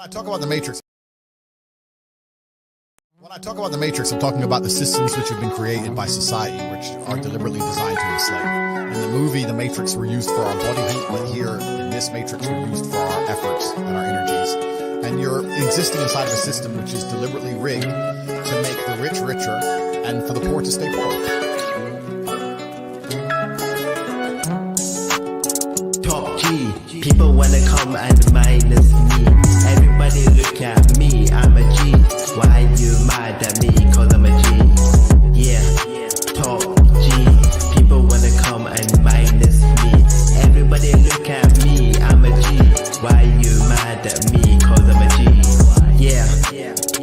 I talk about the Matrix. When I talk about the Matrix, I'm talking about the systems which have been created by society, which are deliberately designed to enslave. In the movie, the Matrix were used for our body heat, but here, in this Matrix, we're used for our efforts and our energies. And you're existing inside of a system which is deliberately rigged to make the rich richer and for the poor to stay poor. Top G, people wanna come and minus me. Everybody look at me, I'm a G. Why you mad at me? Cause I'm a G. Yeah, top G, people wanna come and minus me. Everybody look at me, I'm a G. Why you mad at me? Cause I'm a G. Yeah,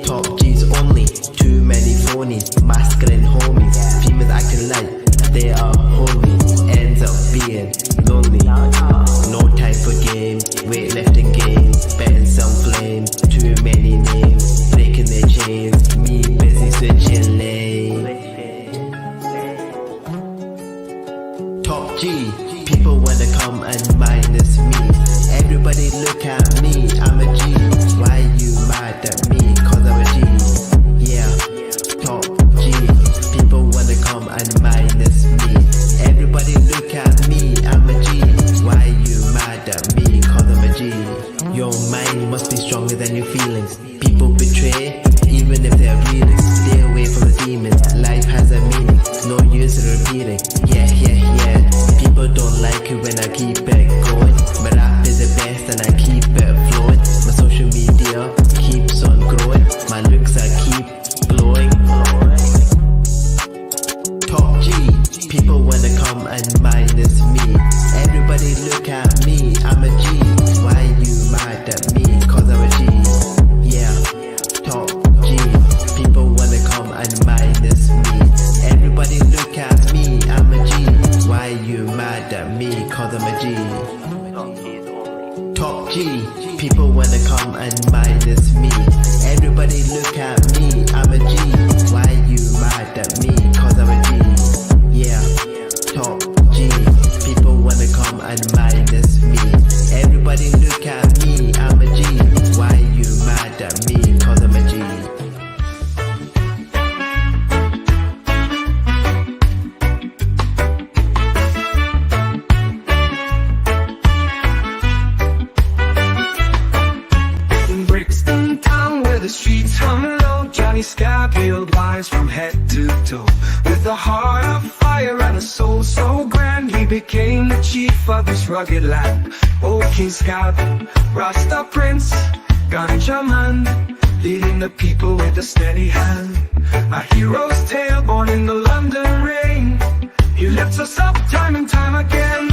top G's only. Too many phonies, masculine homies. Females acting like they are holy. Ends up being lonely. No time for games, weightlifting games, betting some flame. Too many names, breaking their chains. Me busy switching lanes. Top G, people wanna come and minus me. Everybody look at me, I'm a G. Why you mad at me? Cause I'm a G. Yeah, top G, people wanna come and minus me. Everybody look at me, I'm a G. Why you mad at me? Cause I'm a G. Your mind must be stronger than your feelings. People betray, even if they're reeling. Stay away from the demons, life has a meaning. No use in repeating, yeah. People don't like it when I keep it going. My rap is the best and I keep it flowing. My social media keeps on growing. My looks I keep glowing. Top G, people wanna come and minus me. Everybody look at me, I'm a G. Why you mad at me? Cause I'm a G. Yeah, top G, people wanna come and minus me. Everybody look at me, I'm a G. Why you mad at me? Cause I'm a G. Top G, people wanna come and minus me. Everybody look at me, I'm a G. Why you mad at me? Cause I'm a G. Yeah, top G, people wanna come and minus me. Everybody look at me, I'm a G. Why you mad at me? Cause I'm a G. The streets hum low, Johnny Scab healed lives from head to toe. With a heart of fire and a soul so grand, he became the chief of this rugged land. Old King Scab, Rasta Prince, Ganja Man, leading the people with a steady hand. A hero's tale born in the London rain, he lifts us up time and time again.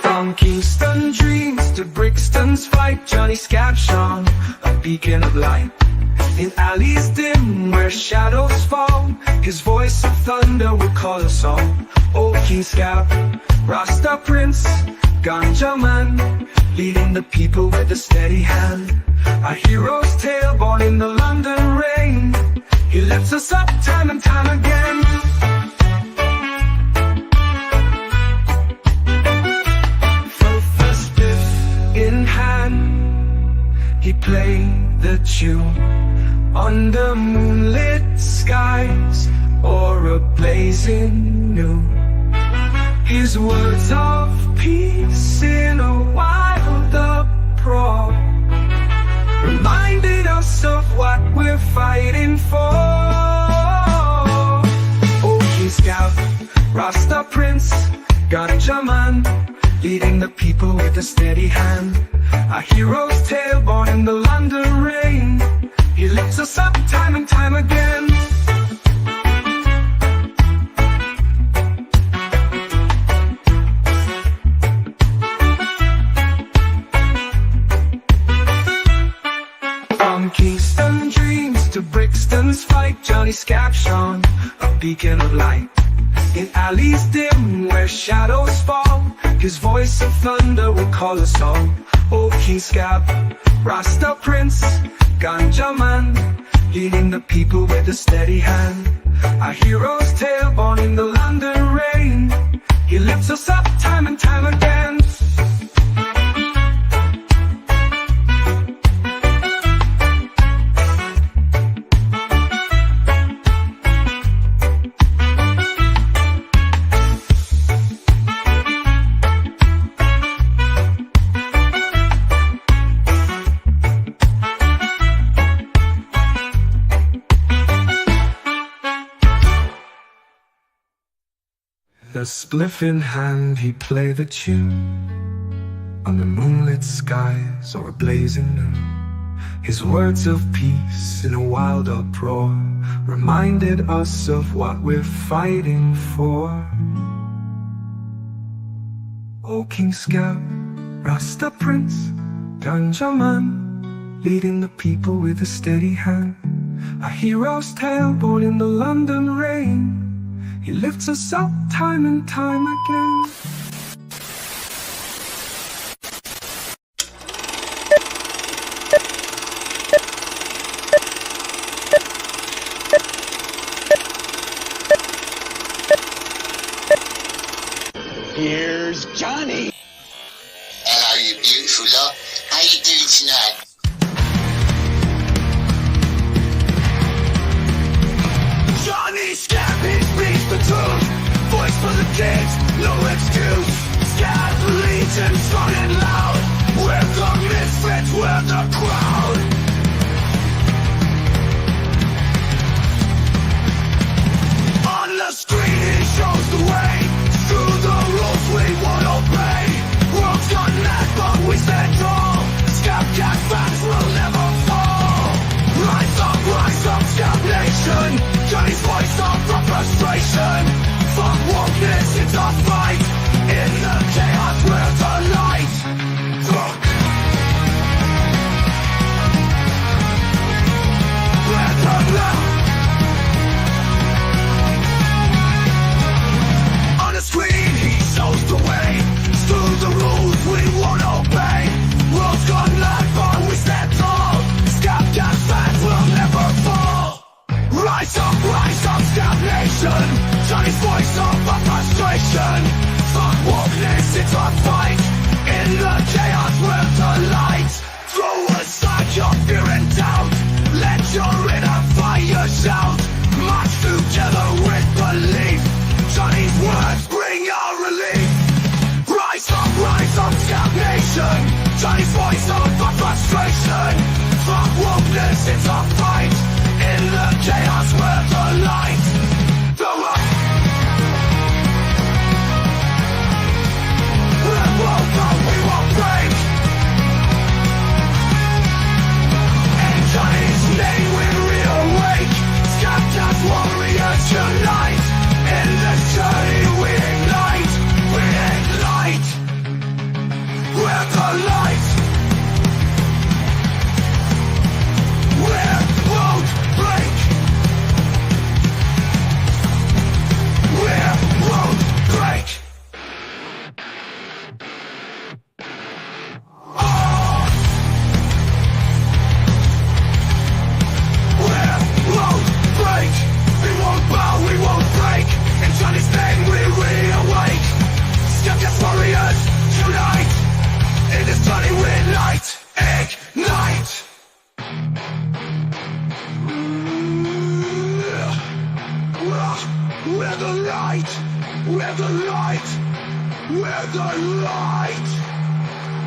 From Kingston dreams to Brixton's fight, Johnny Scab shone, a beacon of light. In alleys dim where shadows fall, his voice of thunder will call us all. Old King Scab, Rasta Prince, Ganja Man, leading the people with a steady hand. A hero's tale born in the London rain, he lifts us up time and time again. He played the tune under moonlit skies or a blazing noon. His words of peace in a wild uproar reminded us of what we're fighting for. Old King Scab, Rasta Prince, Ganja Man, leading the people with a steady hand. A hero's tale born in the London rain, he lifts us up time and time again. From Kingston dreams to Brixton's fight, Johnny Scab shone, a beacon of light. In alleys dim where shadows fall, his voice of thunder will call us all. Old King Scab, Rasta Prince, Ganja Man, leading the people with a steady hand. A hero's tale born in the London rain, he lifts us up time and time again. a spliff in hand, he'd play the tune under moonlit skies or a blazing noon. His words of peace in a wild uproar reminded us of what we're fighting for. O King Scab, Rasta Prince, Ganja Man, leading the people with a steady hand. A hero's tale born in the London rain, he lifts us up time and time again. Here's Johnny. Hello, you beautiful lot. How you doing tonight? Johnny Scab, he speaks the truth. Voice for the kids, no excuse. Scab Legion, strong and loud. We're the misfits, we're the crowd. On the screen, he shows the way. Through the rules we won't obey. World's gone mad, but we stand tall. Scab Cast fans will never fall. Rise up, Scab Nation. Johnny's voice up from frustration. Fuck wokeness, it's a fight. In the chaos, we're the light. Fuck. We're the light. On the screen, he shows the way. Through the rules we won't obey. World's gone mad, but we stand tall. Scab Cast fans will never fall. Rise up, Scab Nation. Johnny's voice up our frustration. Fuck wokeness, it's a fight. In the chaos, we're the light. Throw aside your fear and doubt. Let your inner fire shout. March together with belief. Johnny's words bring our relief. Rise up, Scab Nation. Johnny's voice up our frustration. Fuck wokeness, it's a fight. In the chaos, we're the light. The light. We won't go, we won't break. In Johnny's name we reawake. Scab Cast warriors unite. In this journey we ignite. We ignite. We're the light. We won't break. We won't break. We won't break. In Johnny's name we reawake. Scab Cast warriors unite. In this journey we light. Ignite. We're the light. We're the light. We're the light.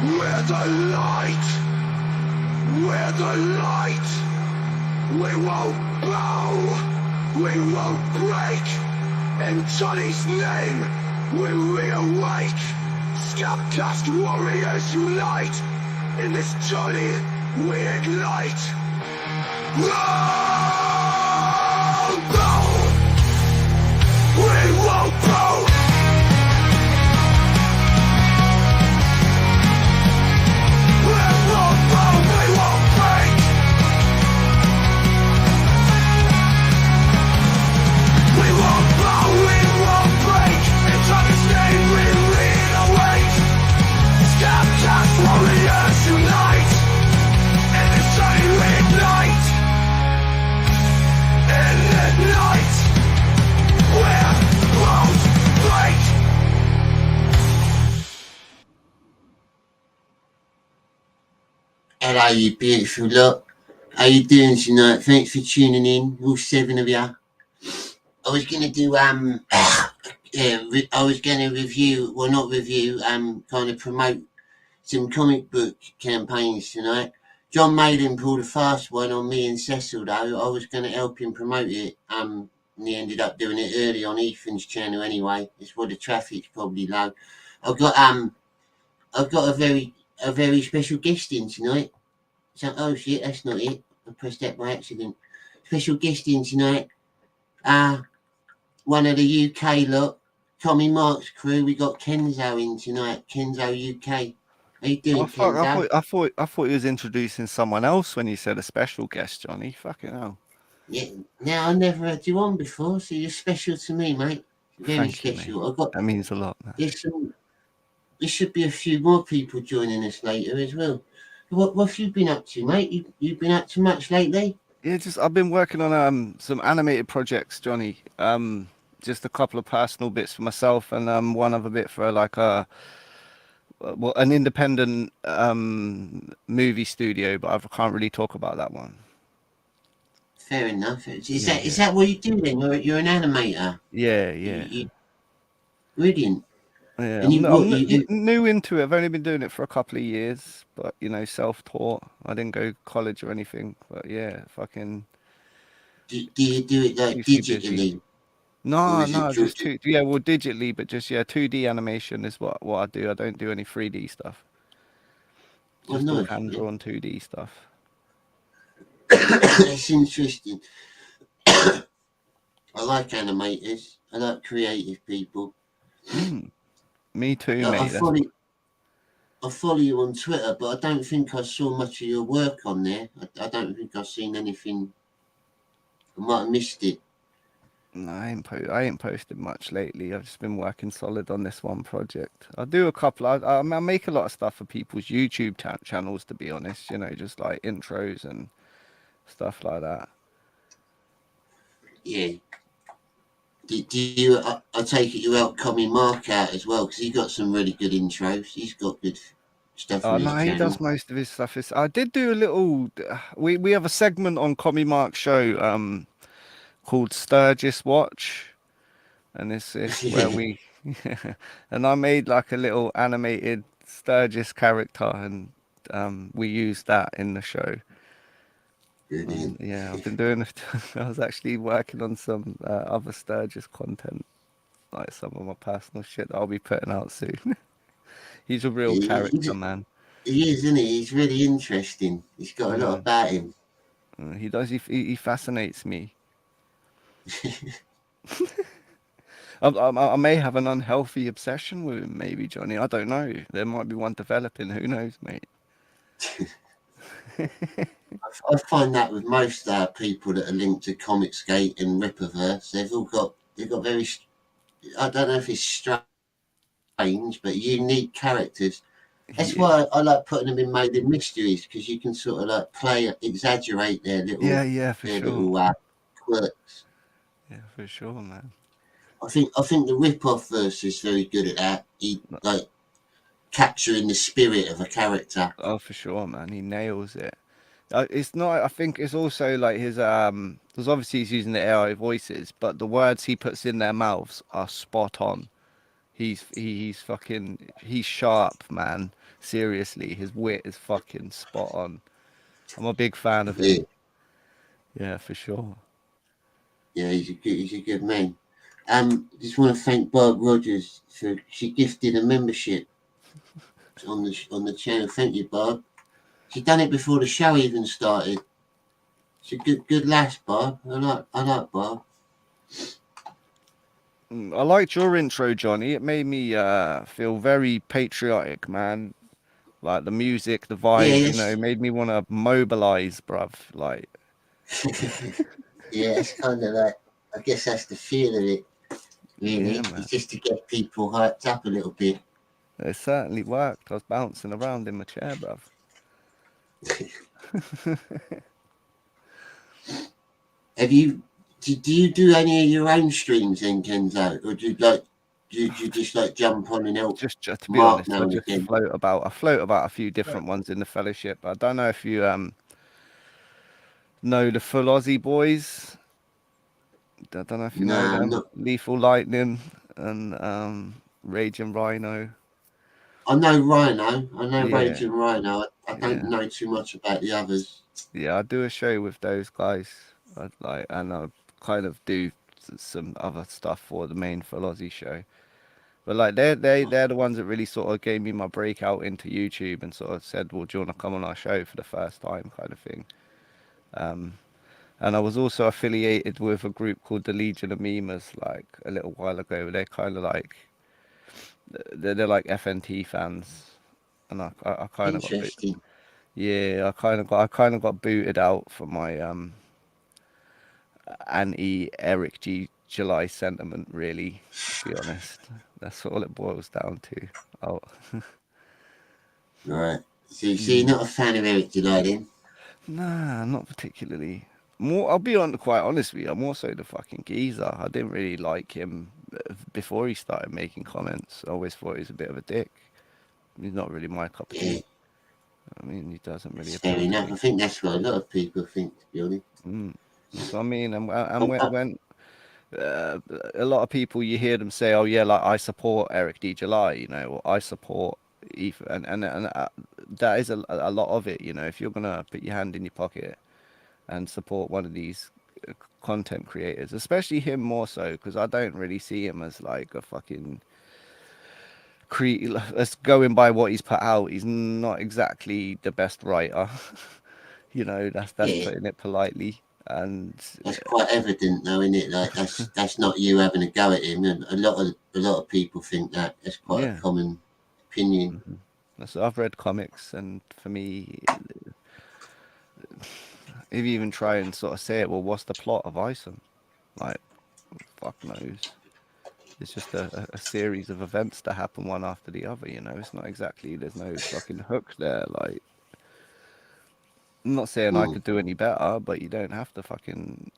We're the light. We're the light. We won't bow. We won't break. In Johnny's name, we reawake. Scab Cast warriors unite. In this journey, we ignite. Won't bow. We won't bow. We won't bow. We won't break. We won't bow, we won't break. In Johnny's name we reawake. Scab Cast warriors unite. In this journey we ignite. In the night we won't break. Hello, you beautiful lot. How you doing tonight? Thanks for tuning in, all 7 of you. I was gonna do I was gonna review, well not review, kind of promote some comic book campaigns tonight. John Maiden pulled a fast one on me and Cecil though. I was gonna help him promote it. and he ended up doing it early on Ethan's channel anyway. It's where the traffic's probably low. I've got a very special guest in tonight. So, oh shit, that's not it. I pressed that by accident. Special guest in tonight. One of the UK lot, Tommy Mark's crew. We got Kenzo in tonight. Kenzo UK. How you doing, Oh fuck! Kenzo? I thought he was introducing someone else when you said a special guest, Johnny. Fucking hell! Yeah. Now I never had you on before, so you're special to me, mate. Very Thank you, special. mate. I've got That means a lot, man. there should be a few more people joining us later as well. What have you been up to, mate? You've been up to much lately? Yeah, just I've been working on some animated projects, Johnny. Just a couple of personal bits for myself, and one other bit for like an independent movie studio, but I can't really talk about that one. Fair enough. Is Yeah, that what you do then? You're an animator. yeah, Brilliant. yeah. And I'm new into it. I've only been doing it for a couple of years, but self-taught. I didn't go college or anything, but yeah, fucking do you do it like keeps me busy. digitally? No, Is it just well, digitally, but just 2D animation is what I do. I don't do any 3D stuff. Just all nice, hand-drawn 2D stuff. That's interesting. I like animators. I like creative people. Me too, mate. I follow you on Twitter, but I don't think I saw much of your work on there. I don't think I've seen anything. I might have missed it. No, I ain't posted much lately. I've just been working solid on this one project. I do a couple. I make a lot of stuff for people's YouTube channels, to be honest. Just like intros and stuff like that. Yeah. Do you? I take it you help Tommy Mark out as well, because he got some really good intros. He's got good stuff on his channel. He does most of his stuff. I did do a little. We have a segment on Commie Mark's show called Sturgis Watch, and it's where we and I made like a little animated Sturgis character, and we used that in the show. Yeah, I've been doing it. I was actually working on some other Sturgis content, like some of my personal shit that I'll be putting out soon. He's a real character, man. He is, isn't he? He's really interesting. He's got a lot about him. He does. He fascinates me. I may have an unhealthy obsession with him, maybe, Johnny. I don't know. There might be one developing. Who knows, mate? I find that with most people that are linked to Comicsgate and Rippaverse, they've got very, I don't know if it's strange, but unique characters. That's why I like putting them in Made in Mysteries, because you can sort of like exaggerate their little little quirks. Yeah, for sure, man. I think the Rip-Off verse is very good at that. He like capturing the spirit of a character. Oh, for sure, man. He nails it. It's not. I think it's also like his because obviously he's using the AI voices, but the words he puts in their mouths are spot on. He's sharp, man. Seriously, his wit is fucking spot on. I'm a big fan of him. Yeah, for sure. Yeah, he's a good man. Just want to thank Barb Rogers for she gifted a membership on the channel. Thank you, Barb. She done it before the show even started. She's a good lass, Barb. I like Barb. I liked your intro, Johnny. It made me feel very patriotic, man. Like the music, the vibe, made me want to mobilize, bruv. Like, yeah, it's kind of like, I guess that's the feel of it. Really, it's just to get people hyped up a little bit. It certainly worked. I was bouncing around in my chair, bruv. Do you do any of your own streams then, Kenzo, or do you just like jump on and help? Just to be honest, I just float about. I float about a few different ones in the fellowship. I don't know if you know the Full Aussie Boys. I don't know if you know them. Not... Lethal Lightning and Raging Rhino. I know Rhino. I know Raging Rhino. I don't know too much about the others. Yeah, I do a show with those guys. I kind of do some other stuff for the main Full Aussie show. But like they're the ones that really sort of gave me my breakout into YouTube and sort of said, "Well, do you want to come on our show for the first time?" kind of thing. Um, and I was also affiliated with a group called the Legion of Memers like a little while ago. They're kind of like they're like FNT fans, and I kind of got Interesting. yeah, I kind of got booted out for my anti Eric G July sentiment. Really, to be honest, that's all it boils down to. Oh, Right. So you're mm. not a fan of Eric July then? Nah, not particularly. More, I'll be quite honest with you. I'm more so the fucking geezer. I didn't really like him before he started making comments. I always thought he was a bit of a dick. He's not really my cup of Yeah, tea. I mean, he doesn't really it's fair appeal to enough. I me. think that's what a lot of people think, to be honest. Mm. So I mean, and Oh, when a lot of people you hear them say, "Oh yeah, like I support Eric D. July," or I support Ethan, and that is a lot of it. If you're gonna put your hand in your pocket and support one of these content creators, especially him more so, because I don't really see him as like a fucking Let's going by what he's put out. He's not exactly the best writer. That's yeah, putting it politely. And that's quite evident, though, isn't it? Like that's not you having a go at him. And a lot of people think that. That's quite a yeah, common opinion. so I've read comics, and for me, if you even try and sort of say it, well, what's the plot of Ison? Like, fuck knows. It's just a series of events that happen one after the other. It's not exactly. There's no fucking hook there. Like, I'm not saying I Mm. could do any better, but you don't have to fucking.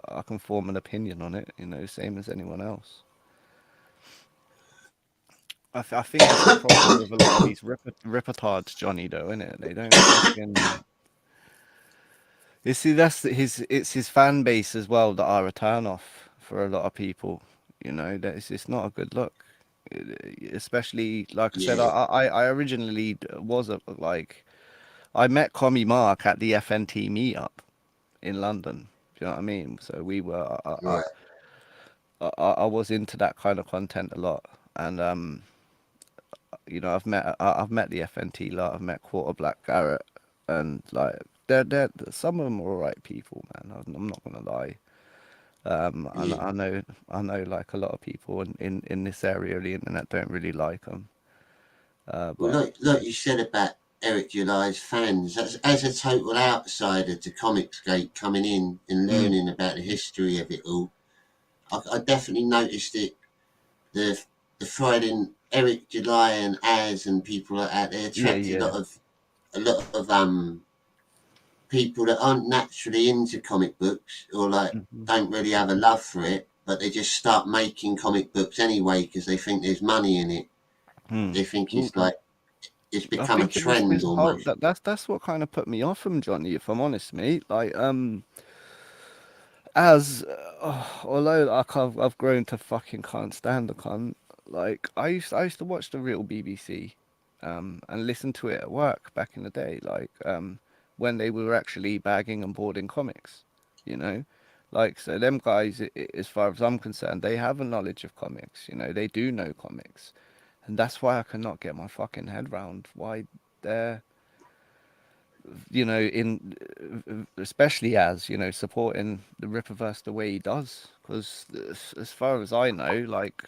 I can form an opinion on it, same as anyone else. I think that's the problem with a lot of these repertards, Johnny, though, isn't it? They don't fucking. You see, it's his fan base as well that are a turn off for a lot of people. That it's not a good look. Especially, like I said, Yeah, I originally was like I met Commie Mark at the FNT meetup in London. Do you know what I mean? So we were right. I was into that kind of content a lot, and I've met the FNT lot. I've met Quarter Black Garrett, and like they're some of them are all right people, man. I'm not gonna lie. And Yeah. I know like a lot of people in this area of the internet don't really like them. Well, But like you said about Eric July's fans, as a total outsider to Comicsgate coming in and mm, learning about the history of it all, I definitely noticed it. The the Friday Eric July and Az and people like that, they yeah, attract yeah. a lot of people that aren't naturally into comic books or like Hmm. don't really have a love for it, but they just start making comic books anyway because they think there's money in it. Hmm. They think Well, it's like it's I become a think it was trend this whole almost. that's what kind of put me off from Johnny, if I'm honest, mate. Like as although I've grown to fucking can't stand the cunt. Like I used to watch the real BBC, and listen to it at work back in the day. Like when they were actually bagging and boarding comics, you know. Like so, them guys, as far as I'm concerned, they have a knowledge of comics. They do know comics, and that's why I cannot get my fucking head round why they're in especially as supporting the Ripperverse the way he does, because as far as I know, like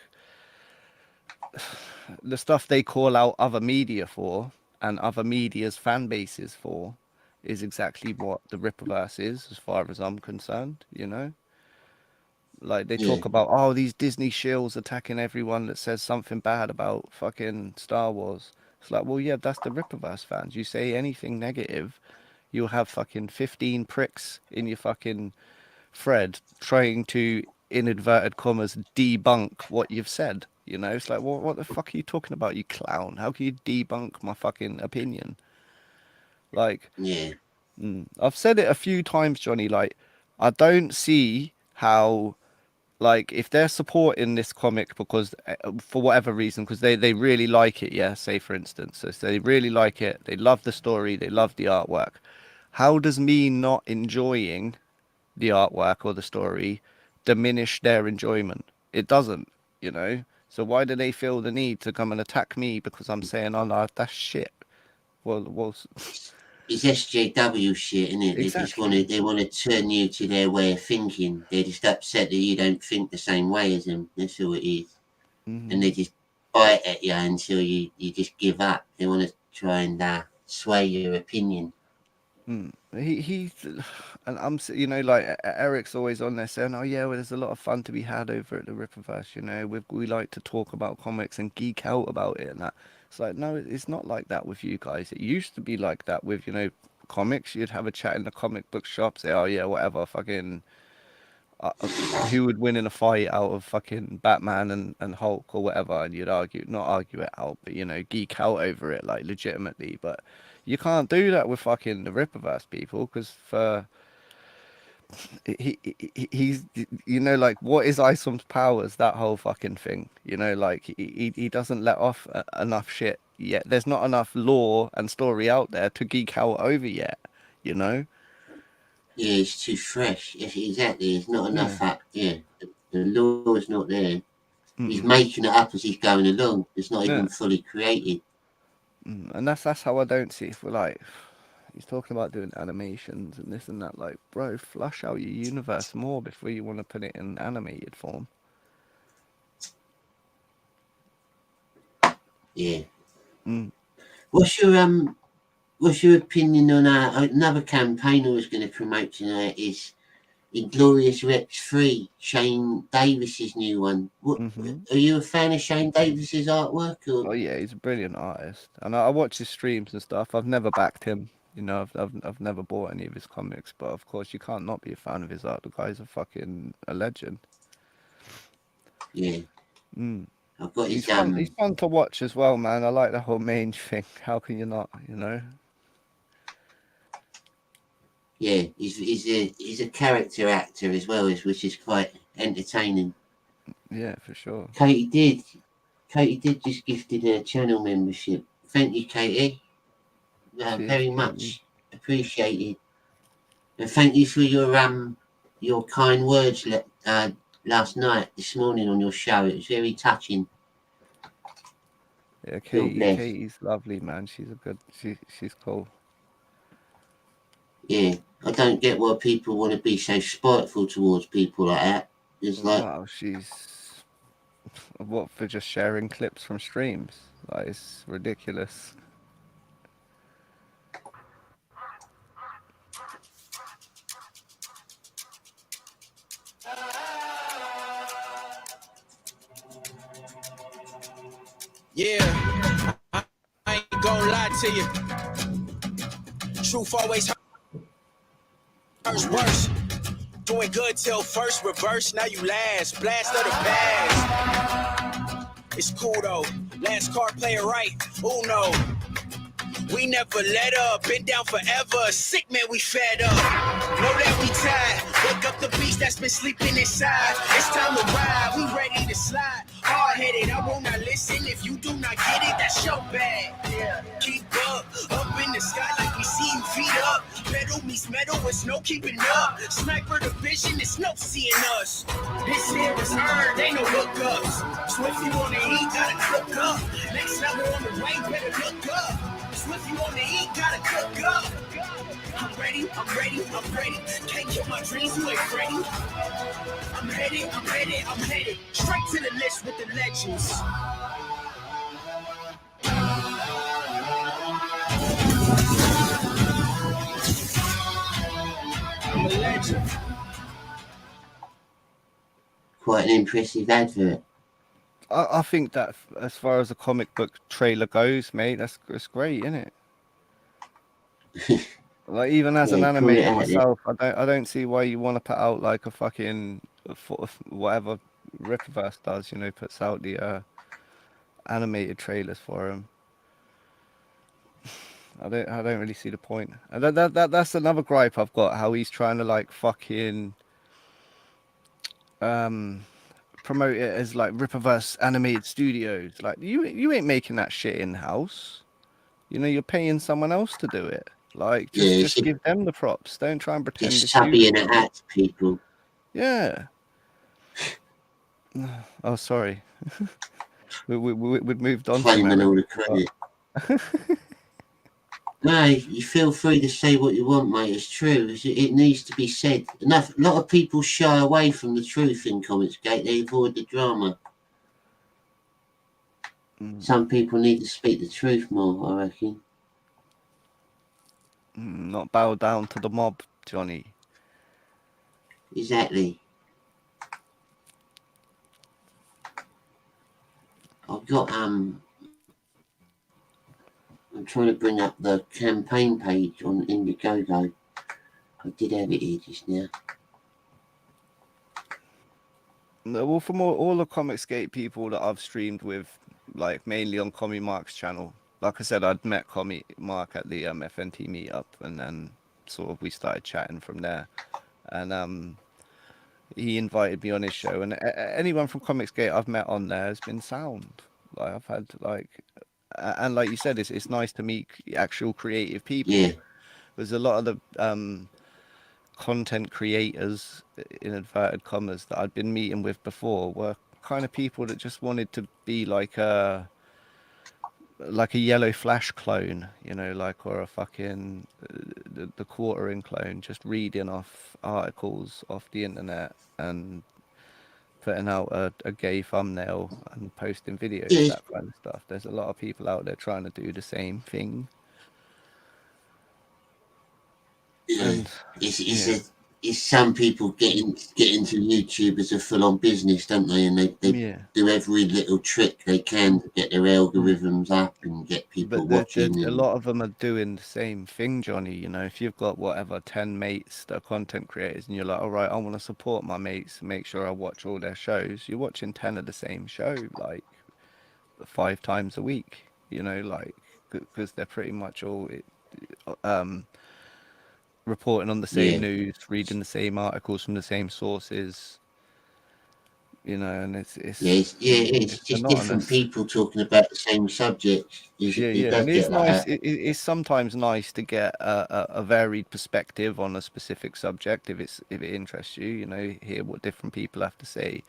the stuff they call out other media for and other media's fan bases for is exactly what the Ripperverse is, as far as I'm concerned. Like they Yeah, talk about, oh, these Disney shills attacking everyone that says something bad about fucking Star Wars. It's like, well, yeah, that's the Ripperverse fans. You say anything negative, you'll have fucking 15 pricks in your fucking thread trying to, in inverted commas, debunk what you've said. It's like, what the fuck are you talking about, you clown? How can you debunk my fucking opinion? Like, yeah, I've said it a few times, Johnny. Like, I don't see how, like, if they're supporting this comic because, for whatever reason, because they really like it, yeah, say for instance, so they really like it, they love the story, they love the artwork. How does me not enjoying the artwork or the story diminish their enjoyment. It doesn't, you know. So why do they feel the need to come and attack me because I'm saying, "Oh no, that's shit"? Well, It's SJW shit, isn't it? exactly. They want to turn you to their way of thinking. They're just upset that you don't think the same way as them. That's all it is. And Hmm. they just bite at you until you just give up. They want to try and sway your opinion. He and you know, like Eric's always on there saying, "Oh yeah, well, there's a lot of fun to be had over at the Ripperverse." You know, we like to talk about comics and geek out about it and that. It's like, no, it's not like that with you guys. It used to be like that with, you know, comics. You'd have a chat in the comic book shop, say, "Oh yeah, whatever, fucking." Who would win in a fight out of fucking Batman and Hulk or whatever, and you'd not argue it out, but you know, geek out over it like legitimately. But you can't do that with fucking the Ripperverse people because for he's, you know, like, what is Isom's powers? That whole fucking thing, you know, like he doesn't let off enough shit yet. There's not enough lore and story out there to geek out over yet, you know. Yeah, it's too fresh. Yes, exactly. There's not Yeah. enough. Yeah, the law is not there. He's Mm-mm. making it up as he's going along. It's not Yeah. even fully created. And that's how I don't see it. For like, he's talking about doing animations and this and that. Like, bro, flush out your universe more before you want to put it in animated form. Yeah. Mm. What's your what's your opinion on another campaign I was going to promote tonight is Inglorious Rex 3, Shane Davis's new one. What Hmm. are you a fan of Shane Davis's artwork or? Oh yeah, he's a brilliant artist, and I watch his streams and stuff. I've never backed him. You know, I've never bought any of his comics, but of course you can't not be a fan of his art. The guy's a fucking a legend. Yeah, Mm. I've got He's his fun. He's fun to watch as well, man. I like the whole mange thing. How can you not? You know? yeah, he's a character actor as well, which is quite entertaining. Yeah, for sure. Katie did. Katie did just gifted a channel membership. Thank you, Katie. Cheers, Very Katie. much appreciated. And thank you for your kind words last night, this morning on your show. It was very touching. Yeah, Feel blessed. Katie's lovely, man. She's a good. She's cool. Yeah, I don't get why people want to be so spiteful towards people like that. It's like, Wow, she's what for just sharing clips from streams? Like, it's ridiculous. Yeah, I ain't gonna lie to you. Truth always hurts worse. Doing good till first reverse, now you last. Blast of the past. It's cool though. Last card player right. Uno. We never let up, been down forever. Sick man, we fed up. Know that we tired. Wake up the beast that's been sleeping inside. It's time to ride, we ready to slide. Hard headed, I will not listen. If you do not get it, that's your bad. Keep up in the sky like we see you feet up. Metal meets metal, it's no keeping up. Sniper division, it's no seeing us. This here is earned, ain't no hookups. So if you wanna eat, gotta cook up. Next level on the way, better look up. So if you wanna eat, gotta cook up. I'm ready, I'm ready, I'm ready. Can't kill my dreams, you ain't ready. I'm headed, I'm headed, I'm headed. Straight to the list with the legends. I'm a legend. quite an impressive advert. I think that as far as a comic book trailer goes, mate, that's great, isn't it? Like, even as an Yeah, put it animator out there. myself, I don't see why you want to put out like a fucking whatever Ripperverse does. You know, puts out the animated trailers for him. I don't really see the point. And that's another gripe I've got. How he's trying to like fucking um promote it as like Ripperverse animated studios. Like, you ain't making that shit in house. You know, you're paying someone else to do it. Like, Yeah, just give them the props. Don't try and pretend it's it's you subby in a doing it. hat, people. Yeah. Oh, sorry. We'd moved on from claiming all the everything. credit. No, you feel free to say what you want, mate. It's true. It needs to be said. A lot of people shy away from the truth in Comics Gate. They avoid the drama. Some people need to speak the truth more, I reckon. Not bow down to the mob, Johnny. Exactly. I've got I'm trying to bring up the campaign page on Indiegogo. I did have it here just now. No, well, from all the Comicsgate people that I've streamed with, like mainly on Commie Mark's channel, like I said, I'd met Commie Mark at the FNT meetup, and then sort of we started chatting from there. And he invited me on his show, and anyone from Comicsgate I've met on there has been sound. Like I've had and like you said, it's nice to meet actual creative people. Yeah. There's a lot of the content creators, in inverted commas, that I'd been meeting with before were kind of people that just wanted to be like a Yellow Flash clone, you know, like, or a fucking the quartering clone, just reading off articles off the internet and putting out a gay thumbnail and posting videos, Yeah, that kind of stuff. There's a lot of people out there trying to do the same thing. yeah. And yeah, It's some people get into YouTube as a full on business, don't they? And they yeah. do every little trick they can to get their algorithms up and get people But watching. a And lot of them are doing the same thing, Johnny. You know, if you've got whatever 10 mates that are content creators, and you're like, all right, I want to support my mates, make sure I watch all their shows. You're watching 10 of the same show, like 5 times a week. You know, like, because they're pretty much all um reporting on the same yeah, news, reading the same articles from the same sources. You know, and it's it's just different monotonous. people talking about the same subject. Yeah, You yeah, does and it's get like nice. that. It's sometimes nice to get a varied perspective on a specific subject if it interests you. You know, hear what different people have to say.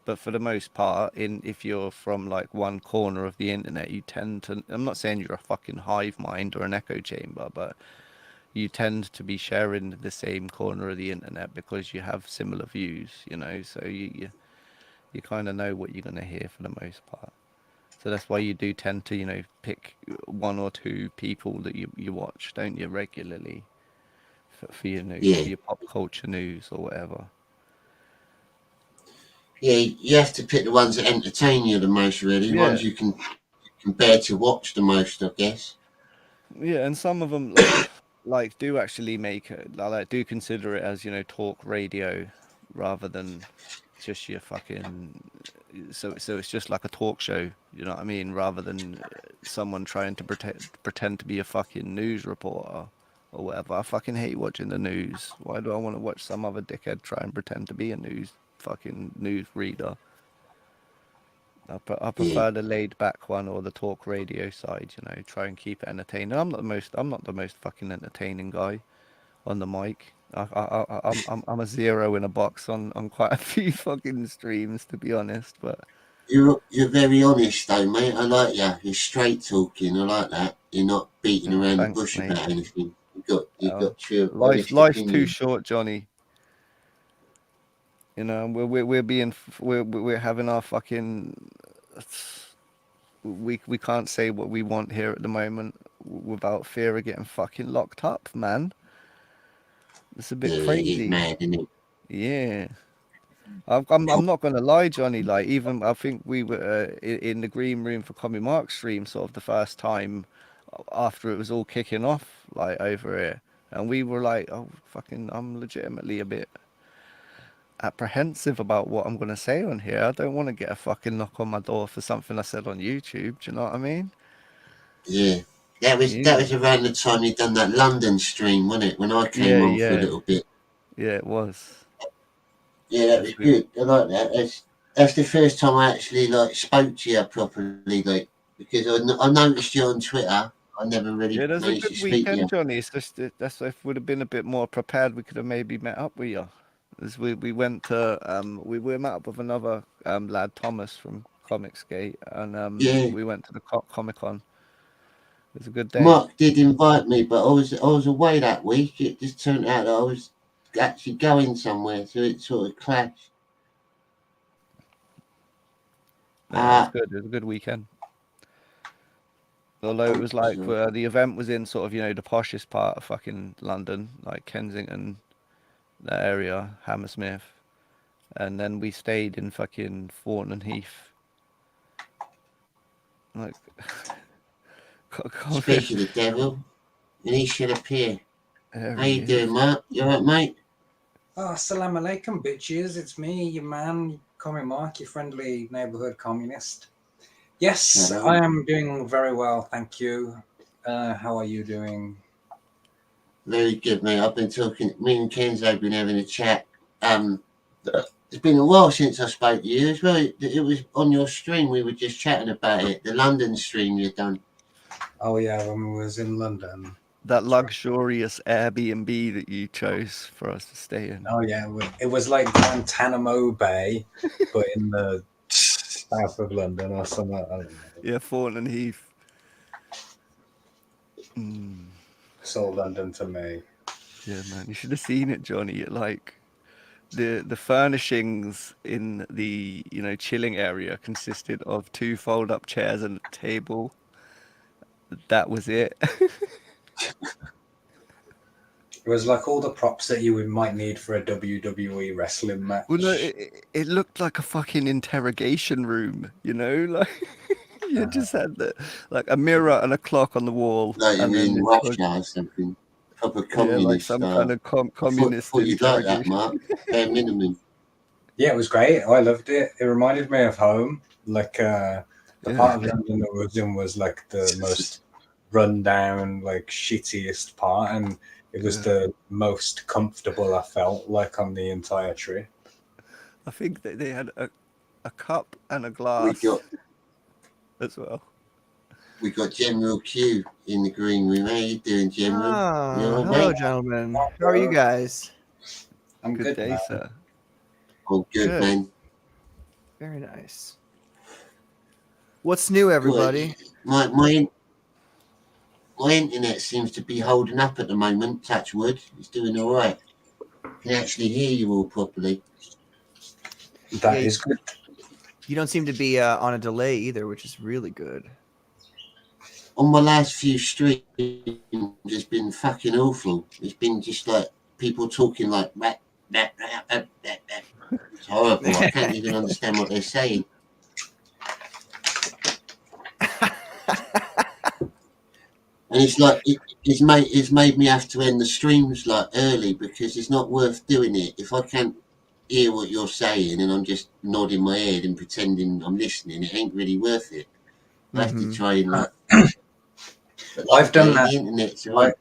But for the most part, if you're from like one corner of the internet, you tend to. I'm not saying you're a fucking hive mind or an echo chamber, but you tend to be sharing the same corner of the internet because you have similar views. You know, so you kind of know what you're gonna hear for the most part. So that's why you do tend to, you know, pick one or two people that you watch, don't you, regularly for your news, Yeah, for your pop culture news or whatever. yeah. You have to pick the ones that entertain you the most, really. The Yeah, ones you can bear to watch the most, I guess. yeah, and some of them like do actually make it, like do consider it as, you know, talk radio rather than just your fucking. So it's just like a talk show, you know what I mean, rather than someone trying to pretend to be a fucking news reporter or whatever. I fucking hate watching the news. Why do I want to watch some other dickhead try and pretend to be a news reader? I Yeah, prefer the laid back one or the talk radio side, you know, try and keep it entertaining. I'm not the most fucking entertaining guy on the mic. I'm a zero in a box on quite a few fucking streams, to be honest. But you're very honest though, mate. I like you. You're straight talking. I like that. You're not beating around the thanks, bush mate. about anything. You got true, Life honest life's too opinion. short, Johnny. You know, we're being we're having our fucking. We can't say what we want here at the moment without fear of getting fucking locked up, man. It's a bit Yeah, it's crazy. mad, isn't it? Yeah. I'm not gonna lie, Johnny. Like, even I think we were in the green room for Commie Mark stream sort of the first time after it was all kicking off, like over here, and we were like, oh fucking, I'm legitimately a bit apprehensive about what I'm gonna say on here. I don't want to get a fucking knock on my door for something I said on YouTube. Do you know what I mean? Yeah. That Yeah. was around the time you done that London stream, wasn't it? When I came Yeah, on for a yeah, little bit. yeah. It was. Yeah, that was 'Cause we, good. I like that. That's the first time I actually like spoke to you properly, like because I noticed you on Twitter. I never really yeah, there's a managed to good speak to you. weekend, Johnny. It's just that's if we'd have been a bit more prepared, we could have maybe met up with you. We went to we met up with another lad, Thomas from Comicsgate, and Yeah, we went to the Comic Con. It was a good day. Mark did invite me, but I was away that week. It just turned out that I was actually going somewhere, so it sort of clashed. Yeah, it was Ah, good. It was a good weekend. Although it was like so the event was in sort of the poshest part of fucking London, like Kensington, that area, Hammersmith, and then we stayed in fucking Thornton and Heath. Like, speak of the devil, and he should appear. there How he you doing, is. Mark? You alright, mate? Oh, assalamu alaikum, bitches. It's me, your man, Commie Mark, your friendly neighborhood communist. Yes, Hello. I am doing very well, thank you. How are you doing? Very good, mate. I've been talking. Me and Kenzo have been having a chat. It's been a while since I spoke to you as well. It was on your stream. We were just chatting about it. The London stream you've done. Oh, yeah, when we was in London. That luxurious Airbnb that you chose for us to stay in. Oh, yeah, it was like Guantanamo Bay, but in the south of London or something. I don't know. Yeah, Thornton and Heath. So London to me. Yeah, man, you should have seen it, Johnny. Like the furnishings in the chilling area consisted of 2 fold-up chairs and a table. That was it. It was like all the props that you might need for a WWE wrestling match. Well, no, it looked like a fucking interrogation room, like you just had like a mirror and a clock on the wall, Like and you're then in this Russia or something. Proper like communist some style. kind of communist Thought you'd like that, interrogation. Mark. Bare minimum. Yeah, it was great. I loved it. It reminded me of home. Like the part of London that we was in was like the most rundown, like shittiest part, and it was the most comfortable I felt like on the entire trip. I think that they had a cup and a We glass got as well. we got General Q in the green room. How you doing, General? You all right, Hello, mate? gentlemen. How are you guys? I'm Good good, day, man. sir. Oh, good, Good. man. Very nice. What's new, everybody? My internet seems to be holding up at the moment. Touch wood. It's doing all right. Can actually hear you all properly. That Yeah, is good. You don't seem to be on a delay either, which is really good. On my last few streams, it's been fucking awful. It's been just like people talking like that. It's horrible. I can't even understand what they're saying. And it's like it's made me have to end the streams like early because it's not worth doing it. If I can't hear what you're saying and I'm just nodding my head and pretending I'm listening, it ain't really worth it. I have to try and like. I've done that. The internet's right.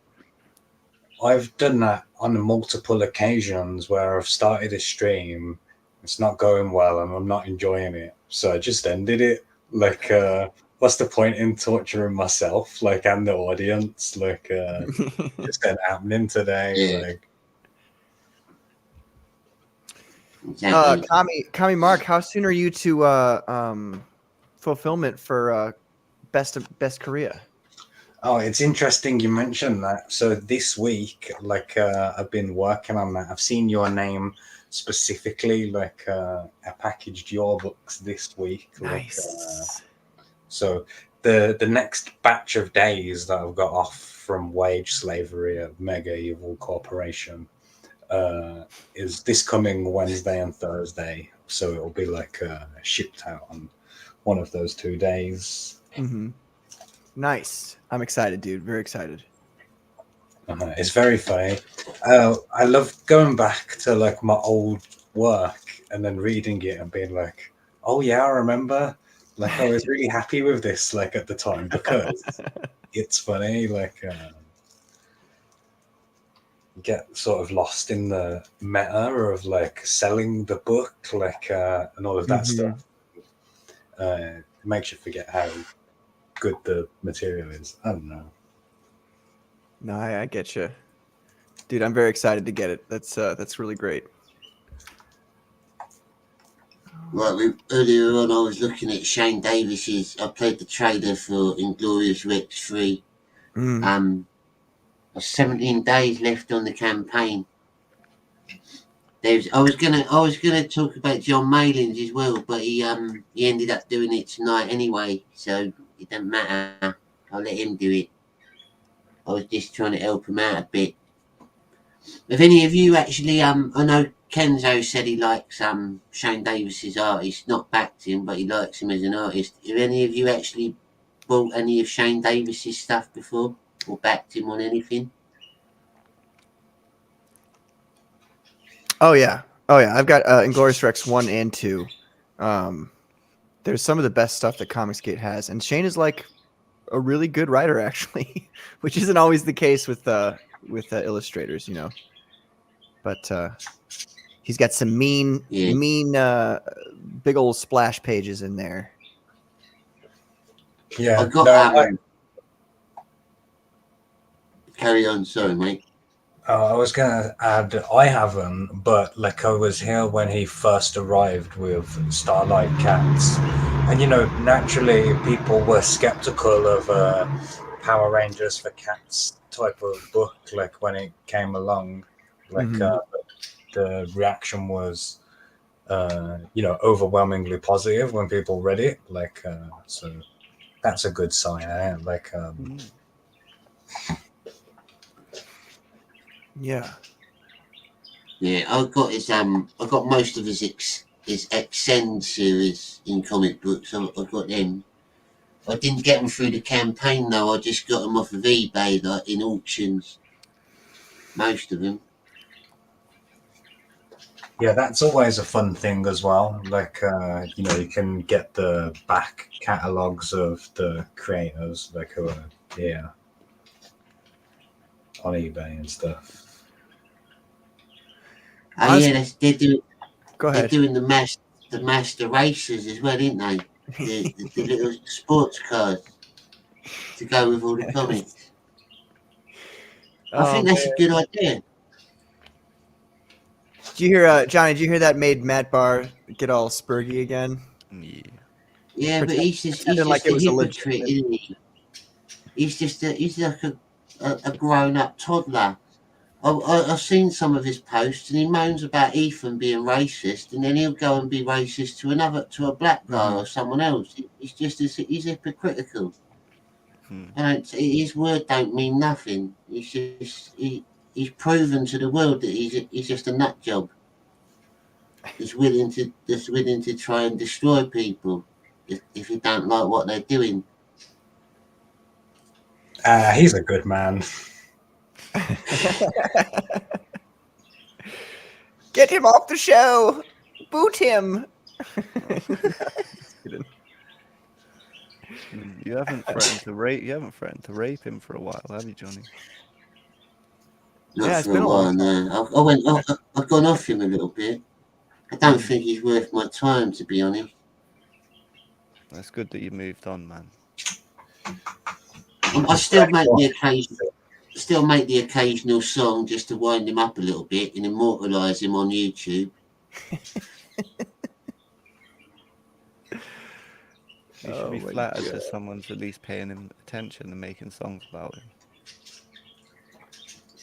I've done that on multiple occasions where I've started a stream, it's not going well, and I'm not enjoying it, so I just ended it. Like, what's the point in torturing myself, like, and the audience? Like, just ain't happening today. Yeah. Like, Exactly. Kami Mark, how soon are you to fulfillment for best Korea? oh, it's interesting you mentioned that. So this week, like, I've been working on that. I've seen your name specifically, like, I packaged your books this week. Nice. Like, so the next batch of days that I've got off from wage slavery at Mega Evil Corporation is this coming Wednesday and Thursday. So it'll be like shipped out on one of those 2 days. Mm-hmm. Nice. I'm excited, dude. Very excited. It's very funny. I love going back to like my old work and then reading it and being like, oh yeah, I remember. Like I was really happy with this like at the time because it's funny. Like get sort of lost in the meta of like selling the book, like and all of that stuff. It makes you forget how good the material is. I don't know. No, I get you, dude. I'm very excited to get it. That's really great. Earlier on, I was looking at Shane Davis's. I played the trailer for Inglorious Rex 3. Mm. 17 days left on the campaign. I was gonna talk about John Maylands as well, but he ended up doing it tonight anyway, so it doesn't matter. I'll let him do it. I was just trying to help him out a bit. Have any of you actually I know Kenzo said he likes Shane Davis's art. He's not backed him, but he likes him as an artist. Have any of you actually bought any of Shane Davis's stuff before or backed him on anything? Oh yeah. I've got Inglorious Rex 1 and 2. There's some of the best stuff that Comicsgate has, and Shane is like a really good writer, actually, which isn't always the case with illustrators, you know. But he's got some mean, big old splash pages in there. Yeah. I got carry on, sorry, mate. I was gonna add, I haven't, but like I was here when he first arrived with Starlight Cats, and you know, naturally people were skeptical of Power Rangers for Cats type of book, like when it came along, like the reaction was, overwhelmingly positive when people read it, like so that's a good sign, like. Yeah. Yeah, I got most of his Extend series in comic books. I got them. I didn't get them through the campaign though. I just got them off of eBay, like in auctions. Most of them. Yeah, that's always a fun thing as well. Like, you can get the back catalogs of the creators, like who are on eBay and stuff. Oh yeah, they're doing. Go ahead. They're doing the master racers as well, aren't they? The little sports cars to go with all the comics. I think that's a good idea. Did you hear, Johnny? Did you hear that made Matt Barr get all spurgy again? Yeah. Yeah, but he's just like it a was a hypocrite, isn't he? He's like a grown up toddler. I've seen some of his posts, and he moans about Ethan being racist, and then he'll go and be racist to a black guy or someone else. He's hypocritical. His word don't mean nothing. He's proven to the world that he's just a nut job. He's willing to try and destroy people if you don't like what they're doing. He's a good man. Get him off the show. Boot him. You haven't threatened to rape. You haven't threatened to rape him for a while, have you, Johnny? Not for a while now. I've gone off him a little bit. I don't think he's worth my time, to be honest. That's good that you moved on, man. I still make the occasional song just to wind him up a little bit and immortalise him on YouTube. You should be flattered that someone's at least paying him attention and making songs about him.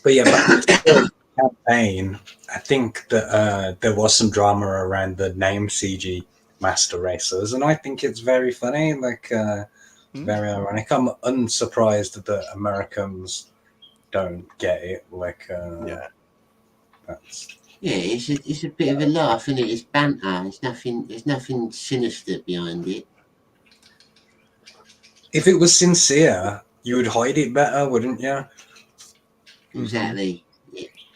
But yeah, back to the campaign, I think that there was some drama around the name CG Master Racers, and I think it's very funny, like very ironic. I'm unsurprised that Americans don't get it. Like, it's a bit of a laugh, isn't it? It's banter. There's nothing sinister behind it. If it was sincere, you would hide it better, wouldn't you? Exactly.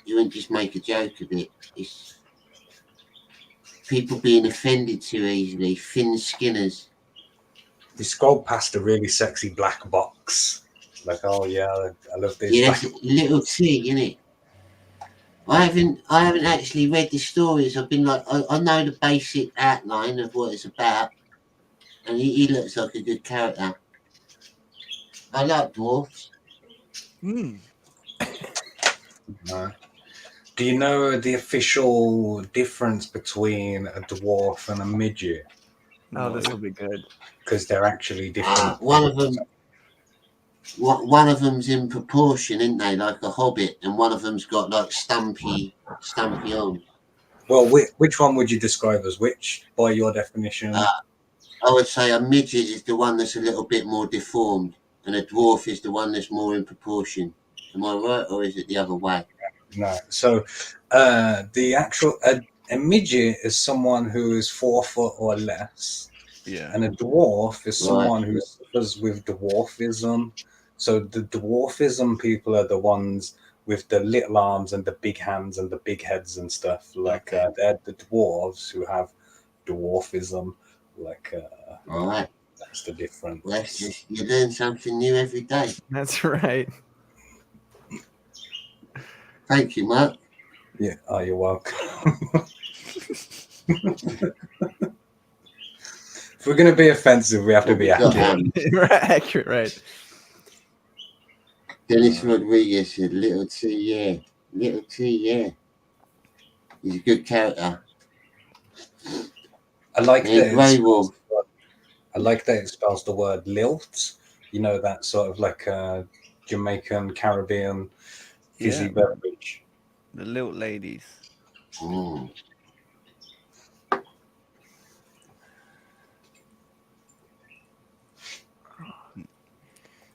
You wouldn't just make a joke of it. It's people being offended too easily. Thin skinners. You scroll past a really sexy black box. Like, oh yeah, I love this. Yeah, that's a little thing, isn't it? I haven't actually read the stories. I've been like, I know the basic outline of what it's about, and he looks like a good character. I like dwarfs. No. Do you know the official difference between a dwarf and a midget? Oh, No. this will be good. Because they're actually different. One of them, one of them's in proportion, isn't they? Like a hobbit, and one of them's got like stumpy arms. Well, which one would you describe as which by your definition? I would say a midget is the one that's a little bit more deformed, and a dwarf is the one that's more in proportion. Am I right, or is it the other way? No. So the actual a midget is someone who is 4 foot or less, Yeah. and a dwarf is Right. someone who suffers with dwarfism. So the dwarfism people are the ones with the little arms and the big hands and the big heads and stuff. Like Okay. they're the dwarves who have dwarfism. Like All right. that's the difference. Well, that's just, you learn something new every day. That's right. Thank you, Mark. Yeah. Oh, you're welcome. If we're going to be offensive, we have to be Got, accurate. Right, accurate, right. Dennis Rodriguez said, Little T, yeah. Little T, yeah. He's a good character. I like Yeah, that. Grey Wolf. I like that it spells the word lilt. You know, that sort of like Jamaican, Caribbean fizzy Yeah. beverage. The lilt ladies. Mm.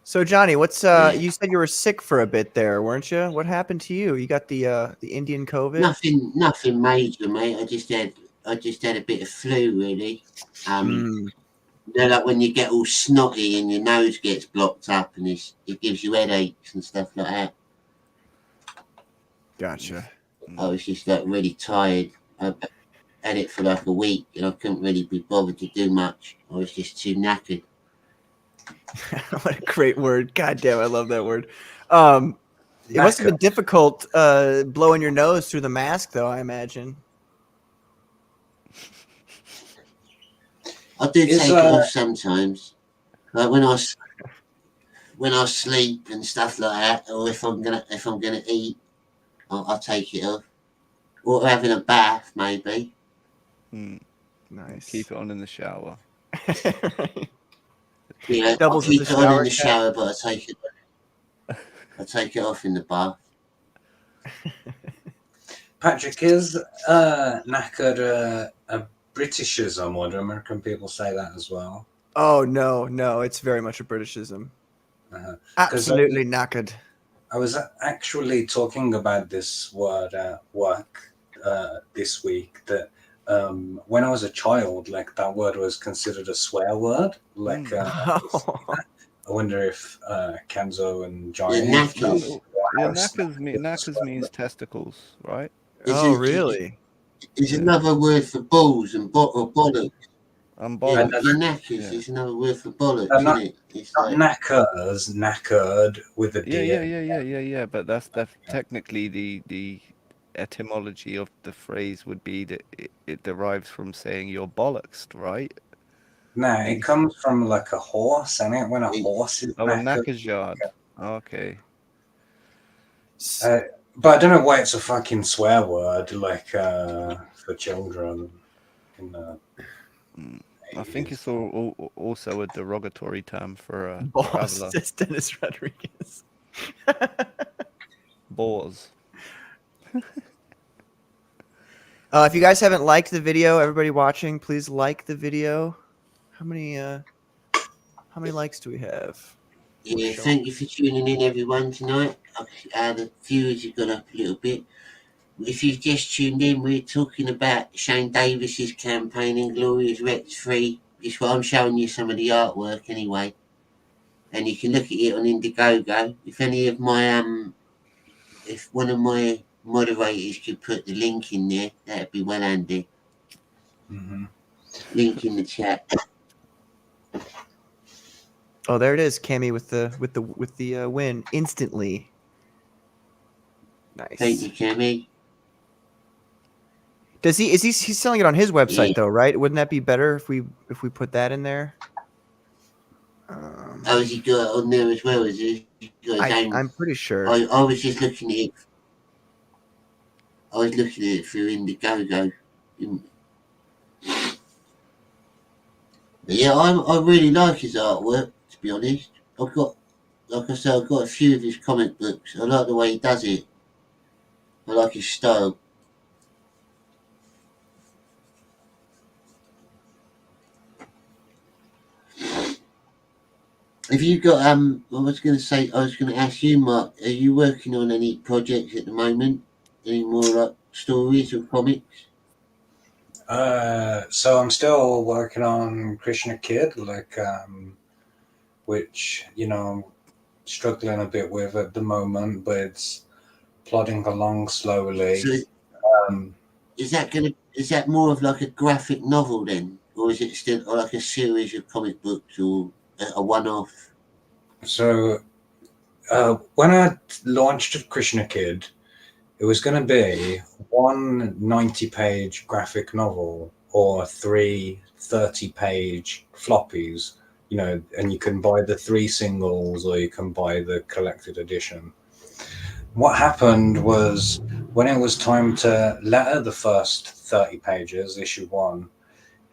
So Johnny, what's you said you were sick for a bit there, weren't you? What happened to you? You got the Indian COVID? Nothing major, mate. I just had a bit of flu, really. Mm, You know, like when you get all snotty and your nose gets blocked up and it gives you headaches and stuff like that. gotcha. I was just like really tired. I had it for like a week and I couldn't really be bothered to do much. I was just too knackered. What a great word. God damn, I love that word. It must have been difficult blowing your nose through the mask, though, I imagine. I do take it off sometimes, like when I sleep and stuff like that, or if I'm gonna eat, I'll take it off, or having a bath maybe. Nice. Keep it on in the shower. Yeah, Doubles I keep as it a on shower in the cap. shower, but I take it off in the bath. Patrick, is knackered a Britishism, or do American people say that as well? Oh no, it's very much a Britishism. Absolutely knackered. I was actually talking about this word at work this week, that when I was a child, like that word was considered a swear word. Like, I wonder if Kenzo and Johnny. Yeah, knackers. Yeah, knackers means testicles, right? Oh, really? It's another word for balls and or bollocks. Bollocks. Your knackers is another word for bollocks, not, isn't it? It's not knackers, knackered with a D. Yeah. But that's technically the etymology of the phrase would be that it derives from saying you're bollocks, right? No, it comes from like a horse, and it when a horse is a knackered. knacker's yard. Okay. But I don't know why it's a fucking swear word, like for children. I think it's also a derogatory term for a Boss, traveler. it's Dennis Rodriguez. Bores. If you guys haven't liked the video, everybody watching, please like the video. How many likes do we have? Yeah, thank you for tuning in, everyone, tonight. The viewers have gone up a little bit. If you've just tuned in, we're talking about Shane Davis's campaign in Glorious Rex 3. It's what I'm showing you some of the artwork anyway. And you can look at it on Indiegogo. If any of my if one of my moderators could put the link in there, that'd be well handy. Mm-hmm. Link in the chat. Oh, there it is, Cammy with the win instantly. Nice. Thank you, Cammy. Does he's selling it on his website Yeah. though, right? Wouldn't that be better if we put that in there? Oh, has he got it on there as well? Is he? I'm pretty sure. I was just looking at it. I was looking at it through Indiegogo. But yeah, I really like his artwork, to be honest. I've got, like I said, I've got a few of his comic books. I like the way he does it. I like his style. Have you got I was going to ask you, Mark. Are you working on any projects at the moment? Any more like stories or comics? So I'm still working on Krishna Kid, which I'm struggling a bit with at the moment, but it's plodding along slowly. So Um, is that more of like a graphic novel then, or is it still or like a series of comic books or a one-off? so when I launched Krishna Kid, it was going to be one 90-page graphic novel or three 30-page floppies, and you can buy the 3 singles or you can buy the collected edition. What happened was when it was time to letter the first 30 pages, issue 1,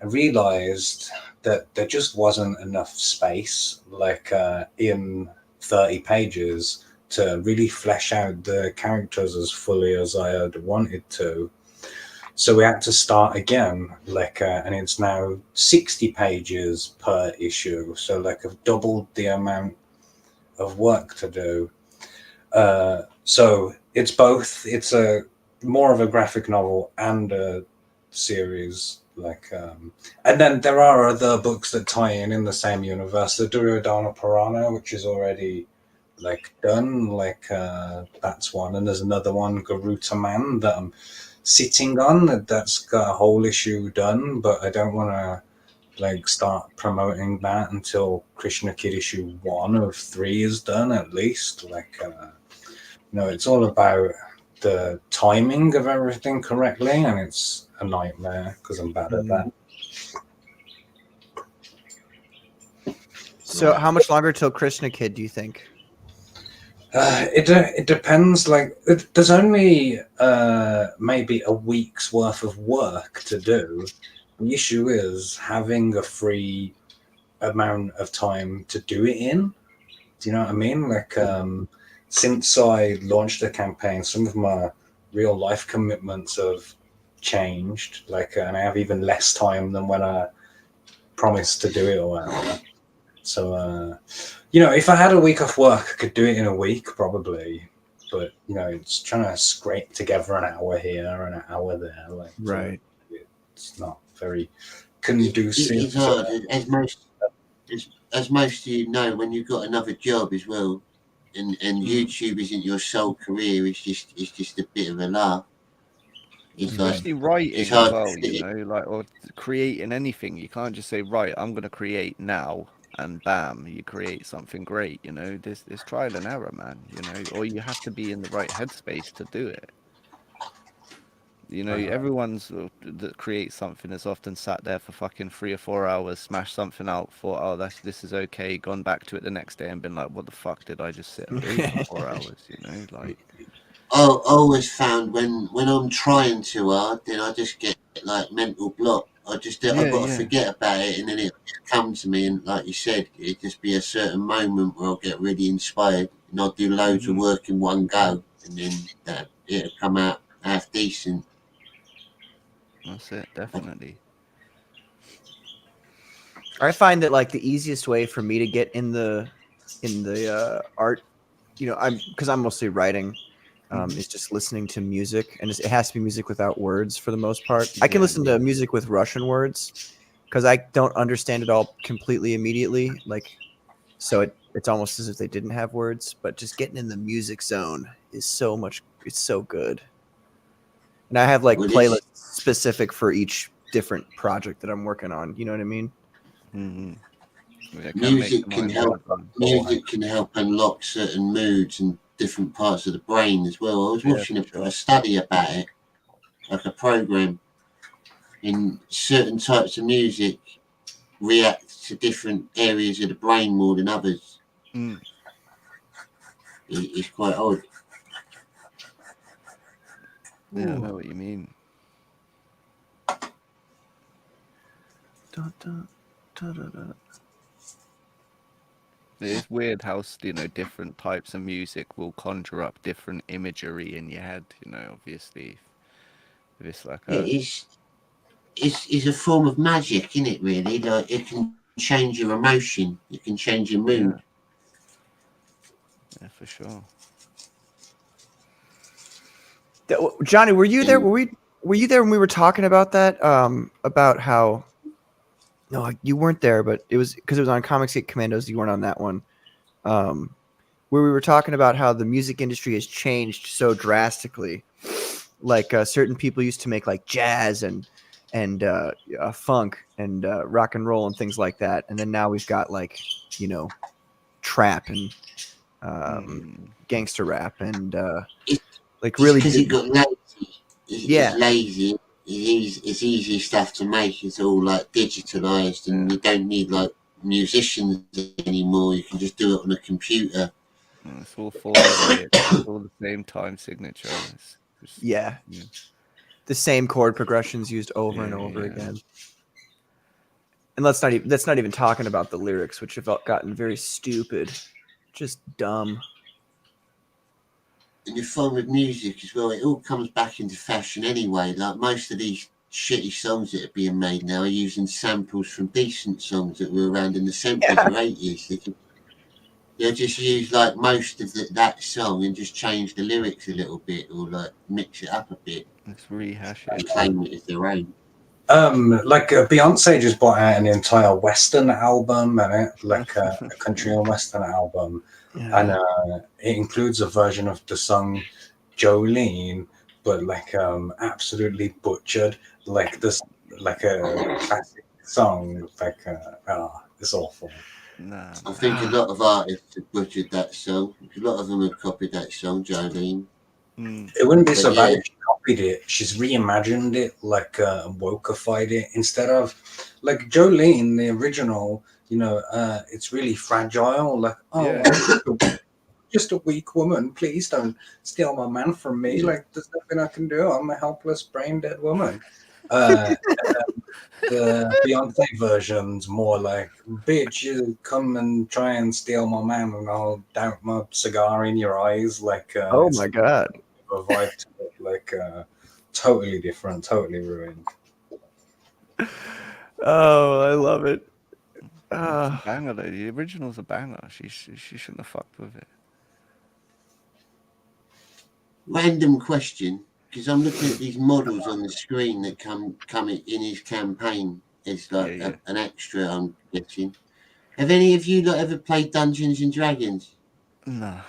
I realized that there just wasn't enough space, in 30 pages to really flesh out the characters as fully as I had wanted to. So we had to start again, and it's now 60 pages per issue. So I've doubled the amount of work to do. So it's both. It's a more of a graphic novel and a series. And then there are other books that tie in the same universe. The Duryodhana Purana, which is already done. That's one, and there's another one, Garuta Man, that I'm sitting on. That's got a whole issue done, but I don't want to start promoting that until Krishna Kid issue 1 of 3 is done at least. It's all about the timing of everything correctly, and it's a nightmare because I'm bad at that. So, how much longer till Krishna Kid do you think? It depends. There's only maybe a week's worth of work to do. The issue is having a free amount of time to do it in. Do you know what I mean? Since I launched the campaign, some of my real life commitments have changed. And I have even less time than when I promised to do it or whatever. So, if I had a week off work, I could do it in a week probably. But it's trying to scrape together an hour here and an hour there. Right. It's not very conducive. It's hard, as most of you know, when you've got another job as well, and YouTube isn't your sole career. It's just a bit of a laugh. It's Especially writing it's as hard. well, or creating anything. You can't just say, right, I'm going to create now, and bam, you create something great. There's trial and error, man. Or you have to be in the right headspace to do it. Everyone's that creates something has often sat there for fucking 3 or 4 hours, smashed something out, thought, oh, this is okay, gone back to it the next day and been like, what the fuck did I just sit and do for 4 hours? I always found when I'm trying too hard, then I just get mental block. I've got to forget about it, and then it come to me, and like you said, it just be a certain moment where I'll get really inspired, and I'll do loads of work in one go, and then it'll come out half decent. That's it, definitely. I find that the easiest way for me to get in the art, I'm mostly writing, is just listening to music, and it has to be music without words for the most part. I can listen to music with Russian words because I don't understand it all completely immediately. So it's almost as if they didn't have words, but just getting in the music zone is it's so good. And I have playlists specific for each different project that I'm working on. You know what I mean? Mm-hmm. Music can help unlock certain moods and different parts of the brain as well. I was watching a study about it, like a program, in certain types of music react to different areas of the brain more than others. It's quite odd. Yeah, I know what you mean. Dun, dun, dun, dun, dun. It's weird how different types of music will conjure up different imagery in your head. Obviously, if it's like Yeah, a it's a form of magic, isn't it? Really, like it can change your emotion, it can change your yeah, mood. yeah, for sure. Johnny, were you there? And Were you there when we were talking about that? About how no, you weren't there, but it was because it was on Comics Gate Commandos. You weren't on that one. Um, where we were talking about how the music industry has changed so drastically. Like certain people used to make like jazz and funk and rock and roll and things like that, and then now we've got like trap and gangster rap and it's like it's really because it good. got lazy. It's Yeah, lazy. It's easy stuff to make. It's all like digitalized, Yeah, and you don't need like musicians anymore. You can just do it on a computer. it's all formulaic. It's all the same time signature. It's just yeah. yeah, The same chord progressions used over and yeah, over yeah. again. And that's not even talking about the lyrics, which have gotten very stupid, just dumb. And you find with music as well, it all comes back into fashion anyway. Like most of these shitty songs that are being made now are using samples from decent songs that were around in the 70s Yeah, or 80s. They'll just use like most of that song and just change the lyrics a little bit or like mix it up a bit Let's rehash and it. claim it as their own. Beyonce just brought out an entire Western album and like a country and Western album, and it includes a version of the song Jolene, but like absolutely butchered, like this, like a classic song, like it's awful. Nah, I man. think a lot of artists have butchered that song. A lot of them have copied that song, Jolene. It wouldn't be But so bad yeah, if she copied it. She's reimagined it, like wokeified it instead of like Jolene, the original. It's really fragile. Like, oh, Yeah, I'm just a weak woman. Please don't steal my man from me. Like, there's nothing I can do. I'm a helpless, brain dead woman. The Beyonce version's more like, bitch, you come and try and steal my man, and I'll doubt my cigar in your eyes. Like, oh it's my god. a vibe to it, like totally different, totally ruined. Oh, I love it. it's a banger though. The original's a banger. She shouldn't have fucked with it. random question, because I'm looking at these models on the screen that come in his campaign. It's Yeah, like yeah. an extra, I'm guessing. Have any of you ever played Dungeons and Dragons? Nah.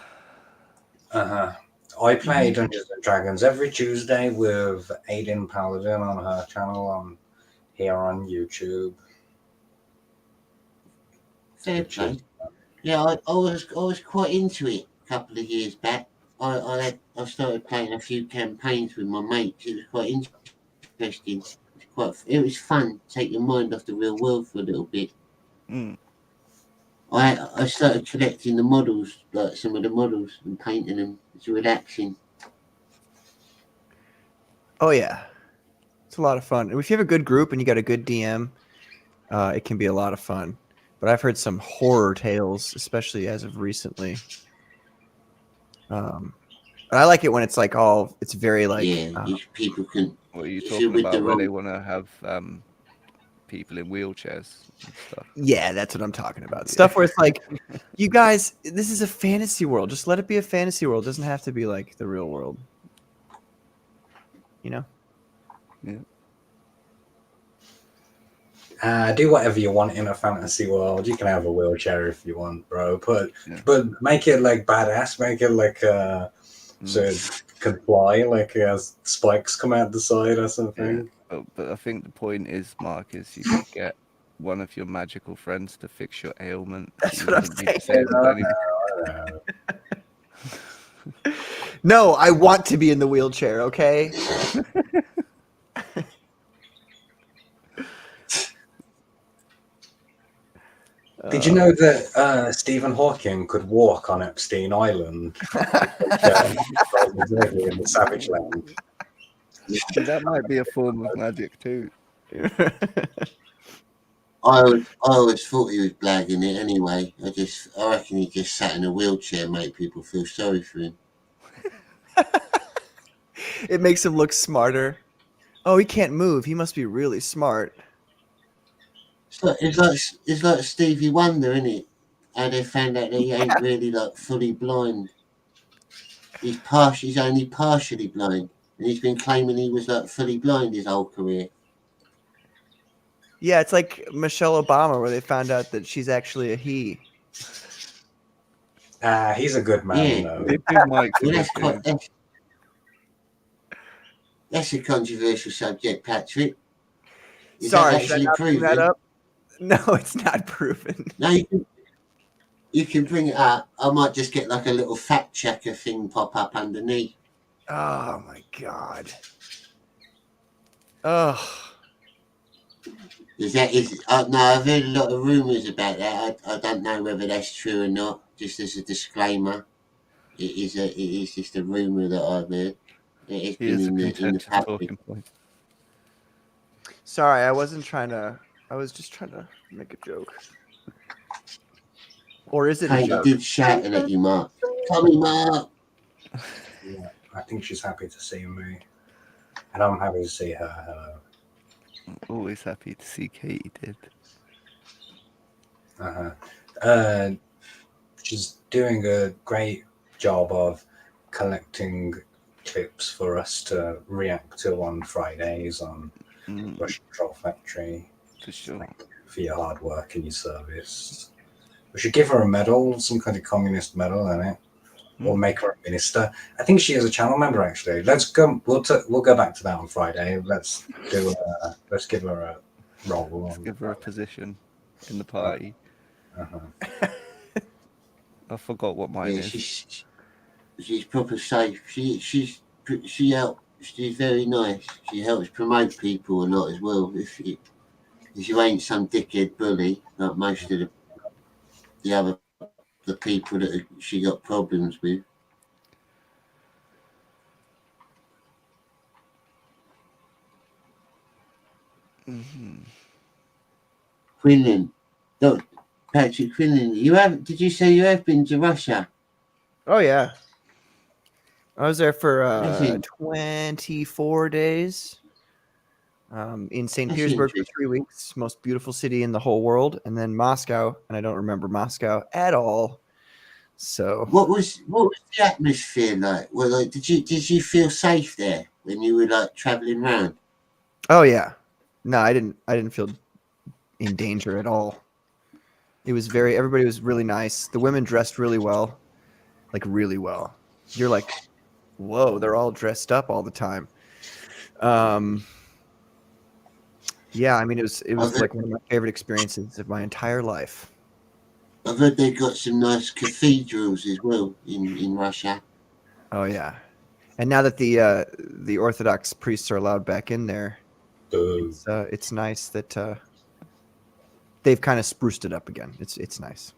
I play Dungeons and Dragons every Tuesday with Aiden Paladin on her channel on here on YouTube. Fair play. Yeah, I was quite into it a couple of years back. I started playing a few campaigns with my mates. It was quite interesting. It was fun. Take your mind off the real world for a little bit. Mm. I started collecting the models, like some of the models, and painting them. It's relaxing. Oh yeah, it's a lot of fun. And if you have a good group and you got a good DM, it can be a lot of fun. But I've heard some horror tales, especially as of recently. And I like it when it's like it's very like Yeah, if people can. What are you If you're talking with the about? Where they wrong. want to have people in wheelchairs and stuff? yeah, that's what I'm talking about. Stuff where it's like, you guys, this is a fantasy world. Just let it be a fantasy world. It doesn't have to be like the real world. You know? Yeah. Do whatever you want in a fantasy world. You can have a wheelchair if you want, bro. But make it like badass. Make it like so it can fly, like it has spikes come out the side or something. Yeah. But I think the point is, Mark, is you could get one of your magical friends to fix your ailment. That's You what I'm wouldn't be saying. disabled anymore. No, I want to be in the wheelchair, okay? Did you know that Stephen Hawking could walk on Epstein Island? In the Savage Land. See, that might be a form of magic too. I always thought he was blagging it anyway. I reckon he just sat in a wheelchair, make people feel sorry for him. It makes him look smarter. Oh, he can't move. He must be really smart. It's like Stevie Wonder, isn't it? How they found out that he ain't really like fully blind. He's only partially blind, and he's been claiming he was like fully blind his whole career. Yeah, it's like Michelle Obama, where they found out that she's actually a he. He's a good man, Yeah. though. They think Mike's a Well, good dude. that's a controversial subject, Patrick. Is Sorry, that should I actually not bring that proven? up? No, it's not proven. No, you can bring it up. I might just get like a little fact checker thing pop up underneath. Oh my god. Oh, No, I've heard a lot of rumours about that. I don't know whether that's true or not. Just as a disclaimer, it is just a rumour that I've heard. It's He been is a in the contentious public. talking point. sorry, I wasn't trying to. I was just trying to make a joke. Or is it a Katie joke? did shouting at you, Mark. Tommy, Mark. Yeah, I think she's happy to see me, and I'm happy to see her. Hello. I'm always happy to see Katie did. She's doing a great job of collecting clips for us to react to on Fridays on Russian Troll Factory. For sure. Thank you for your hard work and your service. We should give her a medal, some kind of communist medal, innit? Or make her a minister. I think she is a channel member, actually. Let's go. We'll go back to that on Friday. Let's give her a role. Let's give her a position in the party. I forgot what mine is. She's proper safe. She helps. She's very nice. She helps promote people a lot as well. If you ain't some dickhead bully like most of the people that she got problems with. Quinlan, Patrick Quinlan, did you say you have been to Russia? Oh yeah. I was there for That's 24 days. In St. That's Petersburg for interesting. 3 weeks, most beautiful city in the whole world, and then Moscow, and I don't remember Moscow at all. So What was the atmosphere like? Well, like, did you feel safe there when you were like traveling around? oh yeah. No, I didn't feel in danger at all. It was everybody was really nice. The women dressed really well. Like really well. You're like, whoa, they're all dressed up all the time. Yeah, I mean it was like one of my favorite experiences of my entire life. I've heard they got some nice cathedrals as well in Russia. Oh yeah. And now that the Orthodox priests are allowed back in there, it's nice that they've kind of spruced it up again. It's nice.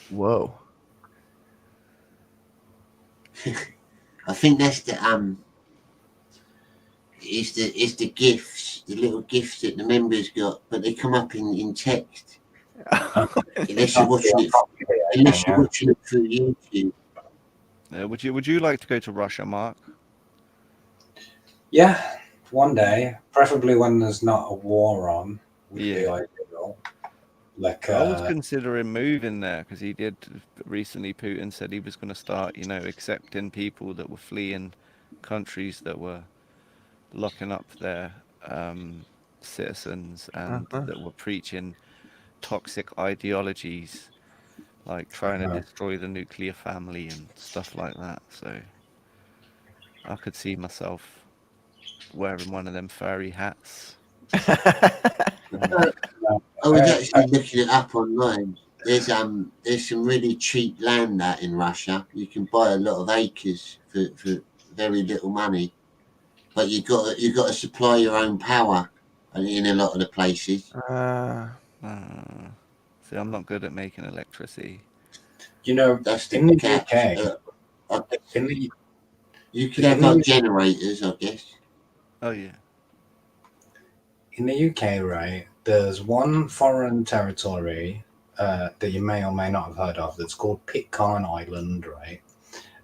Whoa. I think that's it's the gifts, the little gifts that the members got, but they come up in text. Unless you're watching it through YouTube. Would you like to go to Russia, Mark? Yeah, one day, preferably when there's not a war on, would be ideal. Like I was considering moving there because he did recently. Putin said he was going to start, accepting people that were fleeing countries that were locking up their citizens and that were preaching toxic ideologies, like trying to destroy the nuclear family and stuff like that. So I could see myself wearing one of them furry hats. I was actually looking it up online. There's some really cheap land out in Russia. You can buy a lot of acres for very little money, but you got to supply your own power in a lot of the places. See, I'm not good at making electricity. You know, That's in the catch. UK, You could have like generators, I guess. Oh yeah. In the UK, right, there's one foreign territory that you may or may not have heard of that's called Pitcairn Island, right?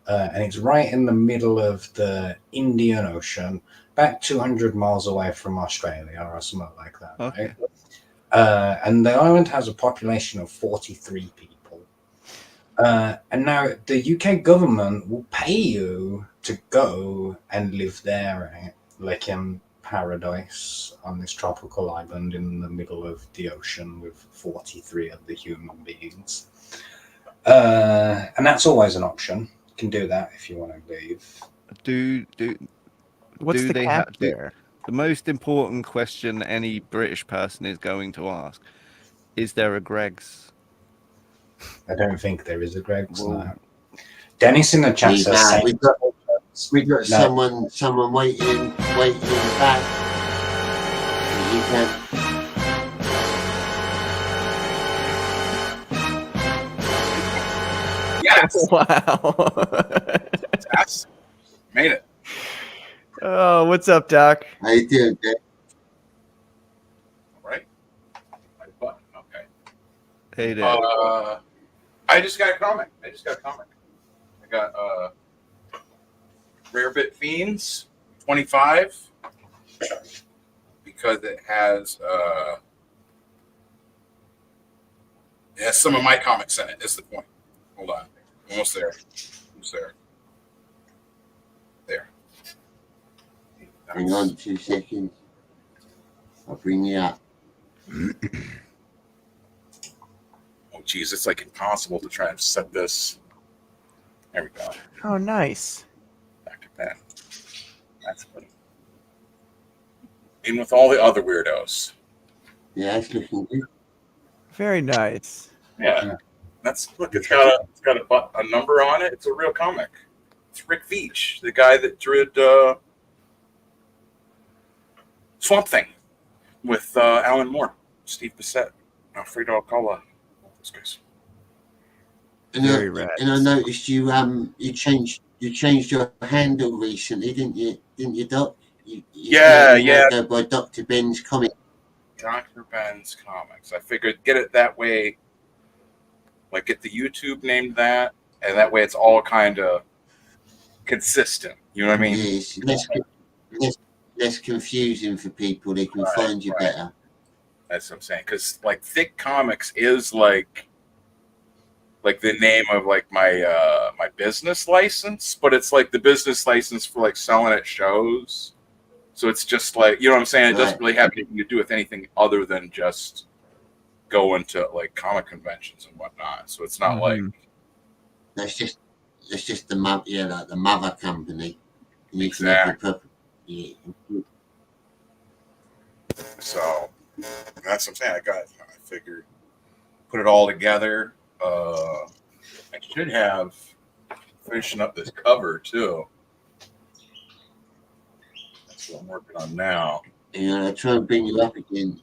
And it's right in the middle of the Indian Ocean, about 200 miles away from Australia or something like that, Okay. right? And the island has a population of 43 people. And now the UK government will pay you to go and live there, right? Like in paradise on this tropical island in the middle of the ocean with 43 other human beings. And that's always an option. You can do that if you want to leave. What's Do the they cap have there? the most important question any British person is going to ask? Is there a Greg's? I don't think there is a Greg's Well, now. Dennis in the chat says Nah, same. we got No. someone waiting in the back. You can. Yes. Wow. Yes. Made it. Oh, what's up, Doc? How you doing, Dave? All right. Right button. Okay. hey there. I just got a comic. I got Rare Bit Fiends 25 because it has some of my comics in it. Is the point. Hold on. Almost there. There. Hang on 2 seconds. I'll bring you up. Oh, geez, it's like impossible to try and set this. There we go. Oh, nice. Back to pen. That's funny. In with all the other weirdos. Yeah, it's looking good. Very nice. Yeah. That's look. It's got a number on it. It's a real comic. It's Rick Veitch, the guy that drew Swamp Thing with Alan Moore, Steve Bissett, Alfredo Alcala, all those guys. Very rad. And I noticed you changed your handle recently, didn't you, Doc? Yeah. Go by Dr. Ben's comic. Dr. Ben's Comics. I figured get it that way, like get the YouTube named that, and that way it's all kind of consistent. You know what I mean? Yeah, it's less confusing for people. They can find you better. That's what I'm saying. Because like Thick Comics is like the name of like my my business license, but it's like the business license for like selling at shows. So it's just like, you know what I'm saying? It doesn't really have anything to do with anything other than just going to like comic conventions and whatnot. So it's not like that's just the mother company. You exactly. Yeah. So that's what I'm saying. I figured put it all together. I should have finishing up this cover too. That's what I'm working on now. And I try and bring you up again.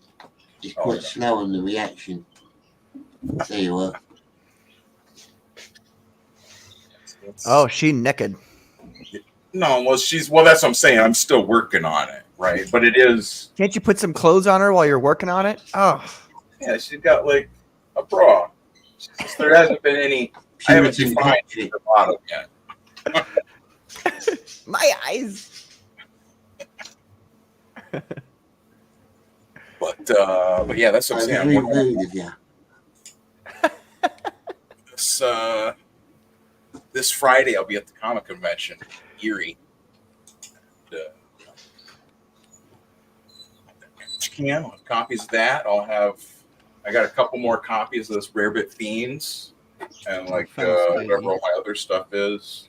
It's quite slow on the reaction. There you are. Oh, she naked. No, that's what I'm saying. I'm still working on it, right? But it is. Can't you put some clothes on her while you're working on it? Oh. Yeah, she's got like a bra. There hasn't been any. I haven't defined the bottom yet. My eyes. But yeah, that's what I'm saying. Very rude of you. This Friday, I'll be at the comic convention, Erie. I'll have copies of that. I got a couple more copies of this Rare Bit Fiends, and like whatever all my other stuff is.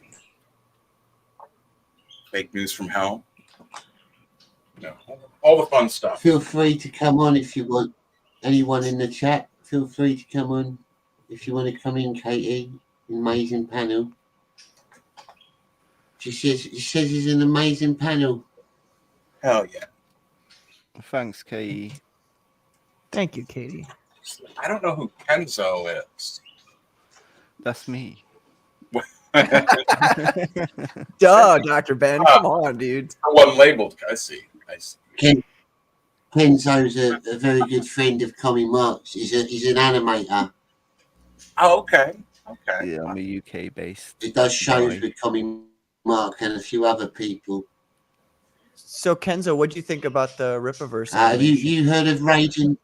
Fake News from Hell. All the fun stuff. Feel free to come on if you want. Anyone in the chat, feel free to come on if you want to come in, Katie. Amazing panel. She says it's an amazing panel. Hell yeah. Thanks, Katie. Thank you, Katie. I don't know who Kenzo is. That's me. Duh, Dr. Ben. Come on, dude. One labeled. I see. Ken, Kenzo's a very good friend of Commie Mark's. He's an animator. Oh, okay. Okay. Yeah, I'm a UK based. He does shows guy. with Commie Mark and a few other people. So Kenzo, what do you think about the Rippaverse Have animation? you heard of Raging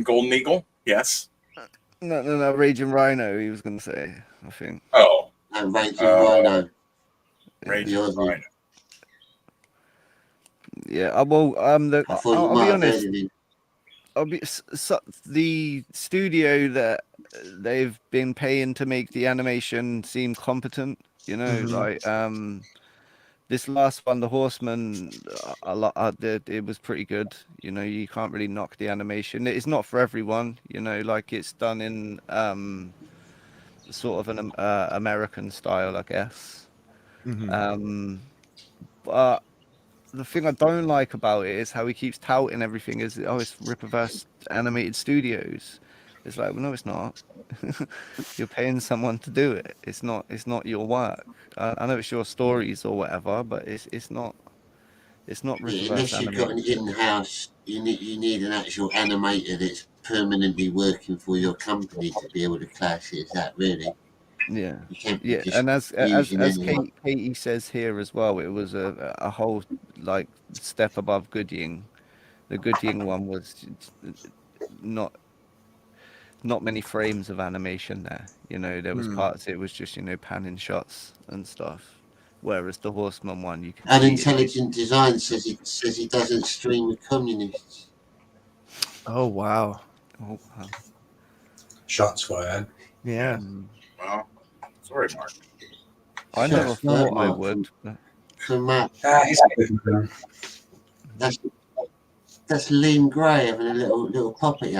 Golden Eagle? Yes. No, Raging Rhino, he was going to say, I think. Oh. Raging Rhino? Raging Yours, Rhino. Yeah, well, I thought you I'll might be have heard honest. of him. The studio that they've been paying to make the animation seem competent, you know, like this last one, The Horseman, a lot it was pretty good. You know, you can't really knock the animation. It's not for everyone, you know, like it's done in sort of an American style, I guess. But the thing I don't like about it is how he keeps touting everything as, oh, it's Rippaverse Animated Studios. It's like, well, no, it's not. You're paying someone to do it. It's not your work. I know it's your stories or whatever, but it's not Rippaverse Unless you've got an Animated. in-house, you need an actual animator that's permanently working for your company to be able to class it as that. Really, Yeah, you can't be yeah, just and as using anyone. Katie says here as well, it was a whole like step above Gooding. The Gooding one was not many frames of animation there. You know, there was parts it was just, you know, panning shots and stuff. Whereas the Horseman one, you can see it. Unintelligent Design says he doesn't stream with communists. Oh wow. Oh, wow. Shots fired. Yeah. Well, sorry, Mark. I never thought I would. But... So Matt, He's a good man. that's Liam Gray having a little pop at you.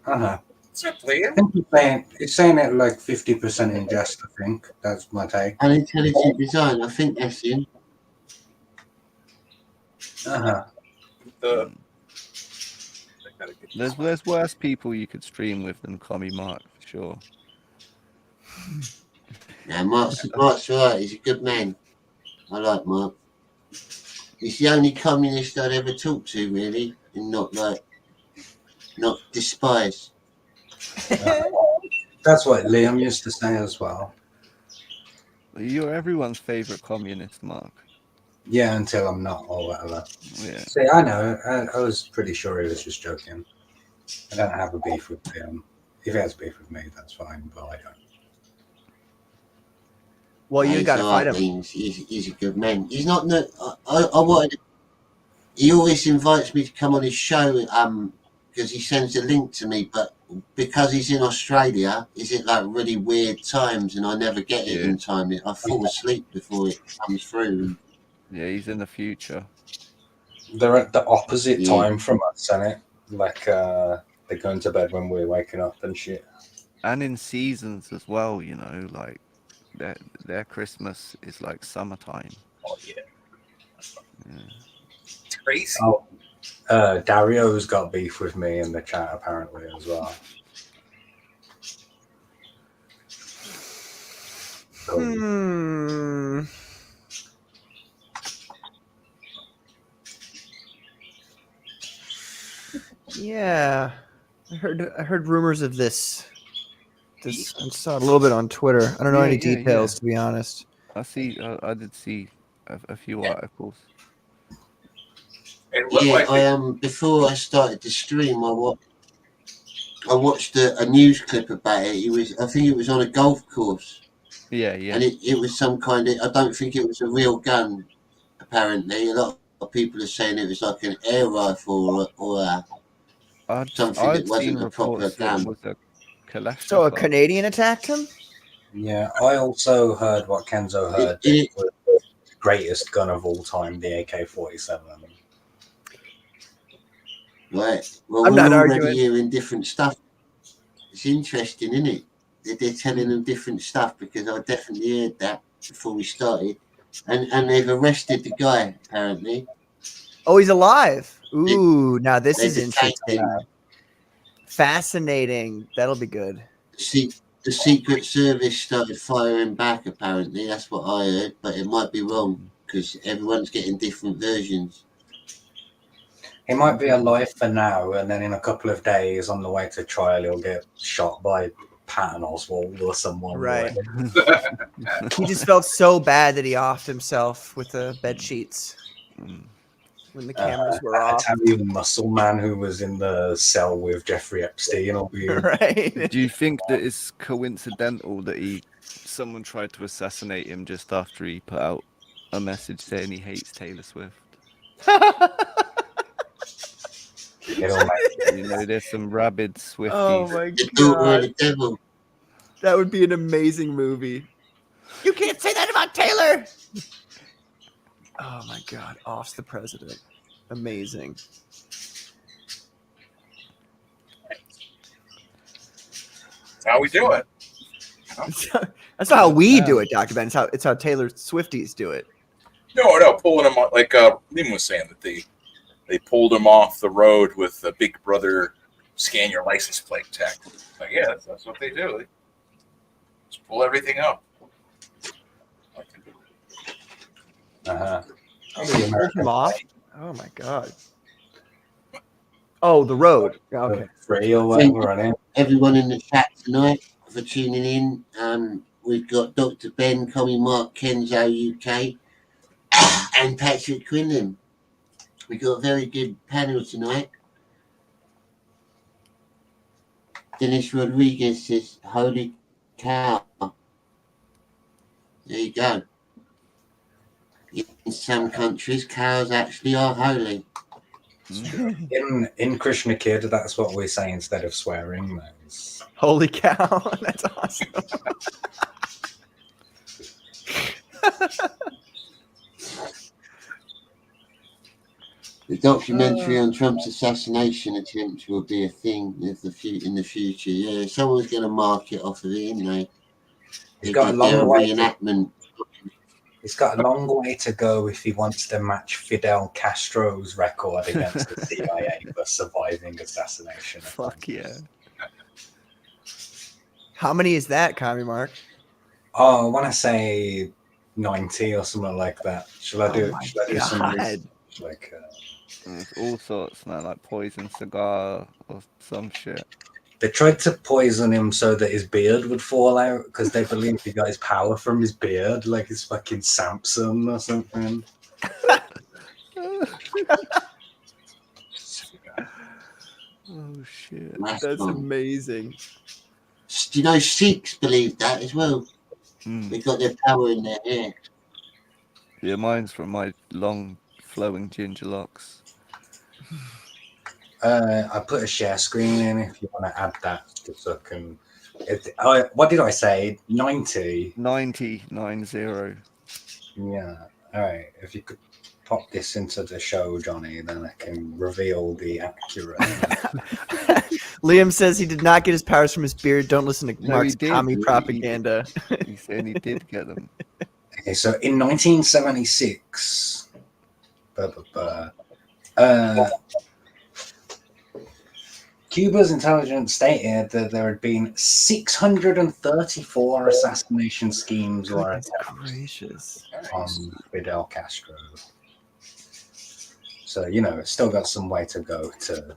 What's up, Liam? I think it's saying it like 50% in jest, I think. That's my take. Unintelligent Design, I think that's him. There's worse people you could stream with than Commie Mark, for sure. No, Mark's right. He's a good man. I like Mark. He's the only communist I'd ever talked to, really, and not despise. That's what Liam used to say as well. You're everyone's favorite communist, Mark. Yeah, until I'm not, or whatever. Yeah. See, I know. I was pretty sure he was just joking. I don't have a beef with him. If he has beef with me, that's fine, but I don't. Well, you got to fight him. He's a good man. He's not. I wanted. He always invites me to come on his show. Because he sends a link to me, but because he's in Australia, is it like really weird times, and I never get it in time. I fall asleep before it comes through. Yeah, he's in the future. They're at the opposite time from us, isn't it? Like they're going to bed when we're waking up and shit. And in seasons as well, you know, like their Christmas is like summertime. Oh yeah. It's crazy. Oh, Dario's got beef with me in the chat apparently as well. Yeah, I heard rumors of this. I saw a little bit on Twitter. I don't know any details, to be honest. I did see a few articles. Before I started to stream, I watched a news clip about it. I think it was on a golf course. Yeah. And it was some kind of. I don't think it was a real gun. Apparently, a lot of people are saying it was like an air rifle or something that wasn't a proper gun. So a Canadian attacked him? Yeah, I also heard what Kenzo heard. It was the greatest gun of all time, the AK-47. Right. Well, I'm we're not already arguing. hearing different stuff. It's interesting, isn't it? They're telling them different stuff, because I definitely heard that before we started. And they've arrested the guy, apparently. Oh, he's alive. Ooh, now this is detained interesting. him. Fascinating. That'll be good. the Secret Service started firing back. Apparently, that's what I heard, but it might be wrong because everyone's getting different versions. He might be alive for now, and then in a couple of days, on the way to trial, he'll get shot by Patton Oswalt or someone. Right. He just felt so bad that he offed himself with the bed sheets when the cameras were off. Italian muscle man who was in the cell with Jeffrey Epstein. Right. Do you think that it's coincidental that someone tried to assassinate him just after he put out a message saying he hates Taylor Swift? You know, there's some rabid Swifties. Oh my god. That would be an amazing movie. You can't say that about Taylor. Oh my god, offs the president. Amazing. That's how we do it. That's not how we do it, Dr. Ben. It's how Taylor Swifties do it. No, pulling him off, like Liam was saying, that they pulled him off the road with the Big Brother scan your license plate tech. Like, yeah, that's what they do. They just pull everything up. They pulled him off? Oh my god. Oh, the road. Okay. Free or whatever on it. Everyone in the chat tonight for tuning in. We've got Dr. Ben, Commie Mark, Kenzo UK, and Patrick Quinlan. We got a very good panel tonight. Dennis Rodriguez says, "Holy cow!" There you go. In some countries, cows actually are holy. In Krishna Kid, that's what we say instead of swearing. Holy cow! That's awesome. The documentary on Trump's assassination attempt will be a thing in the future. Yeah, someone's going to mark it off of it, isn't they? He's got a long way. Reenactment. He's got a long way to go if he wants to match Fidel Castro's record against the CIA for surviving assassination. Fuck yeah. How many is that, Commie Mark? Oh, I want to say 90 or something like that. Shall I do some research? Like, there's all sorts, man, like poison cigar or some shit. They tried to poison him so that his beard would fall out because they believed he got his power from his beard, like his fucking Samson or something. Oh shit, that's amazing. Do you know Sikhs believe that as well? They got their power in their hair. Yeah, mine's from my long flowing ginger locks. I put a share screen in if you want to add that just so I can. What did I say? 90? 90. Yeah. All right. If you could pop this into the show, Johnny, then I can reveal the accurate. Liam says he did not get his powers from his beard. Don't listen to Mark's commie propaganda. He said he did get them. Okay, so in 1976, Cuba's intelligence stated that there had been 634 assassination schemes or attempts on Fidel Castro. So, it's still got some way to go to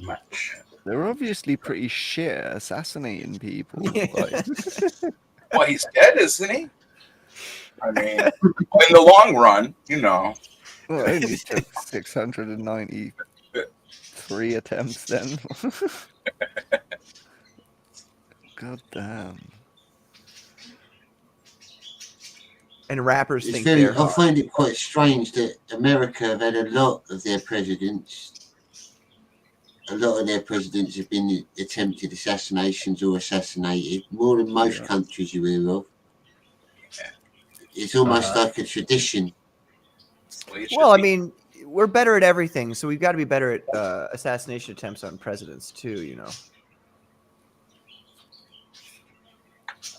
match. They're obviously pretty shit at assassinating people. Yeah. Well, he's dead, isn't he? I mean, in the long run, Well, it only took 693 attempts then. God damn. And rappers think I find it quite strange that America have had a lot of their presidents. A lot of their presidents have been attempted assassinations or assassinated, more than most countries you hear of. It's almost like a tradition. Well, I mean, we're better at everything, so we've got to be better at assassination attempts on presidents too,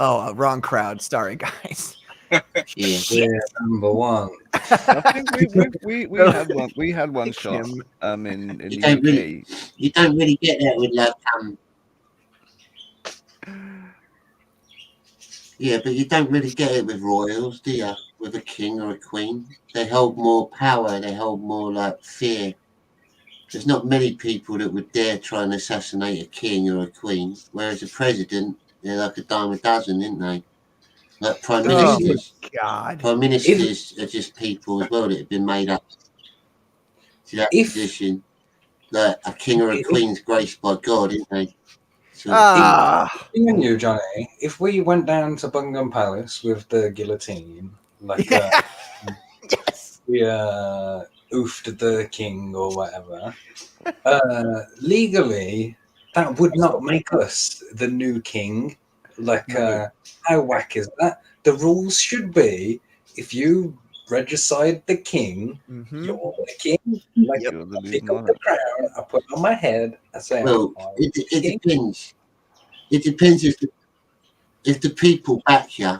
Oh, wrong crowd. Sorry, guys. Yeah, number one. I think we had one. We had one shot. In the UK. You don't really get that with Yeah, but you don't really get it with royals, do you? With a king or a queen. They hold more power, they hold more like fear. There's not many people that would dare try and assassinate a king or a queen, whereas a president, they're like a dime a dozen, aren't they? Like prime Oh my ministers. god. Prime If ministers are just people as well that have been made up to that if position. Like a king or a if queen's graced by God, isn't they? Sort of thing. Ah. me and you, Johnny, if we went down to Buckingham Palace with the guillotine, like Yeah. Yes. we oofed the king or whatever, legally that would not make us the new king. Like, No. how whack is that? The rules should be if you regicide the king, Mm-hmm. you're the king. Like, Yep. You're the I new pick up the monarch. crown, I put it on my head, I say, Well, I'm it king. depends. It depends if the people back you.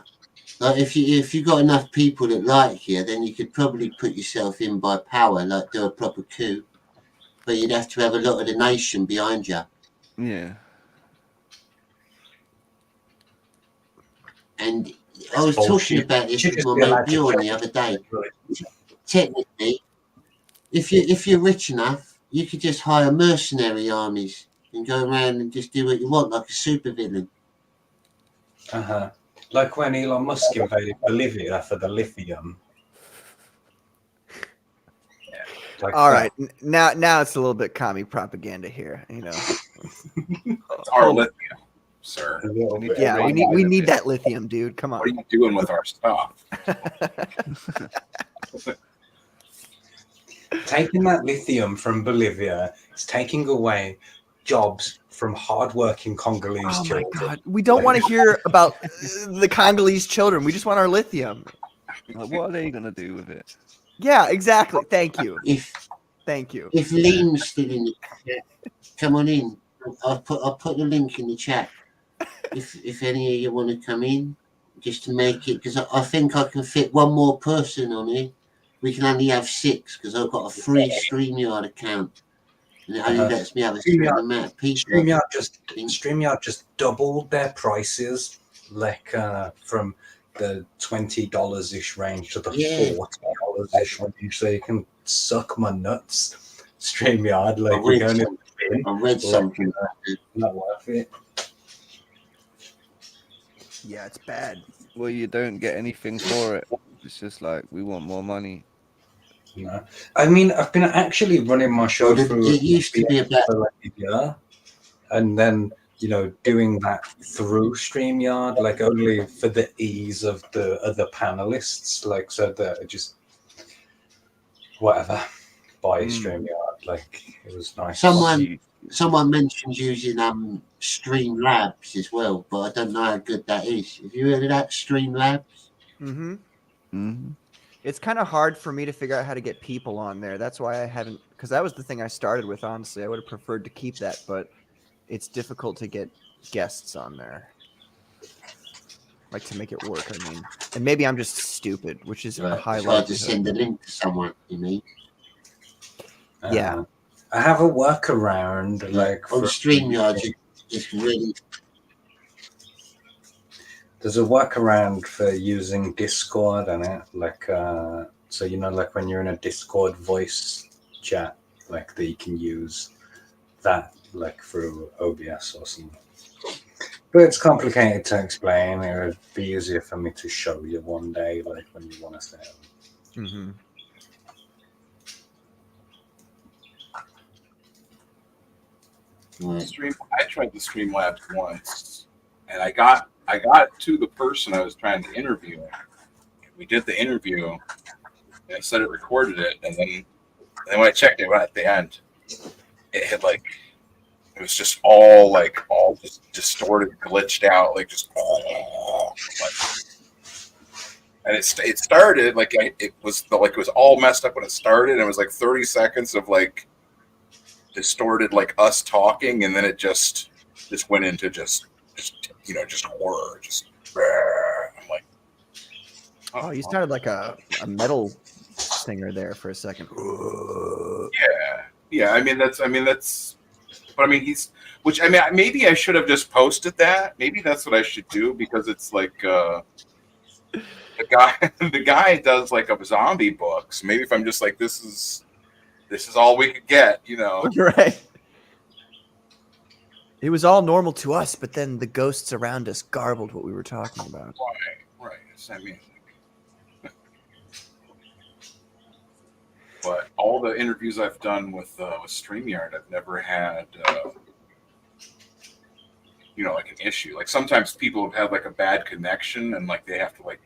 Like if you got enough people that like you, then you could probably put yourself in by power, like do a proper coup. But you'd have to have a lot of the nation behind you. Yeah. And I That's was talking bullshit. about You this should with just my be mate allowed to Bjorn the travel. other day. Technically, if you're rich enough, you could just hire mercenary armies and go around and just do what you want, like a supervillain. Uh-huh. Like when Elon Musk invaded Bolivia for the lithium. Yeah, like All that. right. Now it's a little bit commie propaganda here, you know. It's our lithium, sir. A little We need bit. to Yeah, we raise need it. that lithium, dude. Come What are on. you doing with our stuff? Taking that lithium from Bolivia is taking away jobs from hardworking Congolese Oh my children. god. We don't want to hear about the Congolese children. We just want our lithium. Like, what are they gonna do with it? Yeah, exactly. Thank you. If Thank you. if Liam's still in the chat, come on in. I'll put the link in the chat. If any of you want to come in, just to make it, because I think I can fit one more person on here. We can only have 6 because I've got a free StreamYard account, and it only Uh-huh. lets me have a certain amount of people. StreamYard just doubled their prices, like from the $20 ish range to the Yeah. $40 ish range, so you can suck my nuts. StreamYard, like I you're read going in some- the bin, I read something. not worth it. Yeah, it's bad. Well, you don't get anything for it. It's just like we want more money. No. I mean, I've been actually running my show Well, through it used to be about for like a year, and then doing that through StreamYard, like only for the ease of the other panelists, like so that it just whatever by StreamYard, like it was nice. someone mentioned using Streamlabs as well, but I don't know how good that is. Have you heard of that, Streamlabs? Mm-hmm. Mm-hmm. It's kind of hard for me to figure out how to get people on there. That's why I haven't, because that was the thing I started with, honestly. I would have preferred to keep that, but it's difficult to get guests on there. Like to make it work, I mean. And maybe I'm just stupid, which is a high It's hard to likelihood. send a link to someone, you mean? Yeah. I have a workaround, like on for StreamYard, it's really. There's a workaround for using Discord on it, like so like when you're in a Discord voice chat, like that you can use that like through OBS or something. But it's complicated to explain. It would be easier for me to show you one day, like when you want to say it. Mm-hmm. I tried the Streamlabs once, and I got to the person I was trying to interview. We did the interview, and it said it recorded it, and then when I checked it at the end, it had like it was just all just distorted, glitched out, like just and it started like it was all messed up when it started. And it was like 30 seconds of like distorted like us talking, and then it just went into just horror. I'm like, Oh, you sounded like a metal singer there for a second. yeah. I mean that's. But I mean, Which I mean, maybe I should have just posted that. Maybe that's what I should do because it's like the guy does like a zombie book. So maybe if I'm just like this is all we could get, you know. Right. It was all normal to us, but then the ghosts around us garbled what we were talking about. Right. So, I mean, but all the interviews I've done with StreamYard, I've never had, like an issue. Like sometimes people have had like a bad connection and like they have to like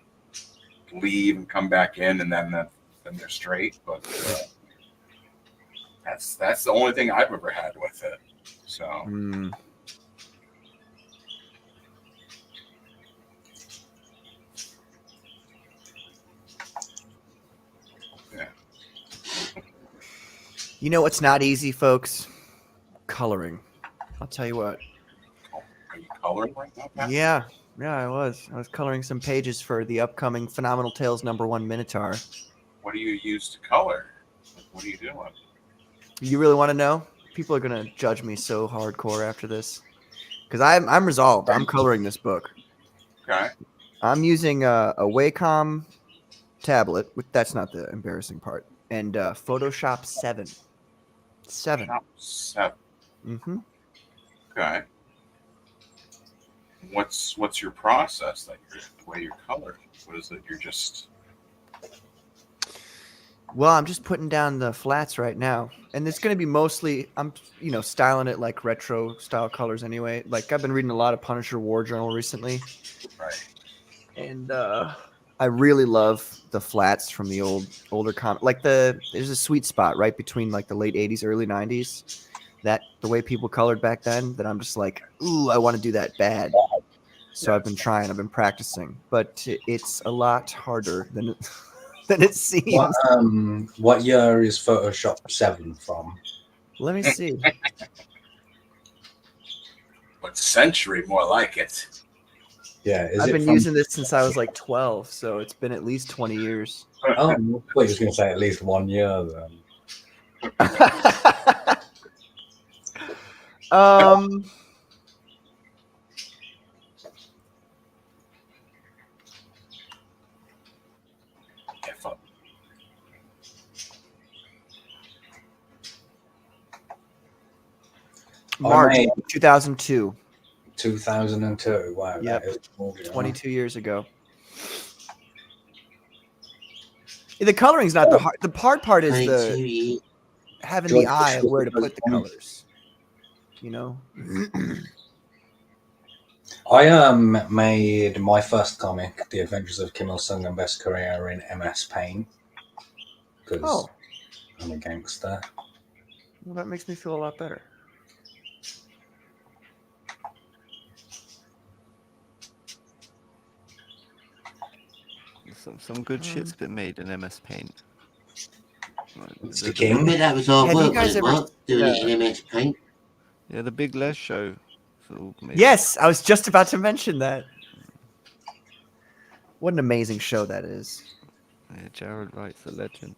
leave and come back in, and then they're straight. But that's the only thing I've ever had with it. So. You know what's not easy, folks? Coloring. I'll tell you what. Are you coloring right now, Pat? Yeah, I was. I was coloring some pages for the upcoming Phenomenal Tales #1 Minotaur. What do you use to color? Like, what are you doing? You really want to know? People are gonna judge me so hardcore after this, because I'm resolved. I'm coloring this book. Okay. I'm using a Wacom tablet. That's not the embarrassing part. And Photoshop 7. 7. Mm-hmm. Okay. What's your process? Like the way you're coloring? What is it? You're just. Well, I'm just putting down the flats right now, and it's going to be mostly I'm styling it like retro style colors anyway. Like I've been reading a lot of Punisher War Journal recently, Right. and I really love the flats from the older comic. Like there's a sweet spot right between like the late '80s, early '90s. That the way people colored back then, that I'm just like, ooh, I want to do that bad. So I've been trying, I've been practicing, but it's a lot harder than it seems. What year is Photoshop 7 from? Let me see. What century? More like it. Yeah, I've been using this since I was like 12, so it's been at least 20 years. Oh, I thought you were going to say at least 1 year then. March 2002. 2002. Wow. Yep. That is old, 22 years ago. The coloring's not the hard. The hard part is having the eye of where to put the colors. You know. I made my first comic, The Adventures of Kim Il Sung and Best Career, in MS Paint because I'm a gangster. Well, that makes me feel a lot better. Some good shit's been made in MS Paint. The King. That was all Have work, you guys ever doing it in MS Paint? Yeah, the Big Les show. Yes, I was just about to mention that. What an amazing show that is. Yeah, Jared Wright's a legend.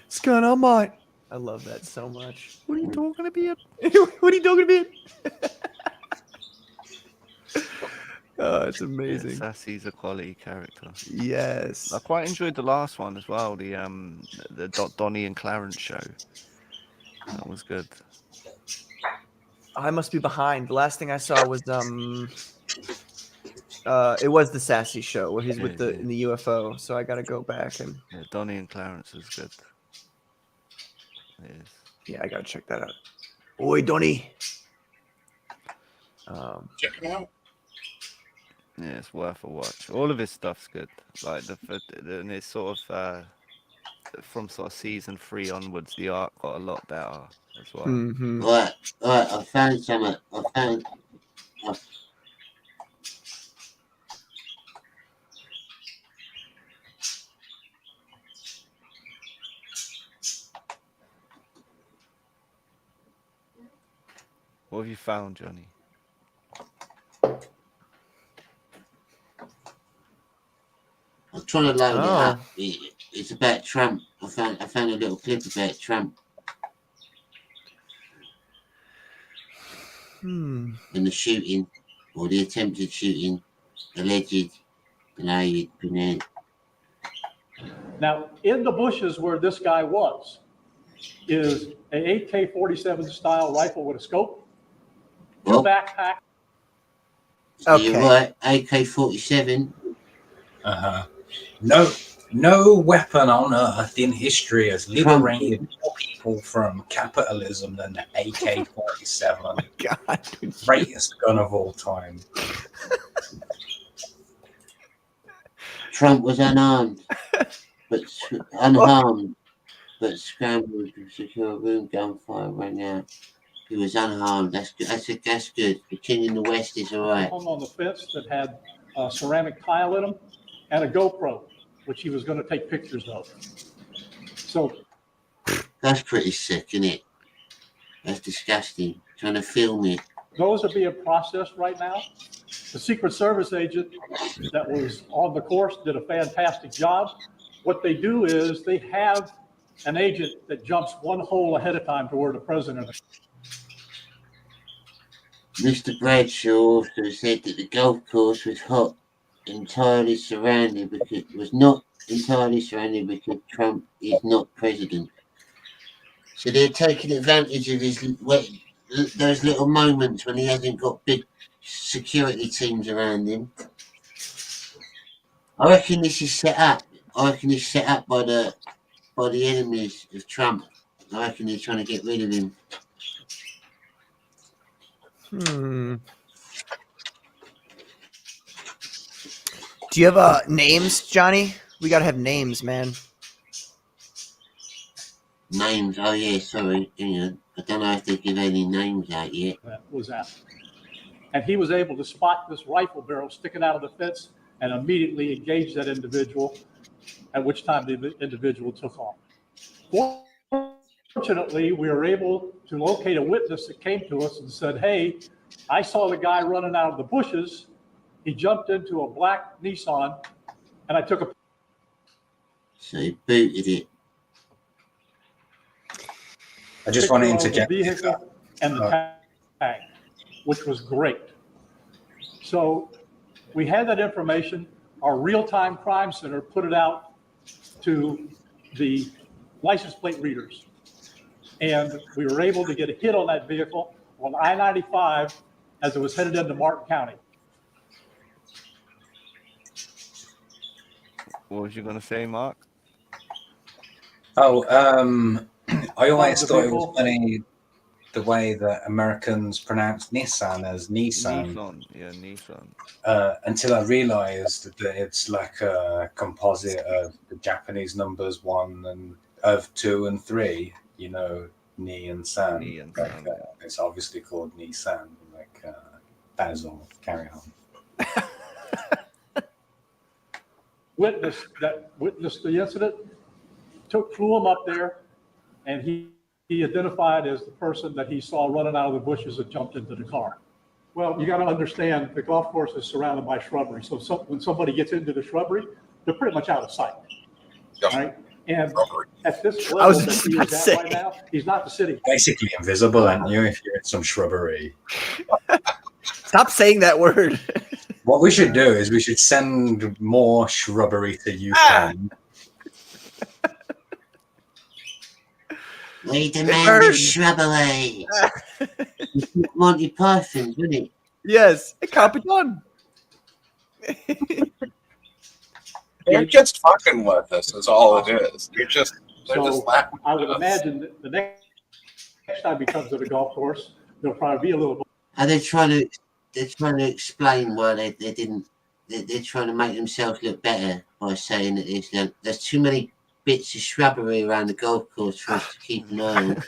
Scott, I'm on. I love that so much. What are you talking about? What are you talking about? Oh, it's amazing. Yeah, Sassy's a quality character. Yes. I quite enjoyed the last one as well. The Donnie and Clarence show. That was good. I must be behind. The last thing I saw was it was the Sassy show where he's in the UFO. So I got to go back and. Yeah, Donnie and Clarence is good. Yes. Yeah, I got to check that out. Oi, Donnie. Check it out. Yeah, it's worth a watch. All of his stuff's good. Like and it's sort of from sort of season 3 onwards, the art got a lot better as well. Mm-hmm. Right. I found something. What have you found, Johnny? I'm trying to load it up. It's about Trump. I found a little clip about Trump. Hmm. in the shooting or the attempted shooting, alleged grenade. Now, in the bushes where this guy was, is a AK-47 style rifle with a scope, two Well, backpacks. so you're Okay. right, AK-47. No weapon on earth in history has Trump. liberated more people from capitalism than the AK-47. God. Greatest gun of all time. Trump was unarmed, but unharmed, but scrambled to secure a room. Gunfire rang out. He was unharmed. That's good. That's good. The king in the West is all right. Hung on the fence that had a ceramic tile in them and a GoPro, which he was going to take pictures of. So That's pretty sick, isn't it? That's disgusting. Trying to film it. those are being processed right now. The Secret Service agent that was on the course did a fantastic job. What they do is they have an agent that jumps one hole ahead of time to where the president is. Mr. Bradshaw also said that the golf course was not entirely surrounded because Trump is not president. So they're taking advantage of those little moments when he hasn't got big security teams around him. I reckon this is set up. I reckon it's set up by the enemies of Trump. I reckon they're trying to get rid of him. Do you have names, Johnny? We gotta have names, man. Names? Oh yeah, sorry. I don't know if they give any names out yet. That was out. And he was able to spot this rifle barrel sticking out of the fence and immediately engage that individual, at which time the individual took off. Fortunately, we were able to locate a witness that came to us and said, hey, I saw the guy running out of the bushes. He jumped into a black Nissan, and I took a... So he booted it. I just want to picture of interject. the vehicle and the tag, which was great. So we had that information. Our real-time crime center put it out to the license plate readers. And we were able to get a hit on that vehicle on I-95 as it was headed into Martin County. What was you going to say, Mark? Oh, I always thought it was funny the way that Americans pronounce Nissan as Nissan. Nissan, yeah, Nissan. Until I realized that it's like a composite of the Japanese numbers 1 and of 2 and 3. You know, Ni and San. Ni and like, San. It's obviously called Nissan. Like Basil, carry on. Witness that witnessed the incident flew him up there, and he identified as the person that he saw running out of the bushes and jumped into the car. Well, you got to understand the golf course is surrounded by shrubbery. So when somebody gets into the shrubbery, they're pretty much out of sight. Yes. Right? And at this I level was that just he about is to at say. right now, he's not the city. Basically invisible, aren't you, if you're in some shrubbery? Stop saying that word. What we should do is we should send more shrubbery to Ukraine. We demand the shrubbery. Monty Python, wouldn't it? Yes, Capitan. They're just fucking with us. Is all it is. They're just laughing. I would at us. imagine that the next time he comes to the golf course, there'll probably be a little. Are they trying to? They're trying to explain why they didn't. They're trying to make themselves look better by saying that there's too many bits of shrubbery around the golf course for us to keep an eye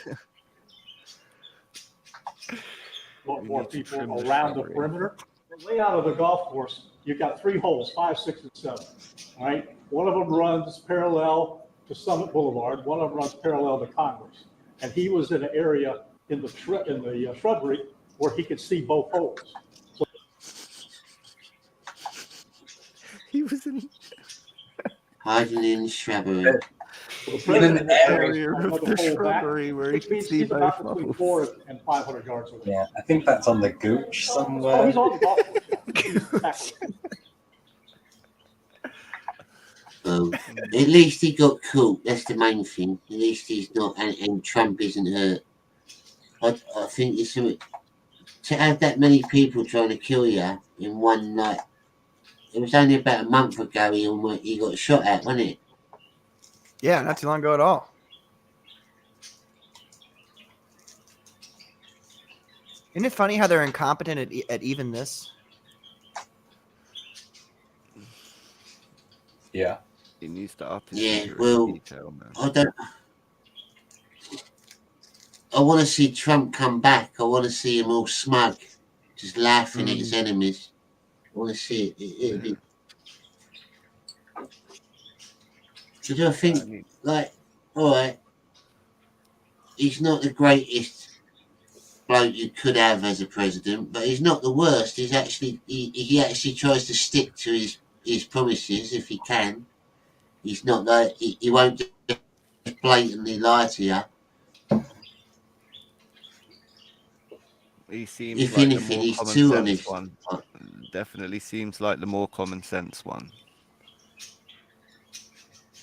on. More people around the perimeter. The layout of the golf course, you've got 3 holes, 5, 6, and 7. All right. One of them runs parallel to Summit Boulevard. One of them runs parallel to Congress. And he was in an area in the shrubbery where he could see both holes. So He was in. Hiding in the shrubbery. The In an president is area another of the pole back, shrubbery where you which can means see he's about both between bubbles. 400 and 500 yards away. Yeah, I think that's on the gooch Oh, somewhere. he's on the golf course. Yeah. He's back. At least he got caught. That's the main thing. At least he's not, and Trump isn't hurt. I think it's something to have that many people trying to kill you in one night. It was only about a month ago he got shot at, wasn't it? Yeah, not too long ago at all. Isn't it funny how they're incompetent at even this? Yeah. He needs to up his Yeah, security well, detail, man. I want to see Trump come back. I want to see him all smug, just laughing at his enemies. I want to see it. It'd be. So I think, like, all right, he's not the greatest bloke you could have as a president, but he's not the worst. He's actually he actually tries to stick to his promises if he can. He's not like he won't just blatantly lie to you. He seems If like the anything, more he's common too sense honest. one. Definitely seems like the more common sense one.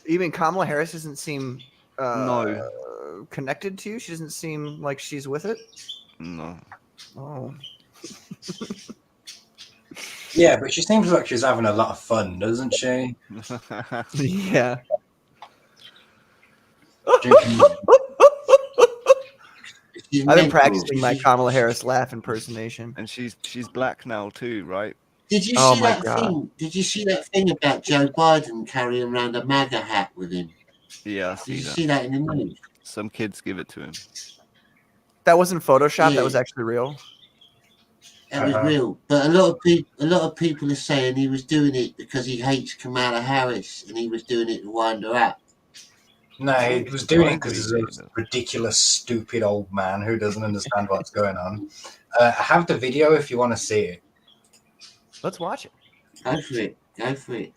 Even Kamala Harris doesn't seem No. connected to you. She doesn't seem like she's with it. No. Oh. Yeah, but she seems like she's having a lot of fun, doesn't she? Yeah. I've been practicing my Kamala Harris laugh impersonation. And she's black now too, right? Did you Oh see my that God. thing? Did you see that thing about Joe Biden carrying around a MAGA hat with him? Yeah, I Did see you that. see that in the news? Some kids give it to him. That wasn't Photoshop. Yeah. That was actually real. That was real. But a lot of people are saying he was doing it because he hates Kamala Harris and he was doing it to wind her up. No, he was doing it because he's a ridiculous, stupid old man who doesn't understand what's going on. I have the video if you want to see it. Let's watch it. Go for it. Go for it.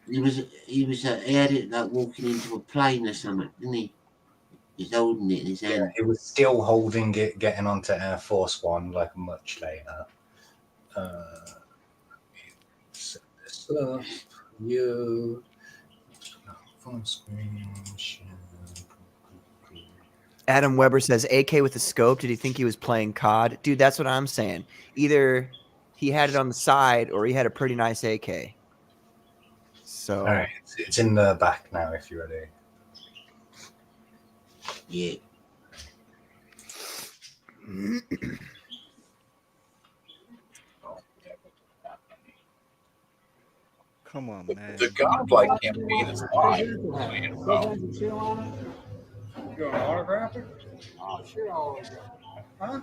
He had it like walking into a plane or something, didn't he? He's holding it in his hand. Yeah, he was still holding it, getting onto Air Force One like much later. Set this up. You. Full screen. Adam Weber says, AK with the scope. Did he think he was playing COD? Dude, that's what I'm saying. Either he had it on the side or he had a pretty nice AK. So. All right, it's in the back now if you're ready. Yeah. Come on, man. The godlike campaign is live. You going to autograph it? Oh, sure. I'll Huh?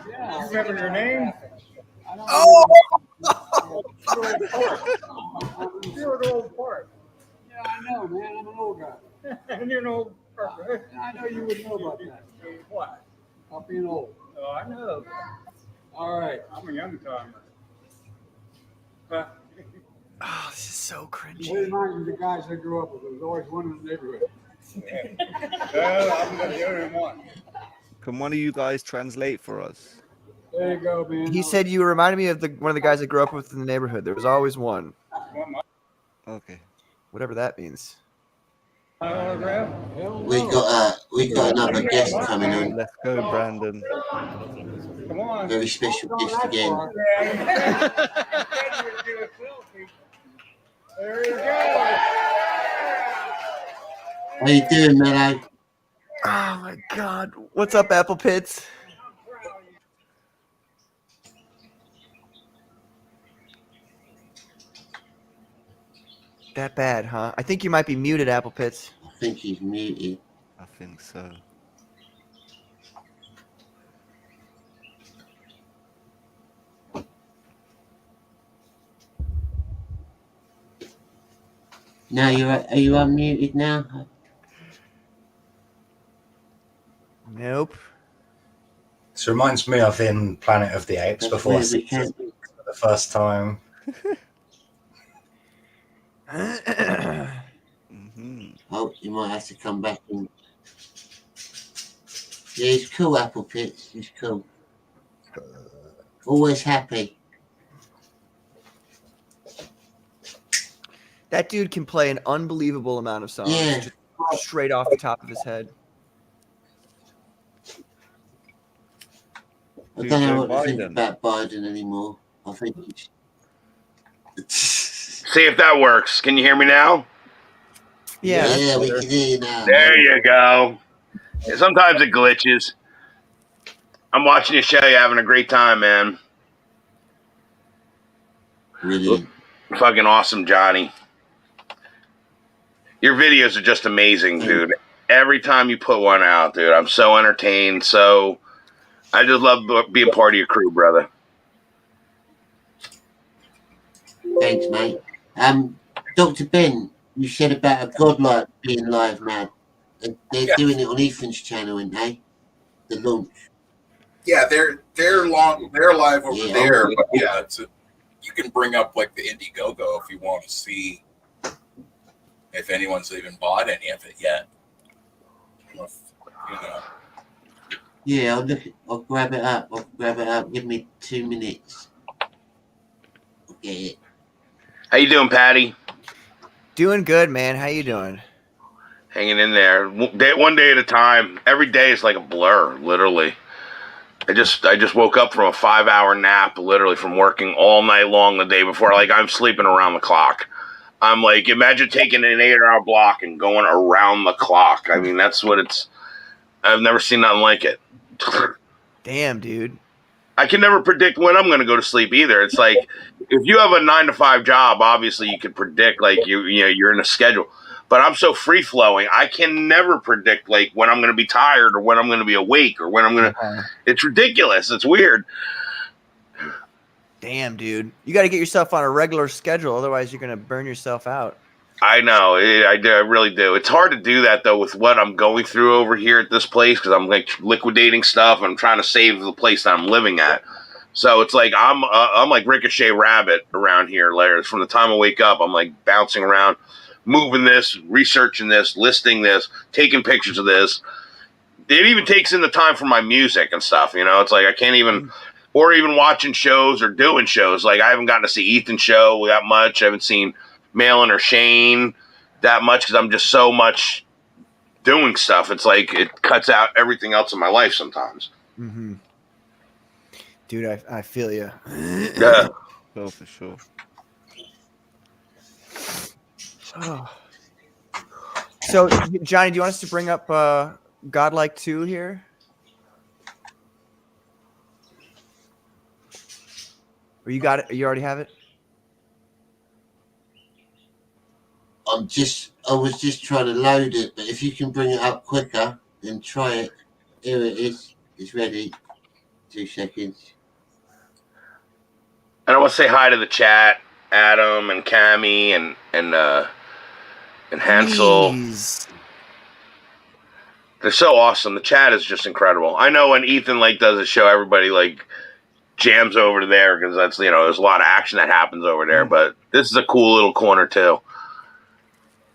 Yeah. Remember your name? Oh! You're an old part. Yeah, I know, man. I'm an old guy. And you're an old part. I know you would know about that. What? About being old. Oh, I know. All right. I'm a young timer. Oh, this is so It cringy. reminds me of the guys I grew up with. There was always one in the neighborhood. Well, I'm the only one. Can one of you guys translate for us? There you go, man. He said you reminded me of one of the guys I grew up with in the neighborhood. There was always one. Okay. Whatever that means. Autograph? We got another guest coming on. Let's go, Brandon. Come on. Very special guest again. There you go. How you doing, Mello? Oh my God. What's up, Apple Pits? That bad, huh? I think you might be muted, Apple Pits. I think he's muted. I think so. Now are you unmuted now? Nope. This reminds me of in Planet of the Apes That's before I where see we can. it for the first time. Oh, you might have to come back and. Yeah, he's cool, Apple Pits. He's cool. Always happy. That dude can play an unbelievable amount of songs Yeah. just straight off the top of his head. I don't know what to think about Biden anymore. I think he's. See if that works. Can you hear me now? Yeah, we can hear you now. There you go. Sometimes it glitches. I'm watching your show. You're having a great time, man. Brilliant. Fucking awesome, Johnny. Your videos are just amazing, dude. Every time you put one out, dude, I'm so entertained. So I just love being part of your crew, brother. Thanks, mate. Dr. Ben, you said about a godlike being live now. They're doing it on Ethan's channel, aren't they? The launch. Yeah, they're live over there, but yeah, you can bring up like the Indiegogo if you want to see if anyone's even bought any of it yet. You know. Yeah, I'll grab it up. Give me 2 minutes. I'll get it. How you doing, Patty? Doing good, man. How you doing? Hanging in there. One day at a time. Every day is like a blur, literally. I just woke up from a 5-hour nap, literally from working all night long the day before. Like, I'm sleeping around the clock. I'm like, imagine taking an 8-hour block and going around the clock. I mean, that's what it's. I've never seen nothing like it. Damn, dude. I can never predict when I'm going to go to sleep either. It's like, if you have a 9-to-5 job, obviously you can predict, like, you're in a schedule. But I'm so free flowing, I can never predict like when I'm going to be tired or when I'm going to be awake or when I'm going to. It's ridiculous. It's weird. Damn, dude. You got to get yourself on a regular schedule, otherwise you're going to burn yourself out. I know. I really do. It's hard to do that though with what I'm going through over here at this place because I'm like liquidating stuff and I'm trying to save the place that I'm living at. So it's like I'm like Ricochet Rabbit around here. Like, from the time I wake up, I'm like bouncing around, moving this, researching this, listing this, taking pictures of this. It even takes in the time for my music and stuff, It's like I can't even, or even watching shows or doing shows. Like, I haven't gotten to see Ethan's show that much. I haven't seen Malin or Shane that much because I'm just so much doing stuff. It's like it cuts out everything else in my life sometimes. Mm-hmm. Dude, I feel you. Yeah. Oh, for sure. Oh. So, Johnny, do you want us to bring up Godlike 2 here? Or you got it? You already have it? I was just trying to load it, but if you can bring it up quicker, then try it. Here it is. It's ready. 2 seconds. And I want to say hi to the chat, Adam and Cammy and Hansel. Jeez. They're so awesome. The chat is just incredible. I know when Ethan does a show, everybody jams over there because that's there's a lot of action that happens over there. But this is a cool little corner too.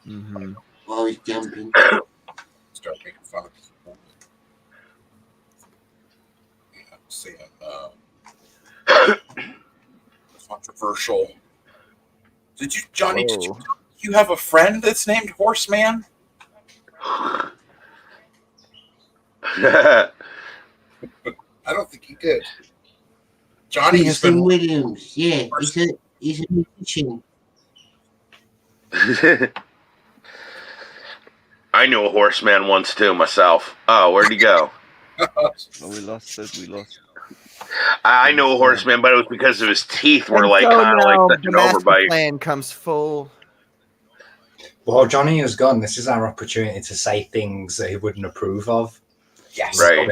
Mm-hmm. While he's jumping. Start making fun of people. Yeah, saying controversial. Did you, Johnny? Did you have a friend that's named Horseman? I don't think he did. Johnny's Winston Williams. Yeah, he's a musician. I knew a horseman once too myself. Oh, where'd he go? We lost it. We lost. I knew a horseman, but it was because of his teeth were And so kind of now like such the an master overbite. plan comes full. Well, Johnny is gone. This is our opportunity to say things that he wouldn't approve of. Yes. Right.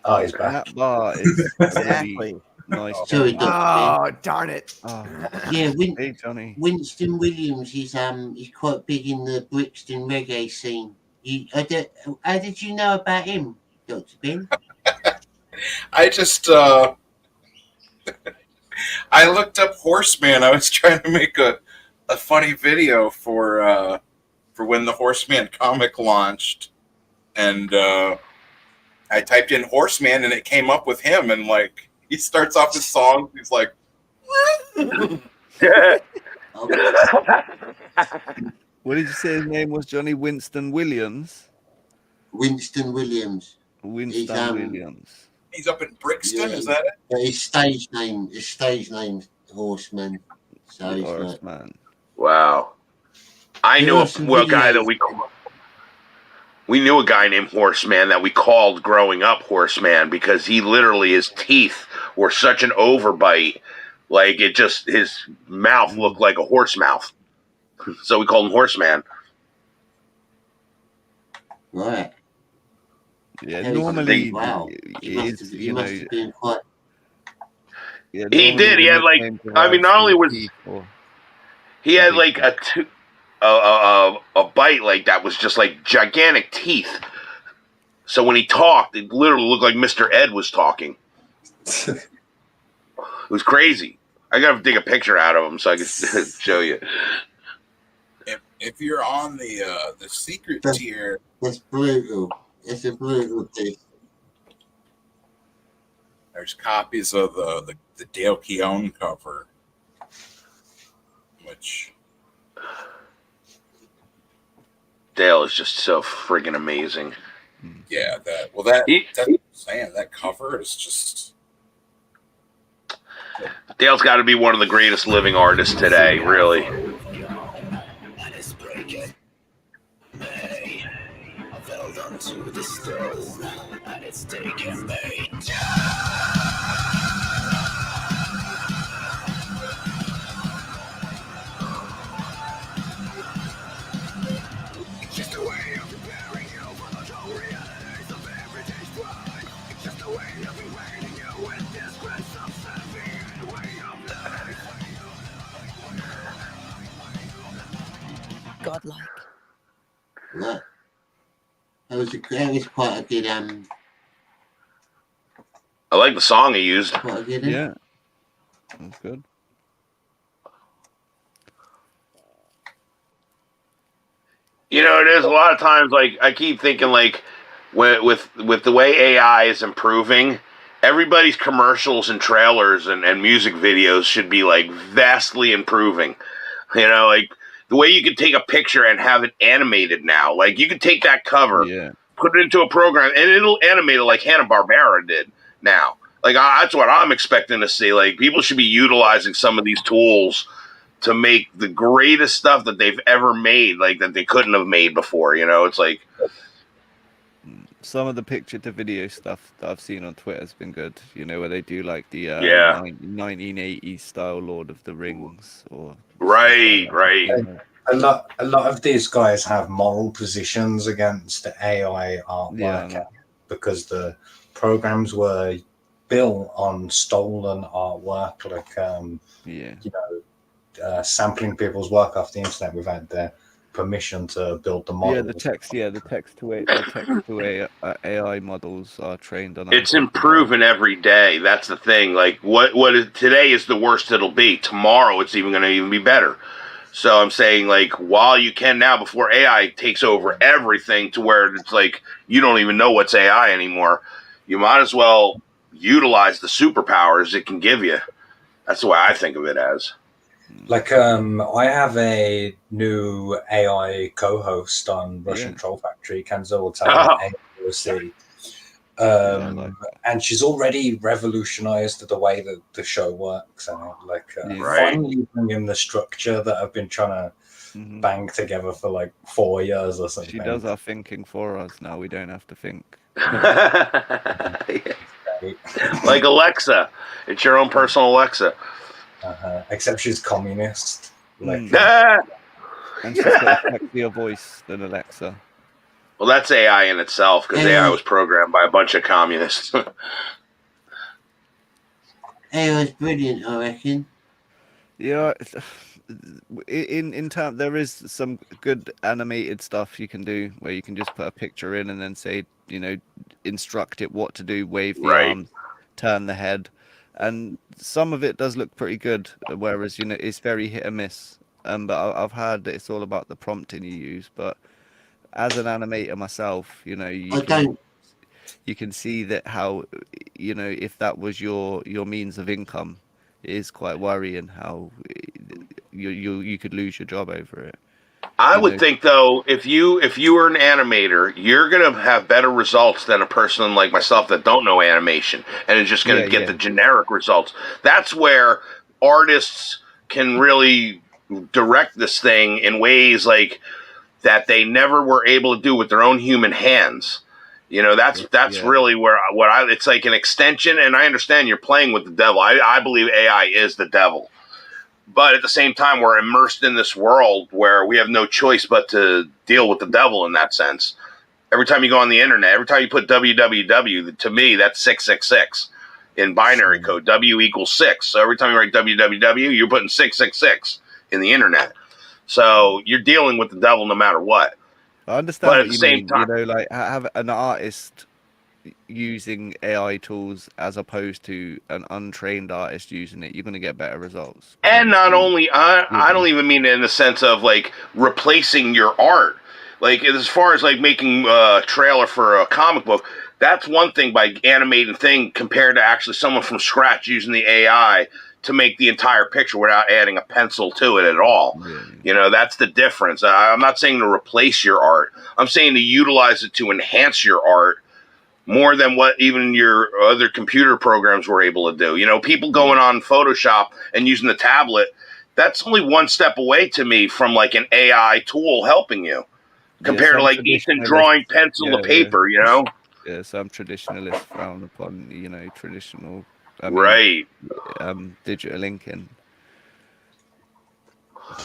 Oh, he's back. That bar is Exactly. nice. Sorry, Oh, darn it. Oh, Yeah, hey, Johnny. Winston Williams is he's quite big in the Brixton reggae scene. How did you know about him, Dr. Ben? I just I looked up Horseman. I was trying to make a a funny video for when the Horseman comic launched, and I typed in Horseman and it came up with him, and like he starts off his song, he's like, What did you say his name was, Johnny? Winston Williams? Winston Williams. Winston Williams. He's up in Brixton, Yeah, is that it? But his stage name's Horseman. So he's like, Horseman. Wow. I knew a guy that we knew a guy named Horseman that we called growing up Horseman because he literally, his teeth were such an overbite, like it just, his mouth looked like a horse mouth. So we called him Horseman. right. Yeah, normally wow. he must have been quite. Yeah, He did. He had like, I mean, not only was he had like a bite like that was just like gigantic teeth. So when he talked, it literally looked like Mr. Ed was talking. It was crazy. I gotta dig a picture out of him so I can show you. If you're on the secret tier, that's brutal. It's a brutal thing. there's copies of the Dale Keown cover, which Dale is just so friggin' amazing. yeah, that's what I'm saying. That cover is just. Dale's got to be one of the greatest living artists today, really. Onto the stone, and it's taken me just a way of preparing you for the dull realities of everyday's grind. Just a way of awaiting you with disgrace of serving and way of life. Godlike. Right. That was quite a good I like the song he used. quite a good Yeah, that's good. You know, it is a lot of times. Like I keep thinking, like with the way AI is improving, everybody's commercials and trailers and music videos should be like vastly improving. You know, like the way you could take a picture and have it animated now. Like you could take that cover, put it into a program, and it'll animate it like Hanna-Barbera did now. Like that's what I'm expecting to see. Like people should be utilizing some of these tools to make the greatest stuff that they've ever made, like that they couldn't have made before. You know, it's like some of the picture to video stuff that I've seen on Twitter has been good. You know, where they do like the 1980s style Lord of the Rings or right. A lot of these guys have moral positions against the AI artwork because the programs were built on stolen artwork, like you know, sampling people's work off the internet without their permission to build the model. Yeah, the text to AI models are trained on. It's improving every day. That's the thing. Like today is the worst it'll be. Tomorrow it's even going to even be better. So I'm saying, like, while you can now, before AI takes over everything to where it's like you don't even know what's AI anymore, you might as well utilize the superpowers it can give you. That's the way I think of it as. Like, I have a new AI co-host on Russian Troll Factory, Kenzo AOC. And she's already revolutionized the way that the show works. And finally bringing the structure that I've been trying to bang together for like 4 years or something. She does our thinking for us now. We don't have to think. Like Alexa. It's your own personal Alexa. Except she's communist. Like, and she's got a sexier voice than Alexa. Well, that's AI in itself, because AI was programmed by a bunch of communists. AI was brilliant, I reckon. Yeah, in term, there is some good animated stuff you can do where you can just put a picture in and then say, you know, instruct it what to do, wave the arm, turn the head, and some of it does look pretty good. Whereas, you know, it's very hit and miss. but I've heard that it's all about the prompting you use. But as an animator myself, I don't. you can see that how, if that was your means of income, it is quite worrying how you could lose your job over it. I You would know, think though, if you were an animator, you're gonna have better results than a person like myself that don't know animation and is just gonna yeah, get yeah, the generic results. That's where artists can really direct this thing in ways like that they never were able to do with their own human hands. That's yeah, really where it's like an extension. And I understand you're playing with the devil. I believe AI is the devil, but at the same time, we're immersed in this world where we have no choice but to deal with the devil in that sense. Every time you go on the internet, every time you put www, to me, that's 666 in binary code. W equals 6. So every time you write www, you're putting 666 in the internet. So you're dealing with the devil no matter what. I understand But at what the you same mean. time, Like have an artist using AI tools as opposed to an untrained artist using it. You're going to get better results. 'Cause and not obviously, only, I don't you- even mean it in the sense of like replacing your art. Like as far as like making a trailer for a comic book, that's one thing by animating thing compared to actually someone from scratch using the AI to make the entire picture without adding a pencil to it at all. yeah, That's the difference. I'm not saying to replace your art. I'm saying to utilize it to enhance your art more than what even your other computer programs were able to do. People going on Photoshop and using the tablet, that's only one step away to me from like an AI tool helping you yeah. compared to Some like Ethan traditionalists, drawing pencil to yeah, yeah, paper. yeah. Some traditionalists frown upon, traditional. I mean, Right. digital inking.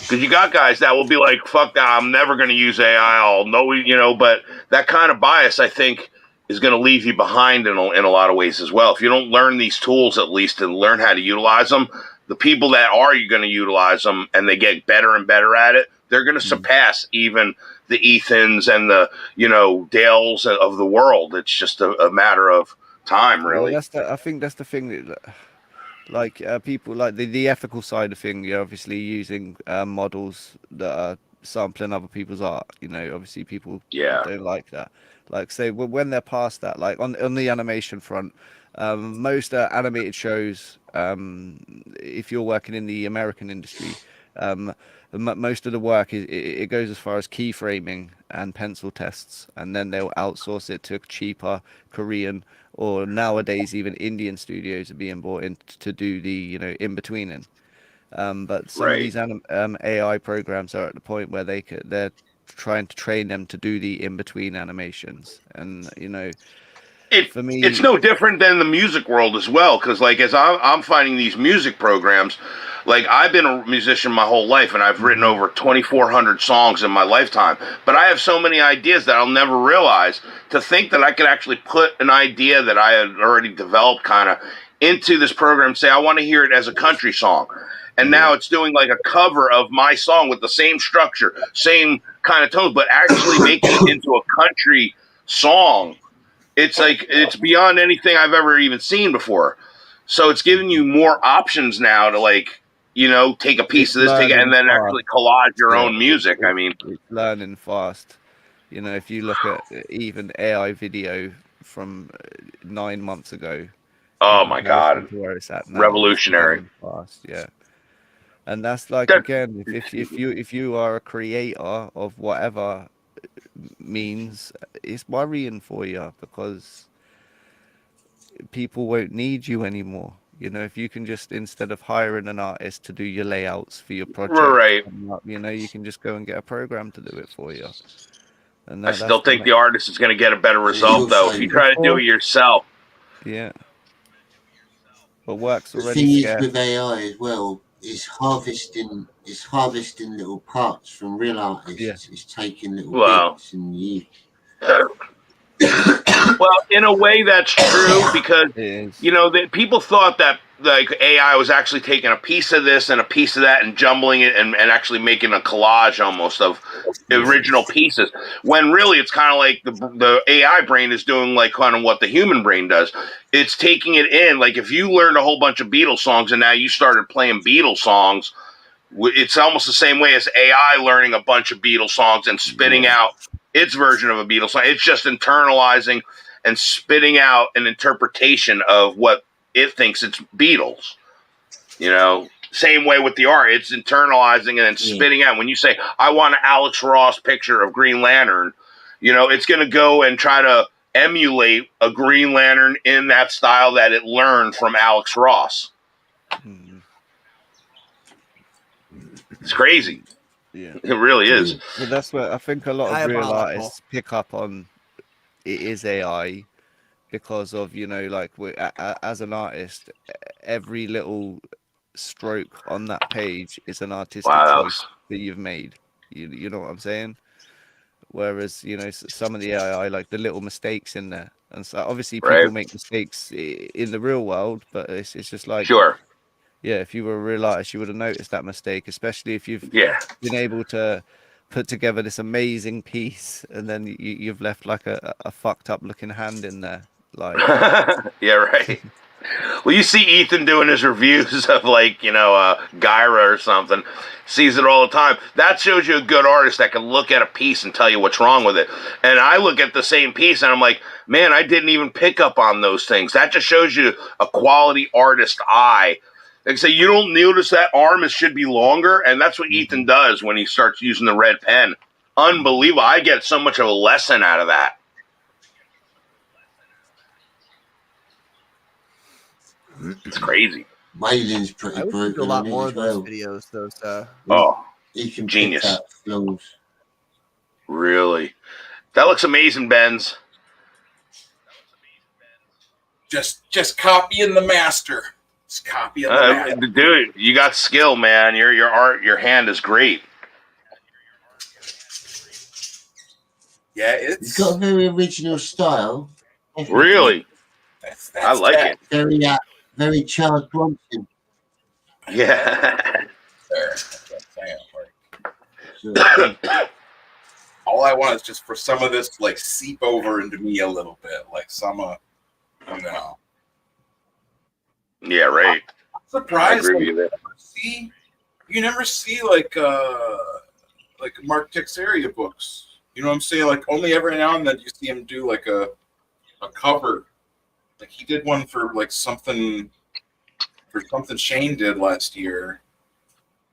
Because you got guys that will be like, fuck that, I'm never going to use AI. I'll know, but that kind of bias, I think, is going to leave you behind in a lot of ways as well. If you don't learn these tools, at least, and learn how to utilize them, the people that are going to utilize them and they get better and better at it, they're going to surpass even the Ethans and the, Dales of the world. It's just a matter of time, Well, really. I think that's the thing that, like, people like the ethical side of thing. You're obviously using models that are sampling other people's art. Obviously people Yeah. don't like that. Like, say when they're past that, like on the animation front, most animated shows, if you're working in the American industry, most of the work it goes as far as keyframing and pencil tests, and then they'll outsource it to cheaper Korean or nowadays even Indian studios are being brought in to do the in betweening. But some of Right. these AI programs are at the point where they're trying to train them to do the in between animations, and for It's me, no different than the music world as well, because like as I'm finding these music programs, like I've been a musician my whole life and I've written over 2,400 songs in my lifetime, but I have so many ideas that I'll never realize. To think that I could actually put an idea that I had already developed kind of into this program and say I want to hear it as a country song, and now it's doing like a cover of my song with the same structure, same kind of tones, but actually making it into a country song. It's like it's beyond anything I've ever even seen before. So it's giving you more options now to like, take a piece it's of this, take it, and learning then fast. actually collage your Yeah, own music. I mean, it's learning fast. If you look at even AI video from 9 months ago in oh my comparison god, to where it's at now, it's revolutionary. learning fast. Yeah, and that's like, That, again, if you are a creator of whatever means, it's worrying for you because people won't need you anymore. If you can just, instead of hiring an artist to do your layouts for your project, right. you can just go and get a program to do it for you. And I that's still the think the artist is going to get a better And it's result though if you also try to do before, it yourself. yeah. But work's the already thing is scarce. with AI as well. It's harvesting little parts from real Yeah, artists. It's taking little Well, bits and you. well, in a way, that's true because it is. that people thought that like AI was actually taking a piece of this and a piece of that and jumbling it and actually making a collage almost of Yeah, original pieces. When really it's kind of like the AI brain is doing like kind of what the human brain does. It's taking it in. Like if you learned a whole bunch of Beatles songs and now you started playing Beatles songs, It's almost the same way as AI learning a bunch of Beatles songs and spitting out its version of a Beatles song. It's just internalizing and spitting out an interpretation of what it thinks it's Beatles. You know, same way with the art. It's internalizing and then spitting out. When you say, I want an Alex Ross picture of Green Lantern, you know, it's going to go and try to emulate a Green Lantern in that style that it learned from Alex Ross. It's crazy. Yeah, it really is. But that's where I think a lot of real Diabolical. artists pick up on it is AI because of, you know, like as an artist, every little stroke on that page is an artistic choice that you've made. You know what I'm saying? Whereas, you know, some of the AI, like the little mistakes in there, and so obviously people make mistakes in the real world, but it's just like, yeah, if you were a real artist, you would have noticed that mistake, especially if you've been able to put together this amazing piece and then you've left like a fucked up looking hand in there. Like, yeah, right. Well, you see Ethan doing his reviews of, like, you know, Gyra or something. Sees it all the time. That shows you a good artist that can look at a piece and tell you what's wrong with it. And I look at the same piece and I'm like, man, I didn't even pick up on those things. That just shows you a quality artist eye. Like, say, you don't notice that arm should be longer, and that's what Ethan does when he starts using the red pen. Unbelievable. I get so much of a lesson out of that. It's crazy. Waylon's pretty I would brutal do a lot in it more as of those well. videos. Those he can genius. pick out flaws. Really, that looks amazing, Benz. Just copying the master. Just copying the master. Dude, you got skill, man. Your hand is great. Yeah, He's got a very original style. Really? I like it. Very Charles Bronson. Yeah. All I want is just for some of this to, like, seep over into me a little bit, like some, you know. Yeah, right. I'm surprised. I agree with You never see like Mark Texeria books. You know what I'm saying? Like, only every now and then you see him do like a cover. Like, he did one for something Shane did last year.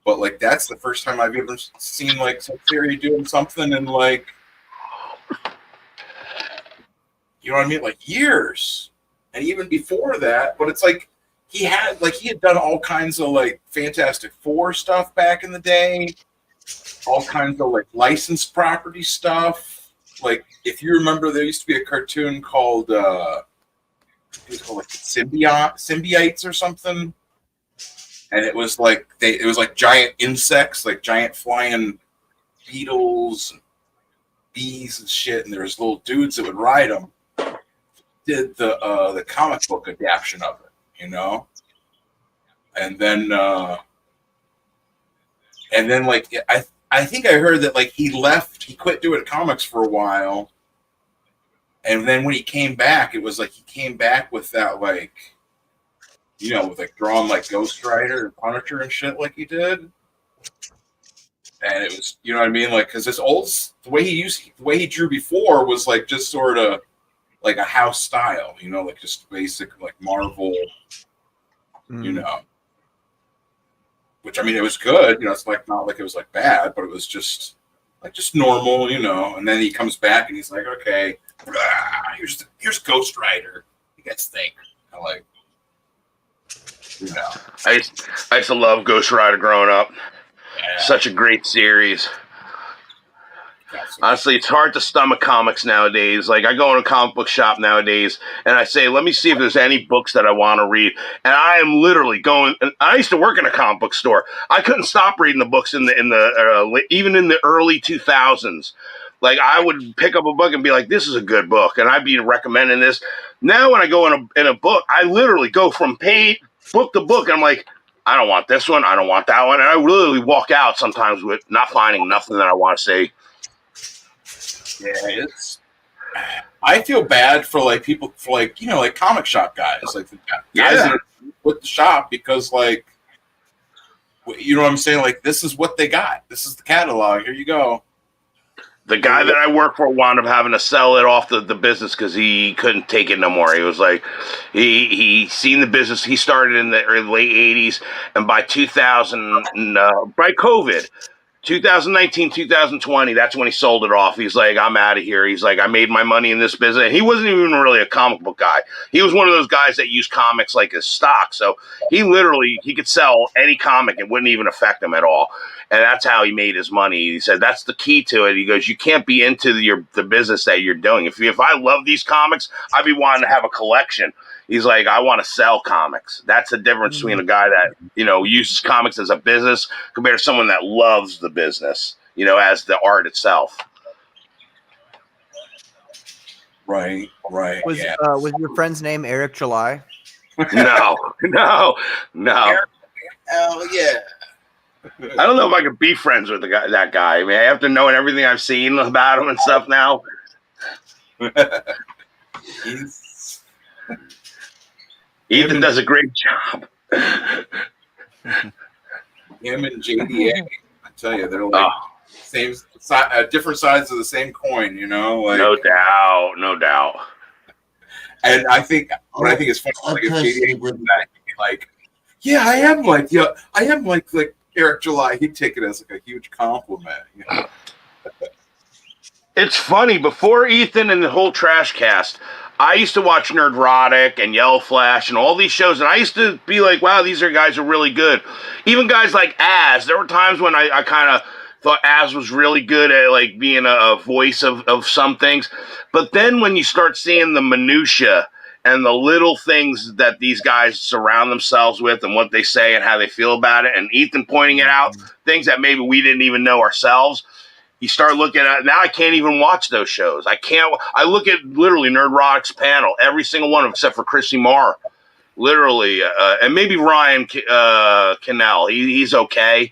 But like, that's the first time I've ever seen like Texeria doing something in, like, you know what I mean? Like, years. And even before that, but it's like he had done all kinds of like Fantastic Four stuff back in the day, all kinds of like licensed property stuff. Like, if you remember, there used to be a cartoon called it was called like Symbiotes or something, and it was like giant insects, like giant flying beetles, and bees and shit, and there was little dudes that would ride them. Did the comic book adaptation of it, you know, and then like I think I heard that like he quit doing comics for a while, and then when he came back, it was like he came back with that, like, you know, with like drawn like Ghost Rider and Punisher and shit like he did, and it was, you know what I mean, like, because the way he drew before was like just sort of like a house style, you know, like just basic like Marvel, you know. Which, I mean, it was good, you know. It's like not like it was like bad, but it was just normal, you know. And then he comes back and he's like, okay, here's Ghost Rider. You guys think? I like, you know. I used to love Ghost Rider growing up. Yeah. Such a great series. Honestly, it's hard to stomach comics nowadays. Like, I go in a comic book shop nowadays, and I say, let me see if there's any books that I want to read. And I am literally going. And I used to work in a comic book store. I couldn't stop reading the books even in the early 2000s. Like, I would pick up a book and be like, this is a good book, and I'd be recommending this. Now, when I go in a book, I literally go from book to book, and I'm like, I don't want this one. I don't want that one. And I literally walk out sometimes with not finding nothing that I want to say. Yeah, I feel bad for like people, for like, you know, like comic shop guys, like the guys that are with the shop, because like You know what I'm saying? Like, this is what they got. This is the catalog. Here you go. The guy that I work for wound up having to sell it off the business because he couldn't take it no more. He was like, he seen the business. He started in the late 80s, and by 2000, by COVID, 2019, 2020, that's when he sold it off. He's like, I'm out of here. He's like, I made my money in this business. And he wasn't even really a comic book guy. He was one of those guys that used comics like as stock. So he could sell any comic. It wouldn't even affect him at all. And that's how he made his money. He said, that's the key to it. He goes, you can't be into the business that you're doing. If I love these comics, I'd be wanting to have a collection. He's like, I want to sell comics. That's the difference between a guy that, uses comics as a business compared to someone that loves the business, as the art itself. Right. Was your friend's name Eric July? No. Hell yeah. I don't know if I could be friends with that guy. I mean, after knowing everything I've seen about him and stuff now. Ethan does a great job. Him and JDA, I tell you, they're like different sides of the same coin, Like, no doubt. And I think what I think is funny, like if JDA would be like, yeah, I am like Eric July. He'd take it as like a huge compliment. It's funny, before Ethan and the whole Trash Cast, I used to watch Nerdrotic and Yellow Flash and all these shows, and I used to be like, wow, these guys are really good. Even guys like Az, there were times when I kind of thought Az was really good at like being a voice of some things. But then when you start seeing the minutia and the little things that these guys surround themselves with and what they say and how they feel about it, and Ethan pointing it out, things that maybe we didn't even know ourselves, you start looking at it. Now I can't even watch those shows. I look at literally Nerdrotic's panel, every single one of them except for Chrissy Marr. Literally, and maybe Ryan Cannell. He's okay.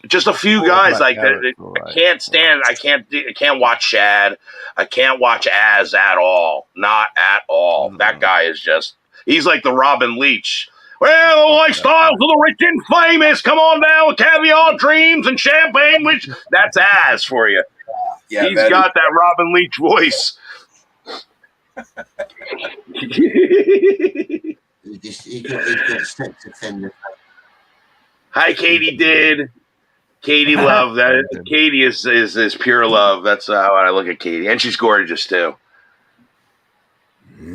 Just a few guys like that. I can't stand. I can't watch Shad. I can't watch Az at all. Not at all. That guy is he's like the Robin Leach. Well, the lifestyles of the rich and famous. Come on down with caviar dreams and champagne, which that's Az for you. Yeah, he's got that Robin Leach voice. he got sex offender. Hi, Katie. Katie love that. Katie is pure love. That's how I look at Katie, and she's gorgeous too.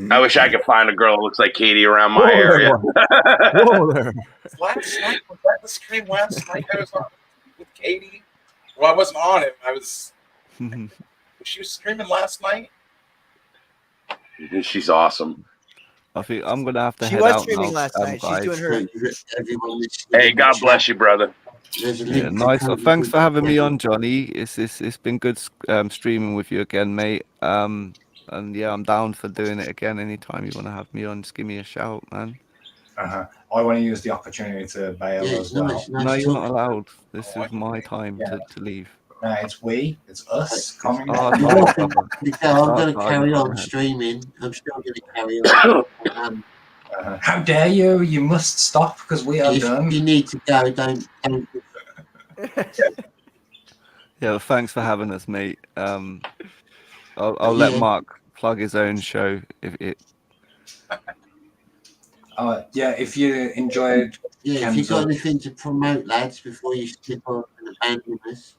I wish I could find a girl that looks like Katie around my area. Whoa there. Last night, was that the stream last night I was on with Katie? Well, I wasn't on it. I was. She was streaming last night. She's awesome. I think I'm gonna have to. She head was out streaming now, last night. She's doing her. Hey, God bless you, brother. Yeah, nice. Well, thanks for having me on, Johnny. It's been good streaming with you again, mate. And yeah, I'm down for doing it again. Anytime you want to have me on, just give me a shout, man. I want to use the opportunity to bail as well. No, you're not allowed. This is my time to leave. No, it's us. I'm going to carry on streaming. I'm still going to carry on. How dare you? You must stop because we are done. You need to go. Don't. Yeah, well, thanks for having us, mate. I'll let Mark plug his own show if it. If you enjoyed. Yeah, if you got anything to promote, lads, before you skip on and abandon us.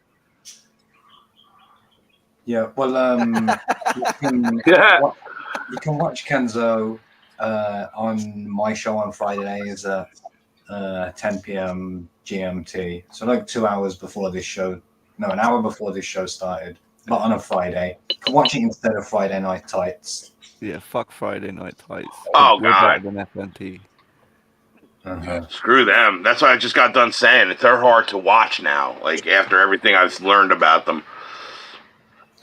Yeah, well, you can watch Kenzo on my show on Fridays at 10 p.m. GMT. So like 2 hours before this show. No, an hour before this show started. But on a Friday. You can watch it instead of Friday Night Tights. Yeah, fuck Friday Night Tights. Oh, We're God. better than FNT. Screw them. That's what I just got done saying. They're hard to watch now. Like after everything I've learned about them.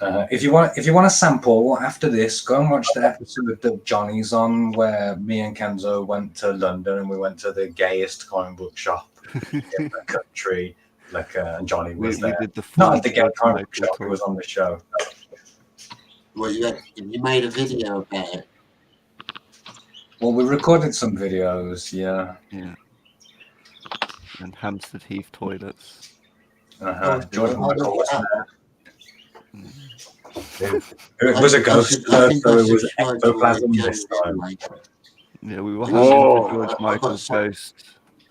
If you want a sample after this, go and watch the episode that Johnny's on, where me and Kenzo went to London and we went to the gayest comic book shop in the country. And Johnny was there. Not at the gay comic book shop; he was on the show. Well, you made a video about it. Well, we recorded some videos. Yeah. and Hampstead Heath toilets. George Michael was there. Mm. It was a ghost, so it was ectoplasm this time. Yeah, we were Whoa. hunting for George Michael's ghost.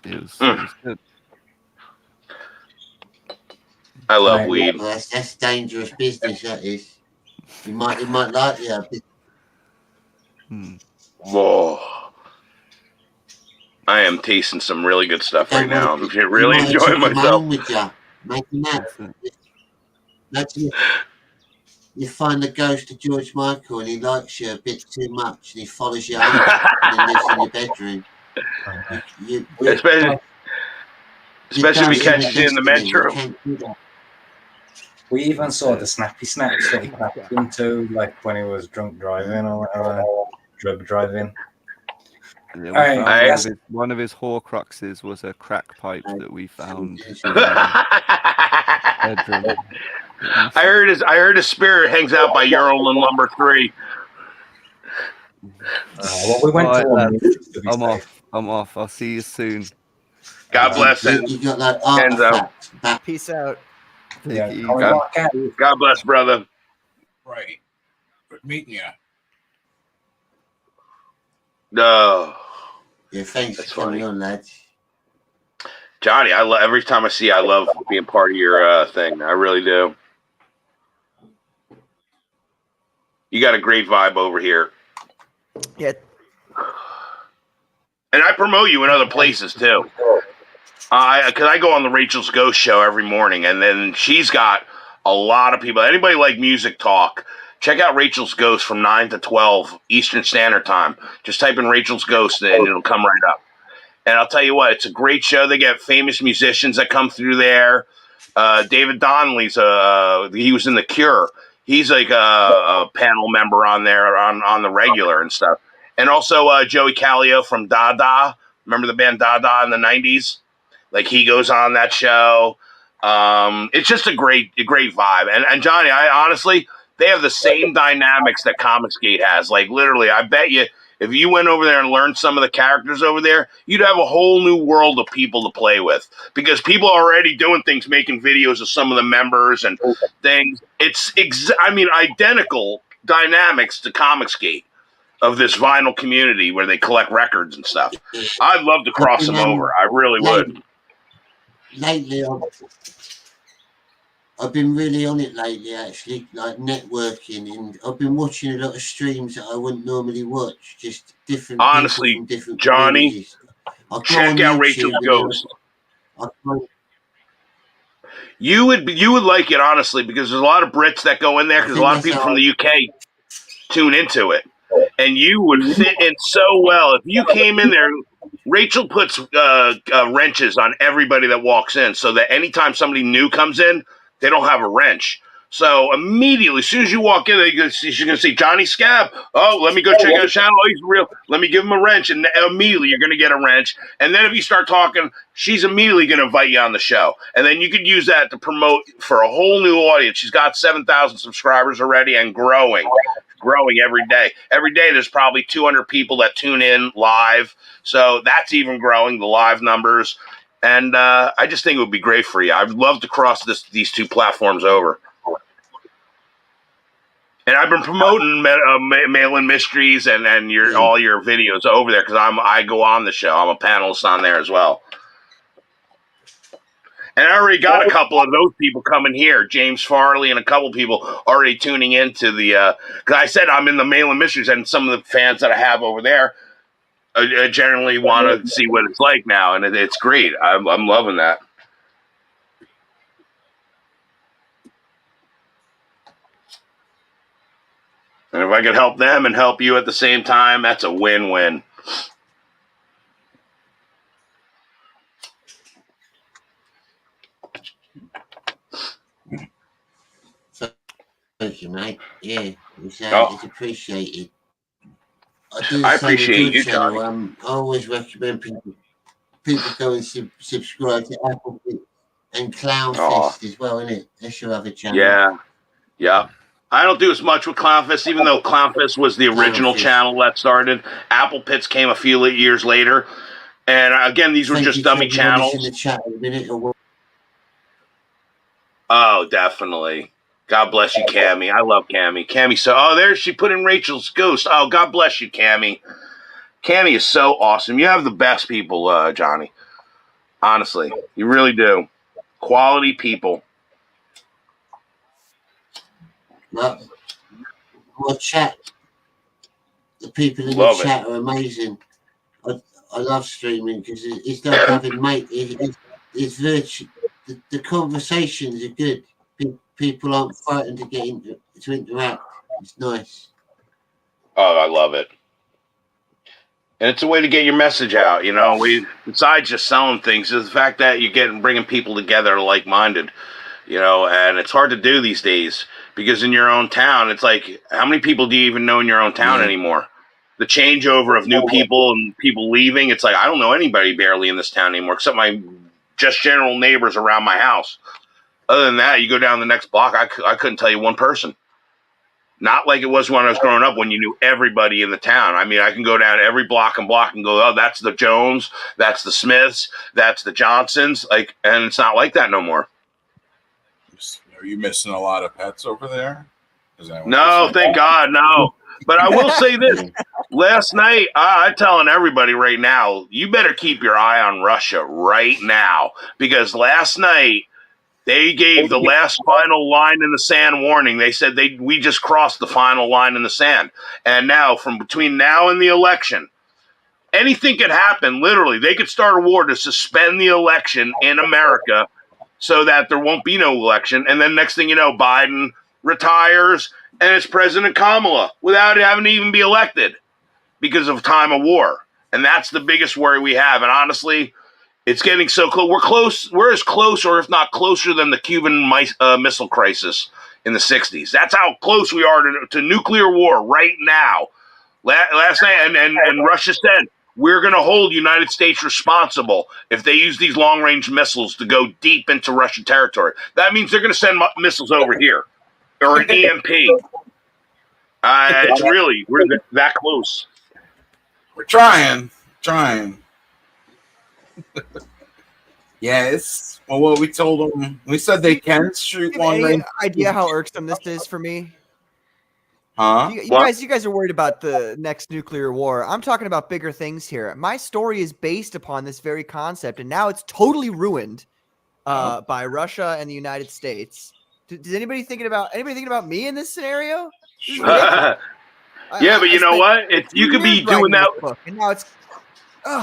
It was good. I love weed. Well, that's dangerous business, that is. You might like it. Whoa. I am tasting some really good stuff right now. I'm really enjoying myself. With you. Imagine you find the ghost of George Michael and he likes you a bit too much and he follows you home and then lives in your bedroom. Especially if he catches you in the metro. We even saw the snappy snaps that he cracked into, like when he was drunk driving or whatever, drug driving. Yeah, one of his Horcruxes was a crack pipe that we found. I heard his spirit hangs out by Ural and Lumber 3. Well, we went to I'm off. I'll see you soon. God bless it. You got that artifact. Peace out. God bless, brother. Right. Good meeting you. No. Yeah, thanks for coming on, lads. Johnny, every time I see you, I love being part of your thing. I really do. You got a great vibe over here. Yeah. And I promote you in other places too. Because I go on the Rachel's Ghost show every morning, and then she's got a lot of people. Anybody like music talk, check out Rachel's Ghost from 9 to 12 Eastern Standard Time. Just type in Rachel's Ghost and it'll come right up. And I'll tell you what, it's a great show. They get famous musicians that come through there. David Donnelly's he was in The Cure. He's like a panel member on there on the regular and stuff. And also Joey Callio from Dada. Remember the band Dada in the 90s? Like he goes on that show. It's just a great vibe. And Johnny, I honestly, they have the same dynamics that Comicsgate has. Like literally, I bet you if you went over there and learned some of the characters over there, you'd have a whole new world of people to play with. Because people are already doing things, making videos of some of the members and things. It's identical dynamics to Comicsgate of this vinyl community where they collect records and stuff. I'd love to cross them over. I really would. Lately, I've been really on it lately, actually, like networking, and I've been watching a lot of streams that I wouldn't normally watch, just different honestly, people from different Johnny, check out Rachel's Ghost. You would like it, honestly, because there's a lot of Brits that go in there, because a lot of people from the UK tune into it. And you would fit in so well. If you came in there, Rachel puts wrenches on everybody that walks in so that anytime somebody new comes in, they don't have a wrench. So immediately, as soon as you walk in, she's going to see Johnny Scab. Oh, let me go check out his channel. Oh, he's real. Let me give him a wrench. And immediately you're going to get a wrench. And then if you start talking, she's immediately going to invite you on the show. And then you could use that to promote for a whole new audience. She's got 7,000 subscribers already and growing every day. Every day there's probably 200 people that tune in live. So that's even growing, the live numbers. And I just think it would be great for you. I'd love to cross these two platforms over. And I've been promoting Mail-In Mysteries and all your videos over there because I go on the show. I'm a panelist on there as well. And I already got a couple of those people coming here. James Farley and a couple of people already tuning into the because I said I'm in the Mail-In Mysteries, and some of the fans that I have over there generally want to see what it's like now, and it's great. I'm loving that. And if I could help them and help you at the same time, that's a win-win. Thank you, mate. Yeah, it's appreciated. I appreciate you, Johnny. I always recommend people go and subscribe to Apple and Clownfest as well, innit? That's your other channel. Yeah. I don't do as much with Clownfest, even though Clownfest was the original channel that started. Apple Pits came a few years later. And again, these were Thank just you to dummy everyone who's in channels. the chat in a minute. Oh, definitely. God bless you, Cammy. I love Cammy. Cammy, so there she put in Rachel's ghost. Oh, God bless you, Cammy. Cammy is so awesome. You have the best people, Johnny. Honestly, you really do. Quality people. Well, chat. The people in the Love it. chat are amazing. I love streaming because it's like having mate. It's virtue. The conversations are good. People aren't frightened to get to interact. It's nice. Oh, I love it. And it's a way to get your message out. Besides just selling things, is the fact that you're bringing people together like-minded. And it's hard to do these days because in your own town, it's like, how many people do you even know in your own town anymore? The changeover of new people and people leaving, it's like, I don't know anybody barely in this town anymore except my just general neighbors around my house. Other than that, you go down the next block, I couldn't tell you one person. Not like it was when I was growing up when you knew everybody in the town. I mean, I can go down every block and go, oh, that's the Jones, that's the Smiths, that's the Johnsons, and it's not like that no more. Are you missing a lot of pets over there? No, thank God, no. But I will say this. Last night, I'm telling everybody right now, you better keep your eye on Russia right now. Because last night, they gave the last final line in the sand warning. They said we just crossed the final line in the sand. And now, from between now and the election, anything could happen. Literally, they could start a war to suspend the election in America so that there won't be no election. And then next thing you know, Biden retires and it's President Kamala without having to even be elected because of time of war. And that's the biggest worry we have. And honestly, it's getting so close. We're close. We're as close, or if not closer, than the Cuban Missile Crisis in the 60s. That's how close we are to nuclear war right now. Last night, and Russia said, we're going to hold United States responsible if they use these long-range missiles to go deep into Russian territory. That means they're going to send missiles over here or an EMP. We're that close. We're trying. Yes. Well, what we told them, we said they can shoot long range. Any idea how irksome this is for me? Huh? You guys are worried about the next nuclear war. I'm talking about bigger things here. My story is based upon this very concept, and now it's totally ruined by Russia and the United States. Does anybody thinking about me in this scenario? This is ridiculous. Yeah, but you know what? You could be doing that. Book, and now it's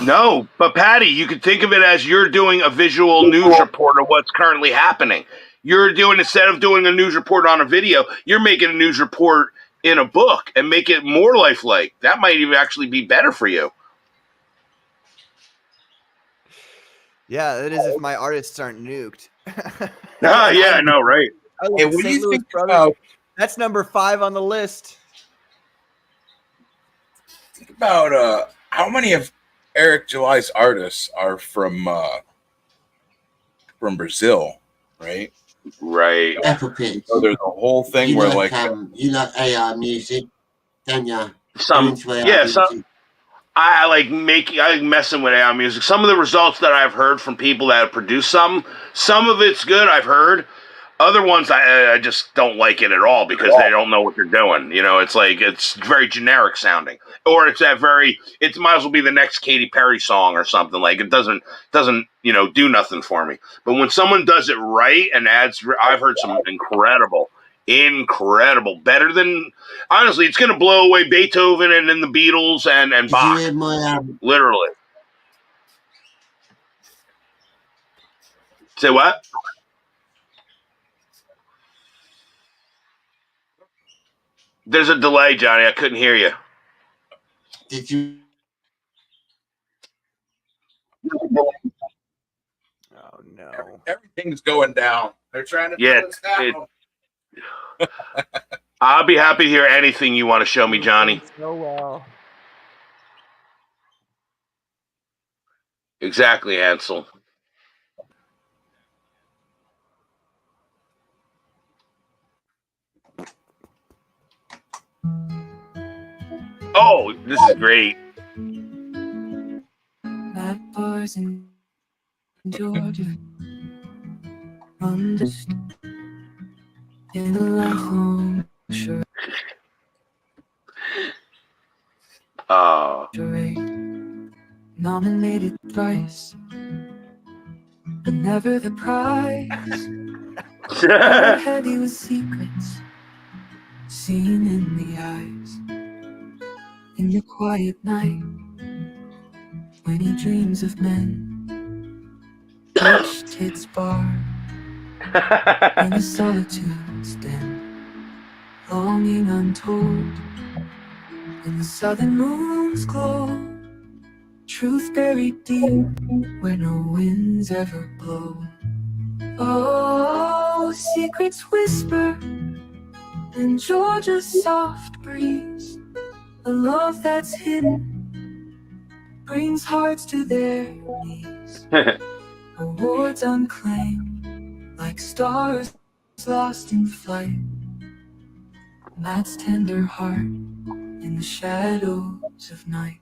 no, but Patty, you could think of it as you're doing a visual news report of what's currently happening. Instead of doing a news report on a video, you're making a news report in a book and make it more lifelike. That might even actually be better for you. Yeah, that is if my artists aren't nuked. Yeah, I know, right? Hey, what do you think about? That's number 5 on the list. Think about how many of Eric July's artists are from Brazil, right? Right. Apple Pits. So there's a whole thing where you like AI music, don't you? I like messing with AI music. Some of the results that I've heard from people that have produced some of it's good. I've heard. Other ones I just don't like it at all because they don't know what they're doing. It's like it's very generic sounding, or it might as well be the next Katy Perry song or something. Like it doesn't do nothing for me. But when someone does it right and I've heard some incredible, better than honestly, it's gonna blow away Beethoven and then the Beatles and Bach. Did you hear my literally. Say what? There's a delay, Johnny. I couldn't hear you. Did you? Oh no! Everything's going down. They're trying to put us down. I'll be happy to hear anything you want to show me, Johnny. So well. Exactly, Ansel. Oh, this is great. stars in Georgia, understood in a lifelong charade. Nominated thrice, but never the prize. Hard heavy with secrets, seen in the eyes. In the quiet night, when he dreams of men, rich kids bar, in the solitude's den, longing untold, in the southern moon's glow, truth buried deep where no winds ever blow. Oh, secrets whisper in Georgia's soft breeze. A love that's hidden brings hearts to their knees. Awards unclaimed, like stars lost in flight. Matt's tender heart in the shadows of night.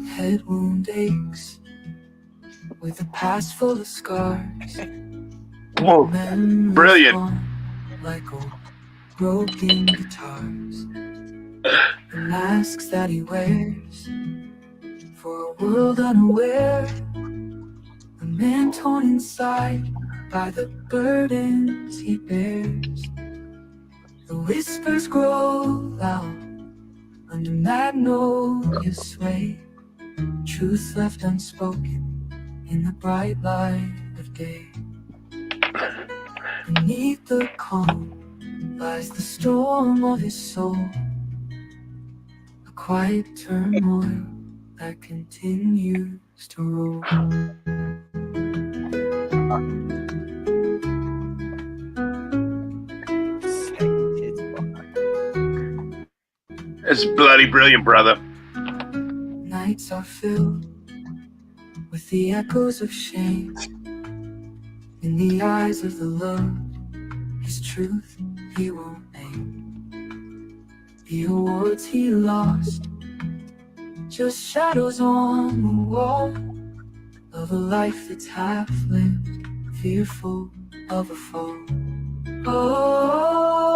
Head wound aches with a past full of scars. Whoa, Memories brilliant. gone like old broken guitars. The masks that he wears for a world unaware. A man torn inside by the burdens he bears. The whispers grow loud under magnolia sway. Truth left unspoken in the bright light of day. Beneath the calm lies the storm of his soul. A quiet turmoil that continues to roll. It's bloody brilliant, brother. Nights are filled with the echoes of shame. In the eyes of the loved, his truth he won't name. The awards he lost, just shadows on the wall of a life that's half lived, fearful of a fall. Oh.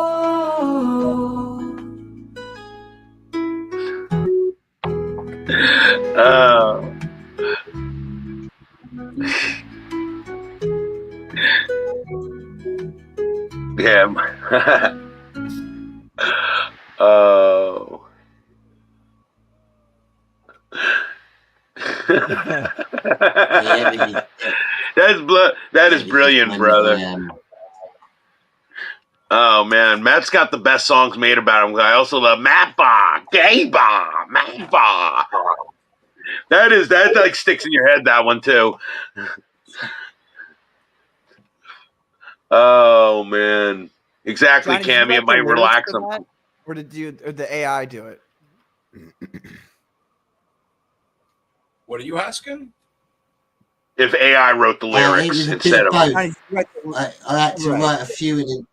Yeah. Oh. That is brilliant, brother. Oh man, Matt's got the best songs made about him. I also love Matt Bar, Gay Bar, Matt Bar. That like sticks in your head, that one too. Oh man. Exactly, Johnny, did you Cammy. write It might the lyrics relax for him. that? Or did the AI do it? What are you asking? If AI wrote the It lyrics was a bit instead of of both. Johnny, did you write the- I had to Right. write a few of the.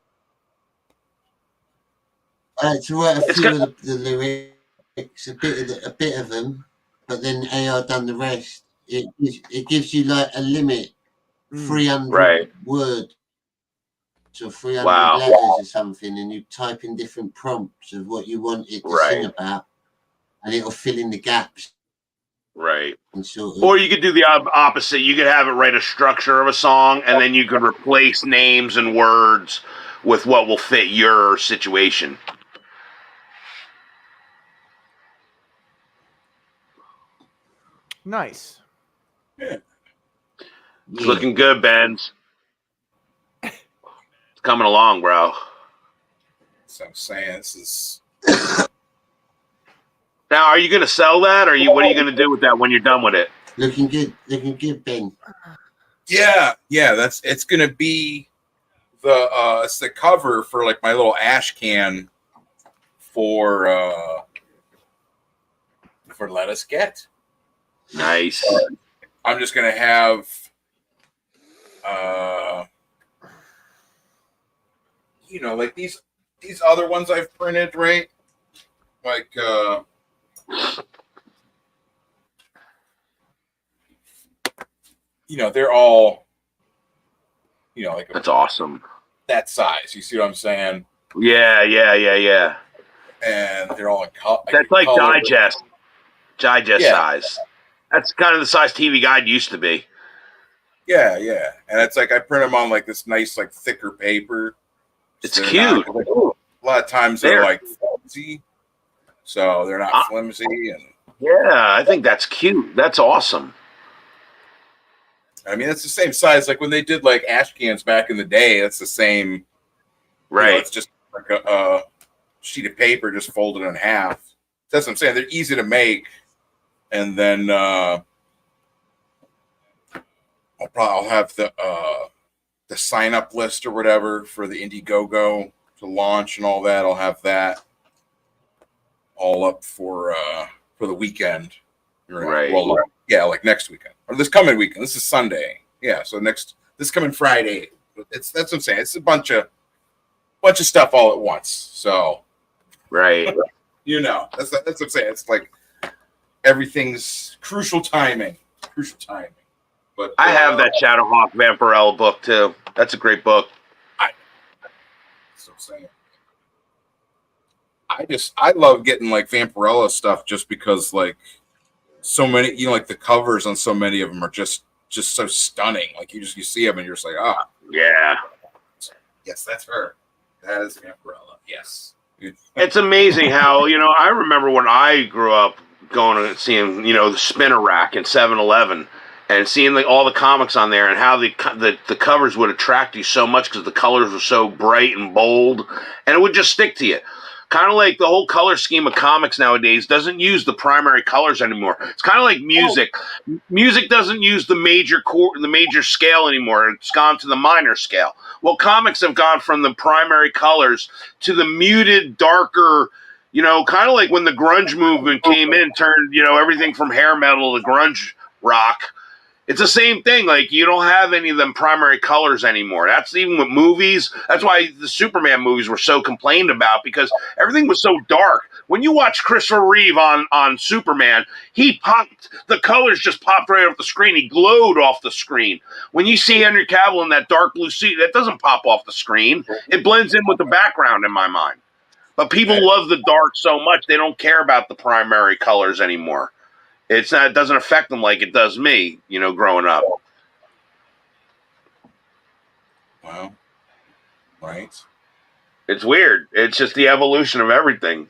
I had to write a It's few got- of the lyrics, a bit of them, but then AI done the rest. It gives you like a limit, 300 Right. words or 300 Wow. letters or something, and you type in different prompts of what you want it to sing Right. about, and it'll fill in the gaps. Right. And sort of, Or you could do the opposite. You could have it write a structure of a song, and then you could replace names and words with what will fit your situation. Nice. Yeah. It's looking good, Benz. It's coming along, bro. So I'm saying this is. Now, are you going to sell that, or what are you going to do with that when you're done with it? looking good, Ben. Yeah, it's gonna be it's the cover for like my little ash can for Let Us Get. Nice. I'm just gonna have like these other ones I've printed, right? Like they're all, like That's awesome. that size. You see what I'm saying? Yeah. And they're all in color. That's like color. digest Yeah. size. That's kind of the size TV Guide used to be. Yeah. And it's like I print them on like this nice, like thicker paper. It's So cute. a lot of times they're like flimsy, so they're not flimsy. And yeah, I think that's cute. That's awesome. I mean, it's the same size. Like when they did like ash cans back in the day, it's the same. Right. It's just like a sheet of paper just folded in half. That's what I'm saying. They're easy to make, and then I'll have the sign up list or whatever for the Indiegogo to launch and all that. I'll have that all up for the weekend. Right. Well, yeah, like next weekend or this coming weekend. This is Sunday. Yeah, so this coming Friday. That's what I'm saying. It's a bunch of stuff all at once. So, right. That's what I'm saying. It's like everything's crucial timing. But I have that Shadowhawk Vampirella book too. That's a great book. That's what I'm saying. I love getting like Vampirella stuff just because like so many, like the covers on so many of them are just so stunning. Like you see them and you're just like, oh yeah, yes, that's her. That is Vampirella. Yes. It's amazing how, I remember when I grew up going and seeing, the spinner rack in 7-Eleven and seeing all the comics on there and how the covers would attract you so much because the colors were so bright and bold and it would just stick to you. Kind of like the whole color scheme of comics nowadays doesn't use the primary colors anymore. It's kind of like music. Music doesn't use the major scale anymore. It's gone to the minor scale. Well, comics have gone from the primary colors to the muted, darker, kind of like when the grunge movement came in, turned, everything from hair metal to grunge rock. It's the same thing. Like, you don't have any of them primary colors anymore. That's even with movies. That's why the Superman movies were so complained about, because everything was so dark. When you watch Christopher Reeve on Superman, the colors just popped right off the screen. He glowed off the screen. When you see Henry Cavill in that dark blue suit, that doesn't pop off the screen. It blends in with the background in my mind. But people love the dark so much, they don't care about the primary colors anymore. It doesn't affect them like it does me, growing up. Wow. Right. It's weird. It's just the evolution of everything.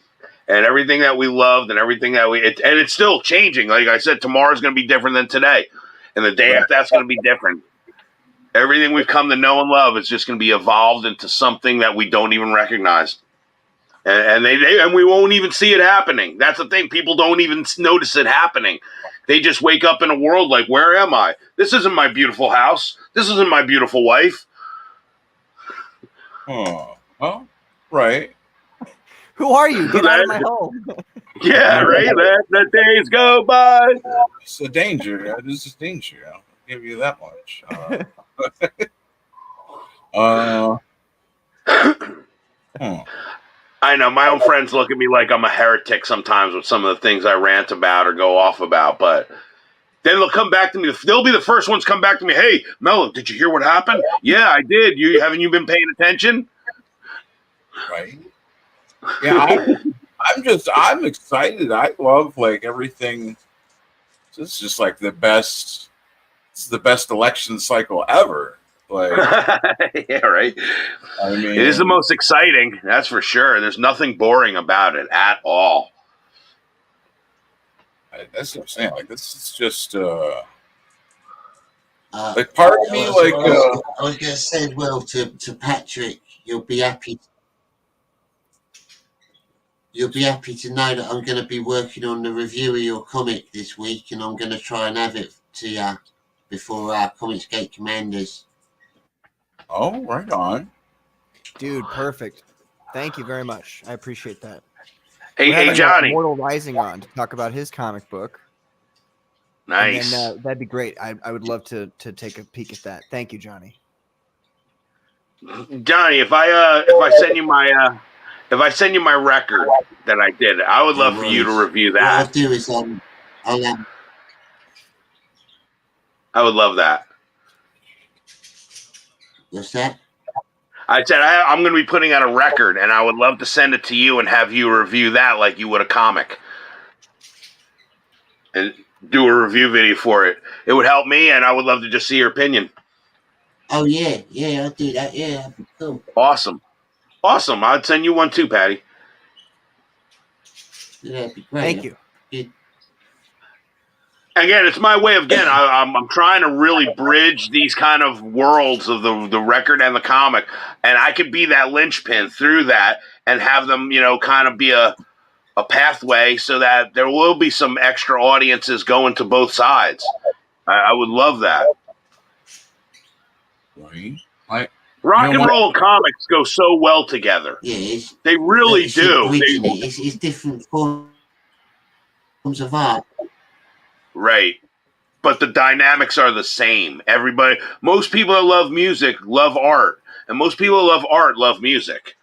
And everything that we loved and everything that and it's still changing. Like I said, tomorrow's going to be different than today. And the day after that's going to be different. Everything we've come to know and love is just going to be evolved into something that we don't even recognize. And we won't even see it happening. That's the thing. People don't even notice it happening. They just wake up in a world like, where am I? This isn't my beautiful house. This isn't my beautiful wife. Oh, well, right. Who are you? Get out of my home. Yeah, right. Let the days go by. It's a danger. This is danger. I'll give you that much. I know my own friends look at me like I'm a heretic sometimes with some of the things I rant about or go off about, but then they'll come back to me. They'll be the first ones to come back to me. Hey, Mello, did you hear what happened? Yeah, I did. Haven't you been paying attention? Right. Yeah, I'm excited. I love like everything. This is just like the best. It's the best election cycle ever. Like, yeah, right. I mean, it is the most exciting. That's for sure. There's nothing boring about it at all. That's what I'm saying. Like, this is just like part of me. Like, I was going to say as well to Patrick, you'll be happy. You'll be happy to know that I'm going to be working on the review of your comic this week, and I'm going to try and have it to you before our Comicsgate Commanders. Oh, right on. Dude, perfect. Thank you very much. I appreciate that. Hey, Johnny. Immortal Rising on to talk about his comic book. Nice. And then, that'd be great. I would love to take a peek at that. Thank you, Johnny. Johnny, if I send you my if I send you my record that I did, I would love for you to review What I'll that. do is I would love that. What's that? I said I'm going to be putting out a record, and I would love to send it to you and have you review that like you would a comic, and do a review video for it. It would help me, and I would love to just see your opinion. Oh yeah, I'll do that. Yeah, that'd be cool. Awesome. I'd send you one too, Patty. Yeah, that'd be great. Thank you. Again, it's my way of I'm trying to really bridge these kind of worlds of the record and the comic, and I could be that linchpin through that and have them, kind of be a pathway so that there will be some extra audiences going to both sides. I would love that. Right. Rock and roll and comics go so well together. Yeah, they really do. It's different forms of art. Right. But the dynamics are the same. Most people that love music love art, and most people that love art love music.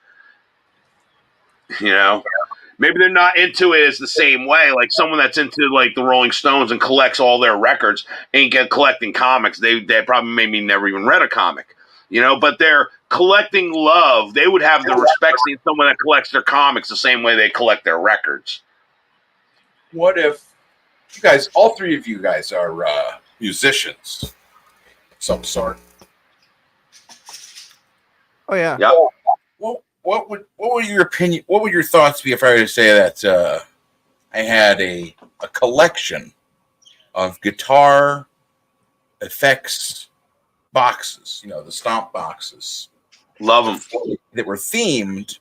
Maybe they're not into it as the same way. Like someone that's into like the Rolling Stones and collects all their records ain't collecting comics. They probably maybe never even read a comic, but they're collecting love. They would have the respect seeing someone that collects their comics the same way they collect their records. What if you guys, all three of you guys, are musicians of some sort? Oh yeah. Yeah. What would your opinion? What would your thoughts be if I were to say that I had a collection of guitar effects boxes? The stomp boxes. Love them. That were themed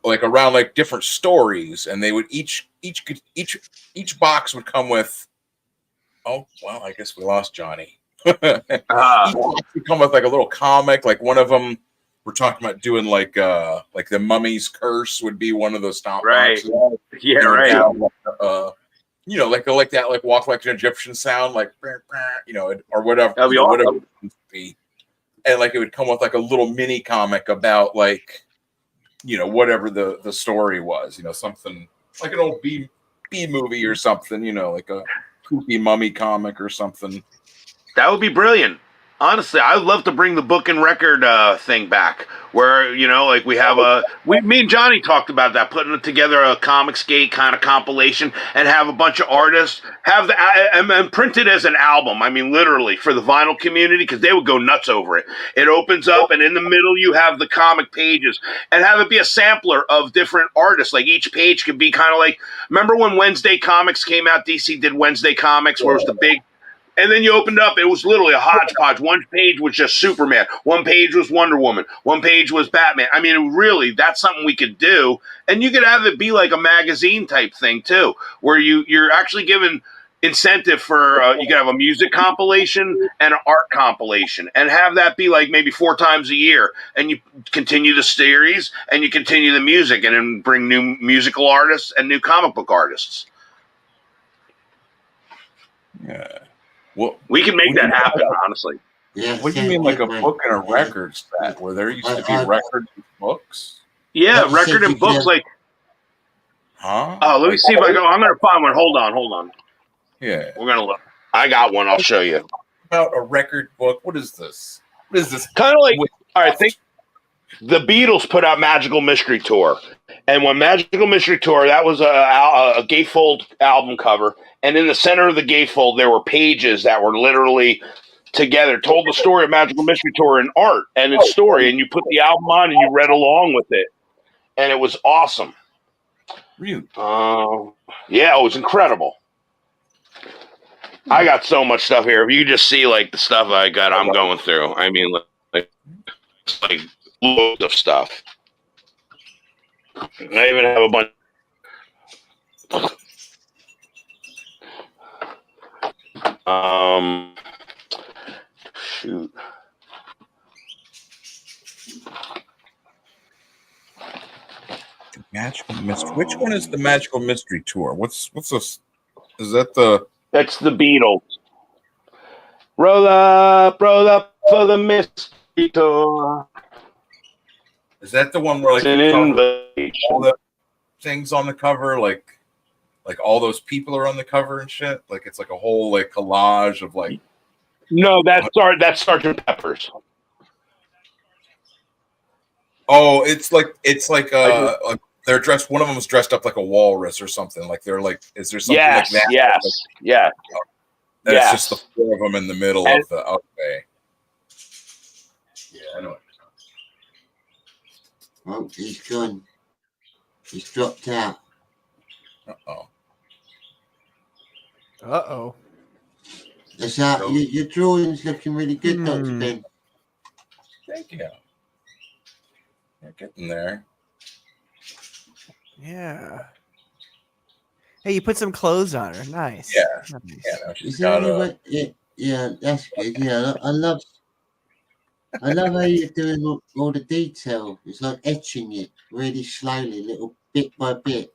like around like different stories, and they would each box would come with. Oh well, I guess we lost Johnny. Each box would come with like a little comic. Like one of them, we're talking about doing like the Mummy's Curse would be one of those stomp boxes. Yeah, right. Have, like that, like walk like an Egyptian sound, like or whatever. That'd be awesome. Whatever it would be. And like it would come with like a little mini comic about like, whatever the story was, something like an old B movie or something, like a poopy mummy comic or something. That would be brilliant. Honestly, I'd love to bring the book and record thing back, where like we have me and Johnny talked about that, putting together a Comicsgate kind of compilation and have a bunch of artists have and print it as an album. I mean, literally for the vinyl community, because they would go nuts over it. It opens up, and in the middle you have the comic pages, and have it be a sampler of different artists. Like each page could be kind of like, remember when Wednesday Comics came out? DC did Wednesday Comics, where it was the big. And then you opened up, it was literally a hodgepodge. One page was just Superman. One page was Wonder Woman. One page was Batman. I mean, really, that's something we could do. And you could have it be like a magazine type thing, too, where you're actually given incentive for, you could have a music compilation and an art compilation, and have that be like maybe 4 times a year. And you continue the series, and you continue the music, and then bring new musical artists and new comic book artists. Yeah. We can make that happen, honestly. Yeah, what do you mean, like a book and a record set, where there used to be records and books? Yeah, record and books, like. Huh? Oh, let me see if I go. I'm gonna find one. Hold on. Yeah, we're gonna look. I got one. I'll show you. About a record book. What is this? What is this? Kind of like. All right, think. The Beatles put out Magical Mystery Tour, and when Magical Mystery Tour, that was a gatefold album cover, and in the center of the gatefold there were pages that were literally together, told the story of Magical Mystery Tour in art and in story, and you put the album on and you read along with it, and it was awesome. Really? Yeah, it was incredible. I got so much stuff here. If you just see like the stuff I got, I'm going through. I mean, like loads of stuff. I even have a bunch. Shoot. Magical Mystery. Which one is the Magical Mystery Tour? What's this? Is that the? That's the Beatles. Roll up for the mystery tour. Is that the one where like It's an you cover invitation. all the things on the cover, like all those people are on the cover and shit? Like it's like a whole like collage of like. No, that's Sergeant Pepper's. Oh, it's like they're dressed. One of them is dressed up like a walrus or something. Like they're like, is there something like that? Yes. And it's just the four of them in the middle of the. Okay. Yeah, I know. Oh, he's gone. He's dropped out. Uh-oh. Uh-oh. Is that your drawing's looking really good, Dr. Ben? Thank you. You're getting there. Yeah. Hey, you put some clothes on her. Nice. Yeah. Nice. Yeah, no, she's Is that got yeah, that's good. Yeah, I love how you're doing all the detail. It's like etching it really slowly, little bit by bit.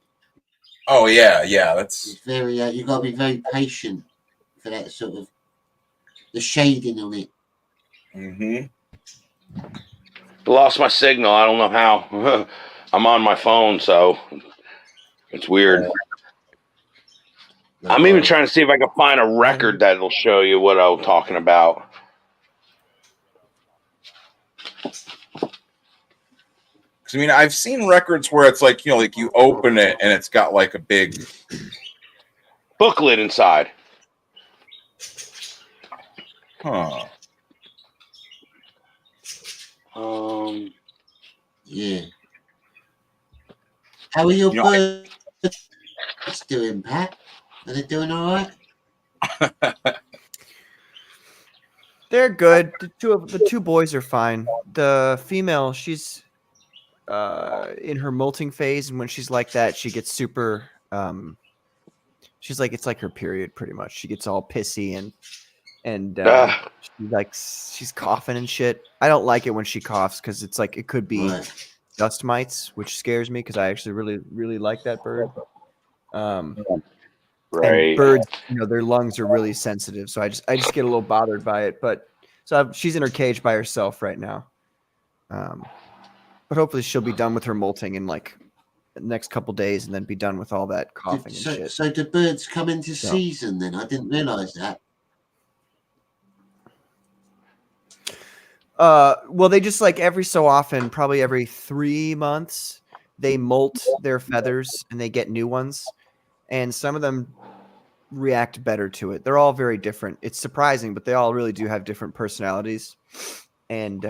Oh yeah, that's. It's very. You got to be very patient for that sort of the shading on it. Mm-hmm. Lost my signal. I don't know how. I'm on my phone, so it's weird. I'm even trying to see if I can find a record that'll show you what I'm talking about. I mean, I've seen records where it's like, like you open it and it's got like a big booklet inside. Huh. Yeah. How are your birds doing, Pat? Are they doing all right? They're good. The two boys are fine. The female, she's in her molting phase, and when she's like that, she gets super. She's like, it's like her period, pretty much. She gets all pissy and she's coughing and shit. I don't like it when she coughs because it's like it could be dust mites, which scares me because I actually really really like that bird. Right. And birds, their lungs are really sensitive, so I just get a little bothered by it. But she's in her cage by herself right now. But hopefully she'll be done with her molting in like the next couple days, and then be done with all that coughing and shit. So do birds come into season then? I didn't realize that. Well, they just like every so often, probably every 3 months, they molt their feathers and they get new ones. And some of them react better to it. They're all very different. It's surprising, but they all really do have different personalities. And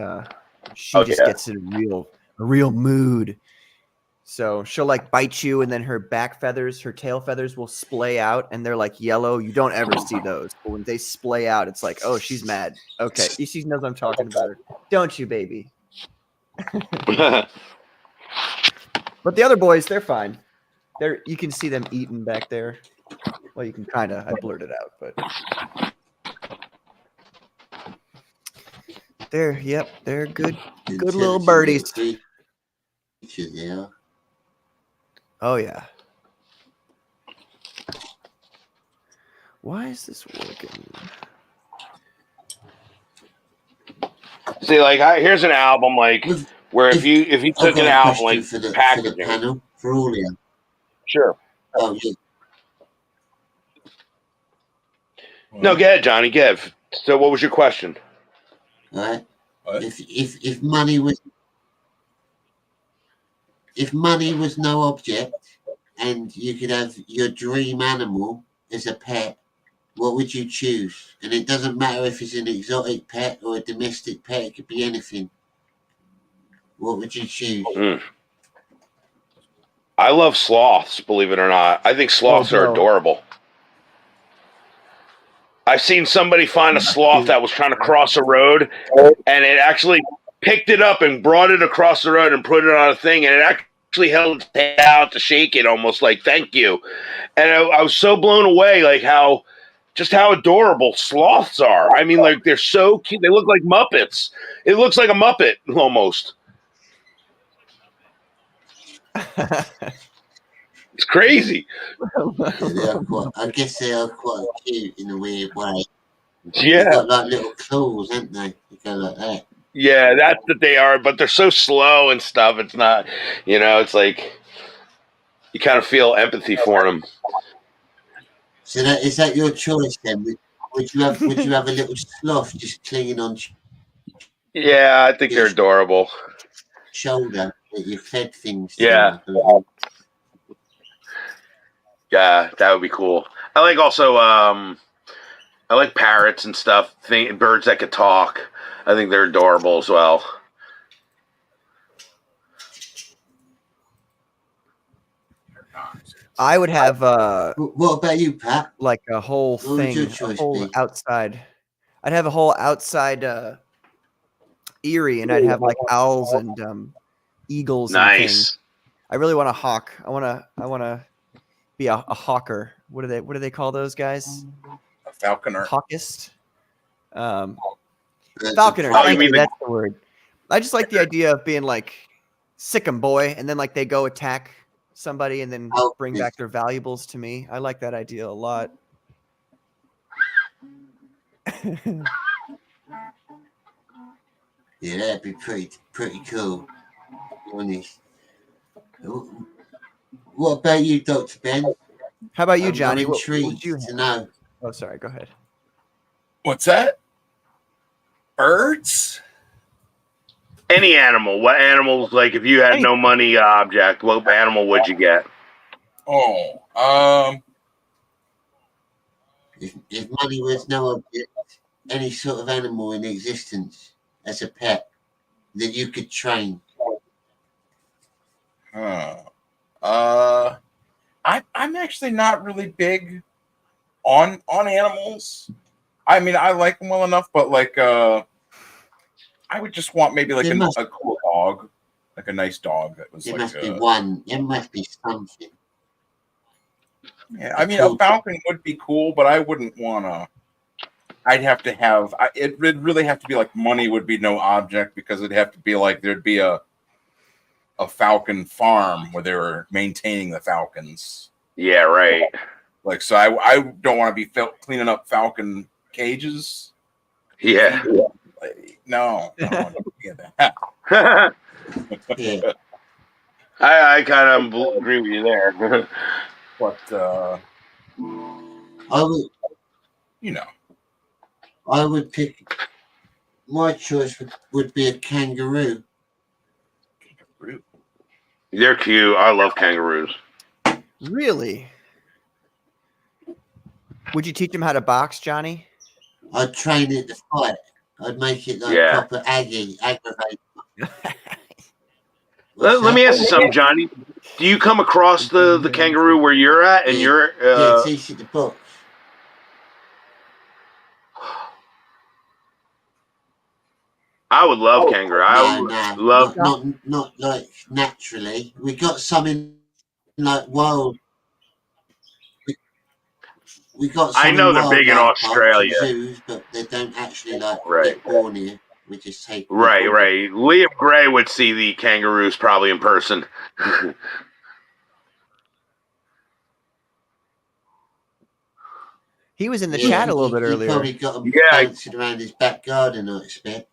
she just gets in a real mood. So she'll like bite you, and then her back feathers, her tail feathers will splay out, and they're like yellow. You don't ever see those. But when they splay out, it's like, oh, she's mad. Okay, she knows I'm talking about her. Don't you, baby? But the other boys, they're fine. You can see them eating back there. Well, you can kind of. I blurted out, but they're good little birdies. Yeah. Oh yeah. Why is this working? See, like here's an album like where if you took an album like for the packaging. For all of you. Sure. Oh yeah. No, go ahead, Johnny. Give. So, what was your question? All right. If money was no object, and you could have your dream animal as a pet, what would you choose? And it doesn't matter if it's an exotic pet or a domestic pet; it could be anything. What would you choose? I love sloths, believe it or not. I think sloths are adorable. I've seen somebody find a sloth that was trying to cross a road, and it actually picked it up and brought it across the road and put it on a thing, and it actually held its head out to shake it, almost like thank you. And I was so blown away, like how adorable sloths are. I mean, like they're so cute. They look like Muppets. It looks like a Muppet almost. It's crazy. I guess they are quite cute in a weird way. Yeah. They've got like little claws, haven't they? They go like that. Yeah, that's what they are, but they're so slow and stuff. It's not, it's like you kind of feel empathy for them. So is that your choice then? Would you have a little sloth just clinging on Yeah, I think they're your adorable. shoulder that you fed things to? Yeah. Like a little- Yeah, that would be cool. I like also, I like parrots and stuff. Birds that could talk. I think they're adorable as well. I would have What about you, Pat? like a whole What would your thing, a choice whole be? outside. I'd have a whole outside Erie, and I'd have like owls and eagles and things. Nice. I really want a hawk. I wanna be a hawker. What do they call those guys? A falconer. Hawkist. Falconer. Oh, you Thank mean you. the- That's the word. I just like the idea of being like sick 'em boy, and then like they go attack somebody and then bring back their valuables to me. I like that idea a lot. Yeah, that'd be pretty cool. To be honest. What about you, Dr. Ben? How about you, I'm Johnny? What intrigued would you to have? know. Oh, sorry. Go ahead. What's that? Birds? Any animal. What animals, like, if you had no money object, what animal would you get? Oh, If money was no object, any sort of animal in existence as a pet that you could train. I'm actually not really big on animals. I mean, I like them well enough, but like, I would just want maybe like a cool dog, like a nice dog that was There like. must be one. There must be something. Yeah, I mean, a falcon would be cool, but I wouldn't want to. I'd have to have. It would really have to be like money would be no object, because it'd have to be like there'd be a falcon farm where they were maintaining the falcons. Yeah, right. Like, so I don't want to be cleaning up falcon cages. Yeah. Like, no, I don't want to get that. I kind of agree with you there. But I would, you know, I would pick. My choice would be a kangaroo. They're cute. I love kangaroos. Really? Would you teach them how to box, Johnny? I'd train it to fight. I'd make it like Yeah. proper aggravate. Let me ask you something, Johnny. Do you come across the kangaroo where you're at, and you're yeah, it's easy to box. I would love kangaroo. I would love. Not like naturally. We got some in like wild. We got. Some I know in they're big in wildlife parks and Australia. zoos, but they don't actually like Right. get born here. We just take. Right. Liam Gray would see the kangaroos probably in person. He was in the chat a little bit He earlier. probably got them Yeah. bouncing around his back garden, I expect.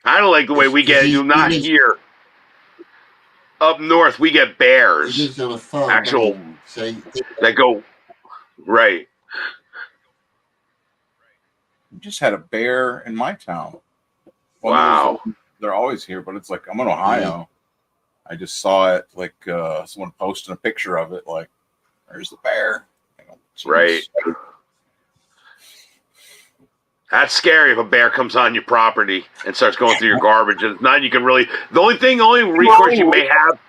I don't like the way we get. You're not here. Up north, we get bears. He lives on a farm. Actual So that go right. we just had a bear in my town. Wow. They're always here, but it's like I'm in Ohio. I just saw it, like someone posting a picture of it, like, there's the bear. Right. That's scary if a bear comes on your property and starts going through your garbage. It's not you can really. The only recourse you may have,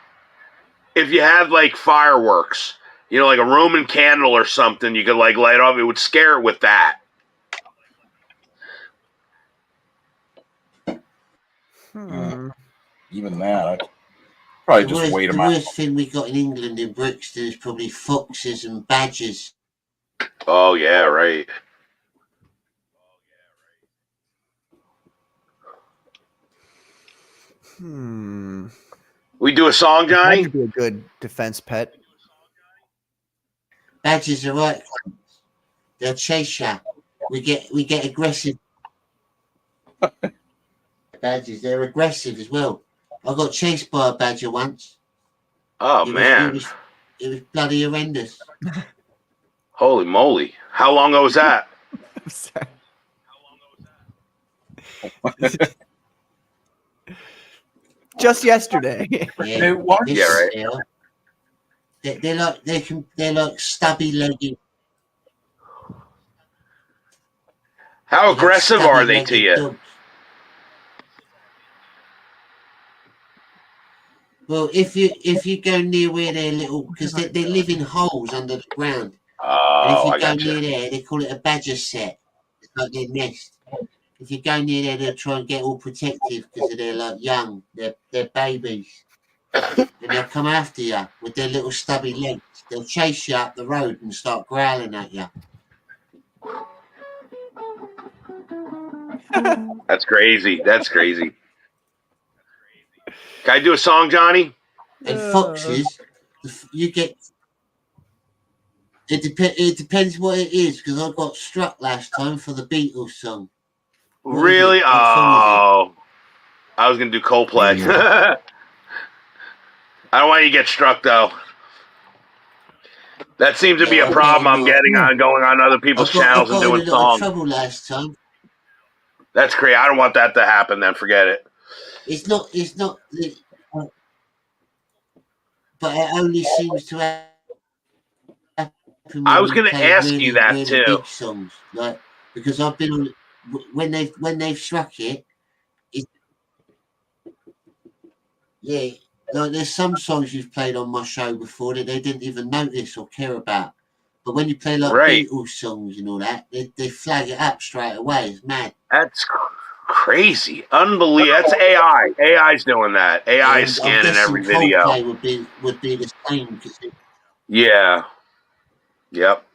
if you have like fireworks, like a Roman candle or something, you could like light off. It would scare it with that. Even that, I'd probably just wait them The out. worst thing we got in England in Brixton is probably foxes and badgers. Oh yeah, right. We do a song, Johnny? That'd be a good defense pet. Badgers are right. They'll chase you. We get aggressive. badgers. They're aggressive as well. I got chased by a badger once. Oh, It man. was bloody horrendous. Holy moly. How long ago was that? I'm sorry. Just yesterday. Yeah, what? Yeah, right. They're like stubby legged. How aggressive are they to stubby-legged you? dogs. Well, if you go near where they're little, because they live in holes under the ground, and if Oh, you I go got near you. there, they call it a badger set. It's like their nest. If you go near there, they'll try and get all protective because they're like young, they're babies, and they'll come after you with their little stubby legs. They'll chase you up the road and start growling at you. That's crazy. That's crazy. Can I do a song, Johnny? And foxes, you get. It depends what it is because I got struck last time for the Beatles song. What is Really? it? What song is Oh, I was gonna do Coldplay. I don't want you to get struck though. That seems to be a I problem better I'm not. getting on going on other people's I channels and got in doing a lot of songs. trouble last time. That's crazy. I don't want that to happen. Then forget it. It's not, but it only seems to happen I when was you gonna play ask you that really too. big songs. Like because I've been on when they've struck it. Yeah, like there's some songs you've played on my show before that they didn't even notice or care about. But when you play like Right. Beatles songs and all that, they flag it up straight away. It's mad. That's crazy. Unbelievable. That's AI. AI's doing that. AI is I'm scanning guessing every video. Coldplay would be the same. Yeah. Yep.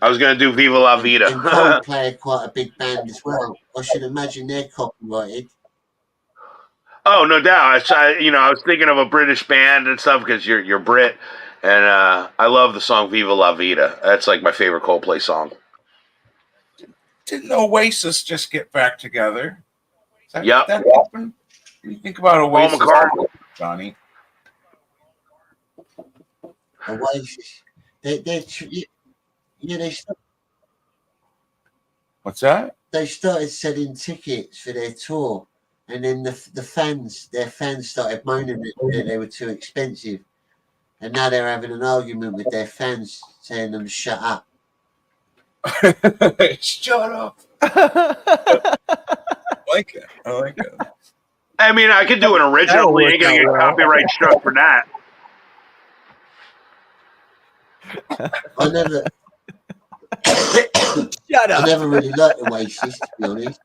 I was gonna do Viva La And Vida. Coldplay are quite a big band as well. I should imagine they're copyrighted. Oh, no doubt. I was thinking of a British band and stuff because you're Brit, and I love the song "Viva La Vida." That's like my favorite Coldplay song. Didn't Oasis just get back together? Yep. That happened? What do you think about Oasis, McCartney. Johnny? Oasis. They What's that? they started selling tickets for their tour, and then their fans started moaning that they were too expensive, and now they're having an argument with their fans, saying them to shut up. Shut up! I like it. I like it. I mean, I could do an original. We ain't gonna get copyright struck for that. I never. Shut up. I never really liked Oasis, to be honest.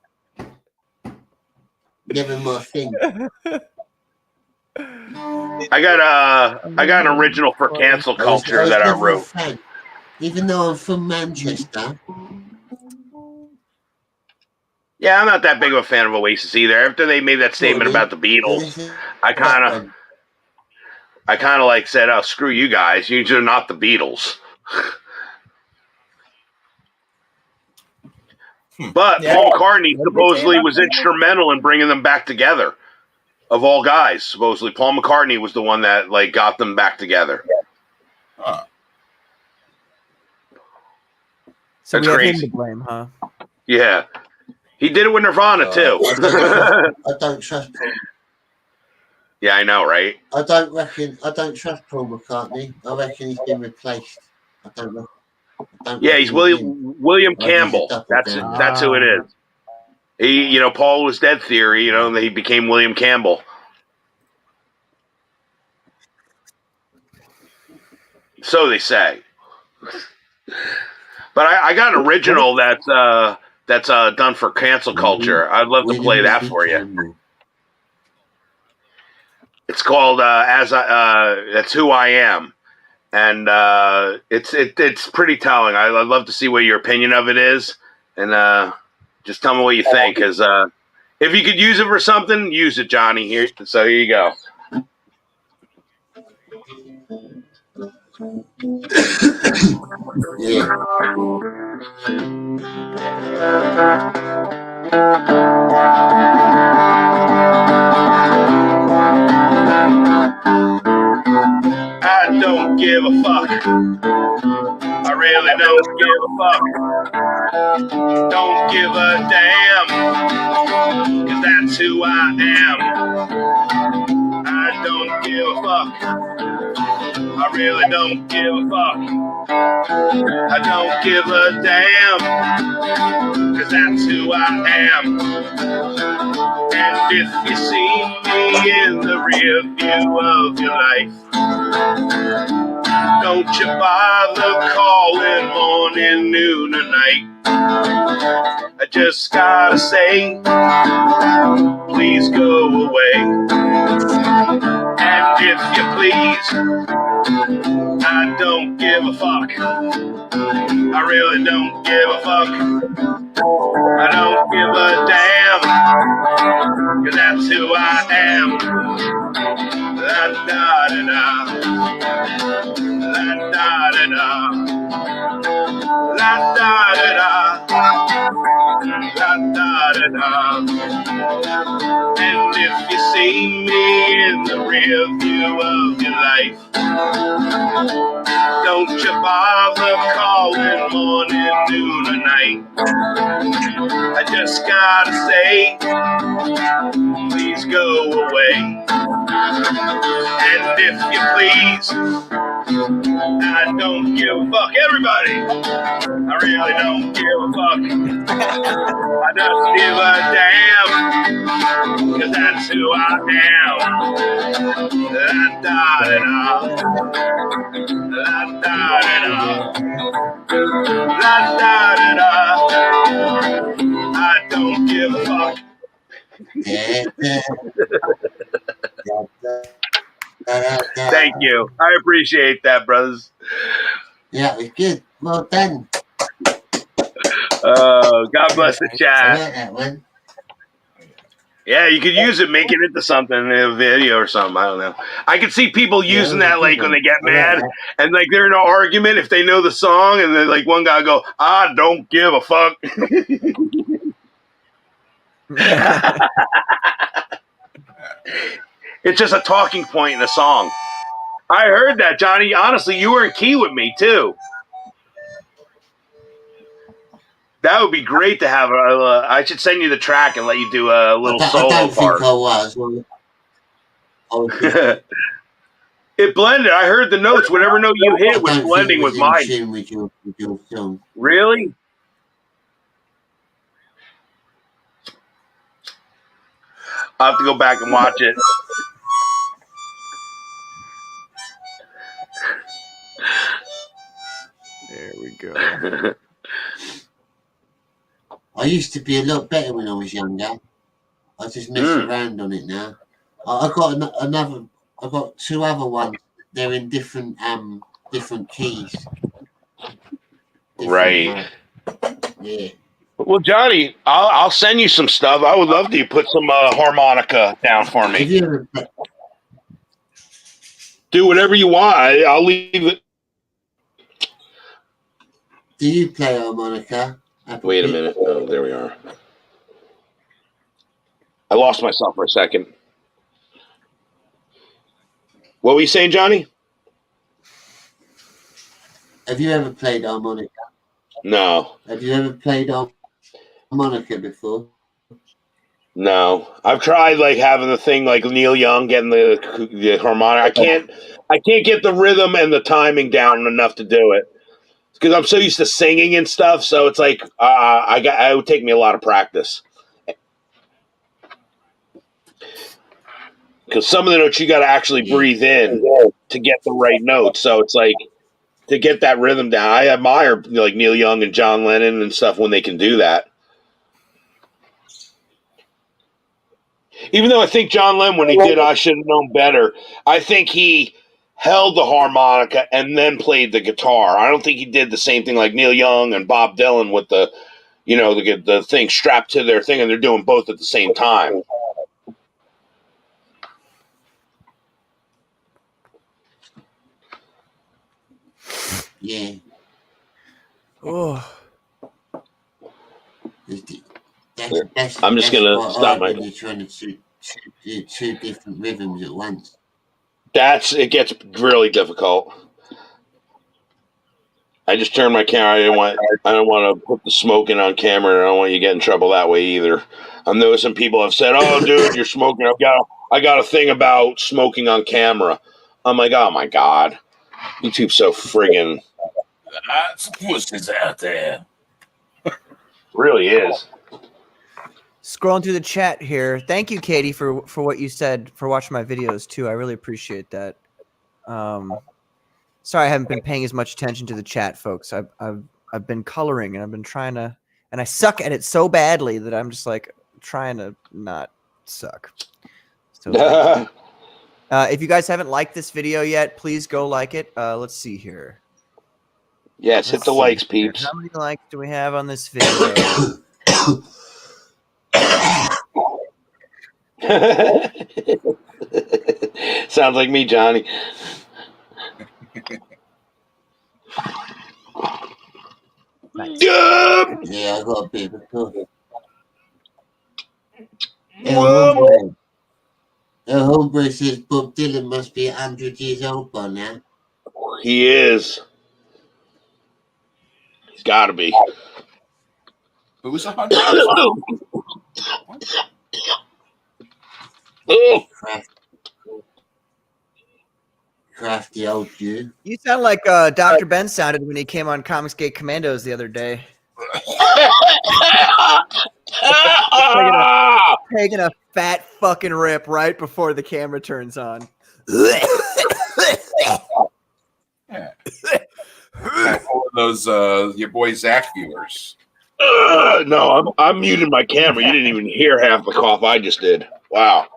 Never my thing. I got an original for cancel culture that I never a wrote. fan. Even though I'm from Manchester. Yeah, I'm not that big of a fan of Oasis either. After they made that statement about the Beatles, I kind of like said, "Oh, screw you guys! You're not the Beatles." But Paul McCartney supposedly was instrumental in bringing them back together. Of all guys, supposedly Paul McCartney was the one that like got them back together. Huh. So That's we have crazy. him to blame, huh? Yeah, he did it with Nirvana too. I don't trust Paul. Yeah, I know, right? I don't trust Paul McCartney. I reckon he's been replaced. I don't Yeah, he's William Campbell. That's who it is. He, Paul was dead theory. And he became William Campbell. So they say. But I got an original that's done for cancel culture. I'd love to play that for you. It's called That's Who I Am. And it's pretty telling. I'd love to see what your opinion of it is, and just tell me what you think. Because if you could use it for something, use it, Johnny. Here you go. I don't give a fuck. I really don't give a fuck. Don't give a damn, 'cause that's who I am. I don't give a fuck. I really don't give a fuck. I don't give a damn, 'cause that's who I am. And if you see me in the rear view of your life, don't you bother calling morning, noon, or night. I just gotta say, please go away. And if you please, I don't give a fuck. I really don't give a fuck. I don't give a damn, 'cause that's who I am. La da da da. La da da da. La da da da. La da da da. And if you see me in the rear view of your life, don't you bother calling morning, noon, or night. I just gotta say, please go away. And if you please, I don't give a fuck. Everybody, I really don't give a fuck. I don't give a damn, 'cause that's who I am. La da da da. La da da da. La da da da. I don't give a fuck. Thank you. I appreciate that, brothers. Yeah, it was good. Well done. God bless the I chat. like that one. Yeah, you could use it, make it into something in a video or something. I don't know. I could see people using that like when they get mad and like they're in an argument if they know the song and then like one guy go, I don't give a fuck. It's just a talking point in a song. I heard that, Johnny. Honestly, you were in key with me too. That would be great to have. I should send you the track and let you do a little solo I don't part. think I was. It blended. I heard the notes. Whatever note you hit was blending with mine. Tune with your song. Really? I'll have to go back and watch it. There we go. I used to be a lot better when I was younger. I just mess around on it now. I got another. I got two other ones. They're in different keys. Right. Yeah. Well, Johnny, I'll send you some stuff. I would love to put some harmonica down for me. Do whatever you want. I'll leave it. Do you play harmonica? Wait a minute. Oh, there we are. I lost myself for a second. What were you saying, Johnny? Have you ever played harmonica? No. Have you ever played harmonica before? No. I've tried like having the thing like Neil Young getting the harmonica. I can't get the rhythm and the timing down enough to do it. Because I'm so used to singing and stuff, so it's like it would take me a lot of practice. Because some of the notes you got to actually breathe in to get the right note. So it's like to get that rhythm down. I admire like Neil Young and John Lennon and stuff when they can do that. Even though I think John Lennon, when he did I Should Have Known Better, I think he held the harmonica and then played the guitar. I don't think he did the same thing like Neil Young and Bob Dylan with the thing strapped to their thing, and they're doing both at the same time. Yeah. Oh. I'm just gonna quite stop hard my. when you're trying to do two different rhythms at once. It gets really difficult. I just turned my camera. I don't want to put the smoking on camera. And I don't want you to get in trouble that way either. I'm noticing people have said, "Oh, dude, you're smoking." I got a thing about smoking on camera. I'm like, oh my god, YouTube's so friggin' Some pussies out there. really is. Scrolling through the chat here. Thank you, Katie, for what you said, for watching my videos too. I really appreciate that. Sorry, I haven't been paying as much attention to the chat, folks. I've been coloring and I've been trying to, and I suck at it so badly that I'm just like trying to not suck. So thank you. If you guys haven't liked this video yet, please go like it. Let's see here. Yes, hit the likes, peeps. How many likes do we have on this video? Sounds like me, Johnny. Nice. Yeah, I got a bit of a cough. Homeboy says Bob Dylan must be 100 years old by now. He is. He's got to be. Who's 100? Oh. Crafty old Jew. You sound like Dr. Ben sounded when he came on Comicsgate Commandos the other day. taking a fat fucking rip right before the camera turns on. Yeah. One of those your boy Zach viewers. No, I'm muted my camera. You didn't even hear half the cough I just did. Wow.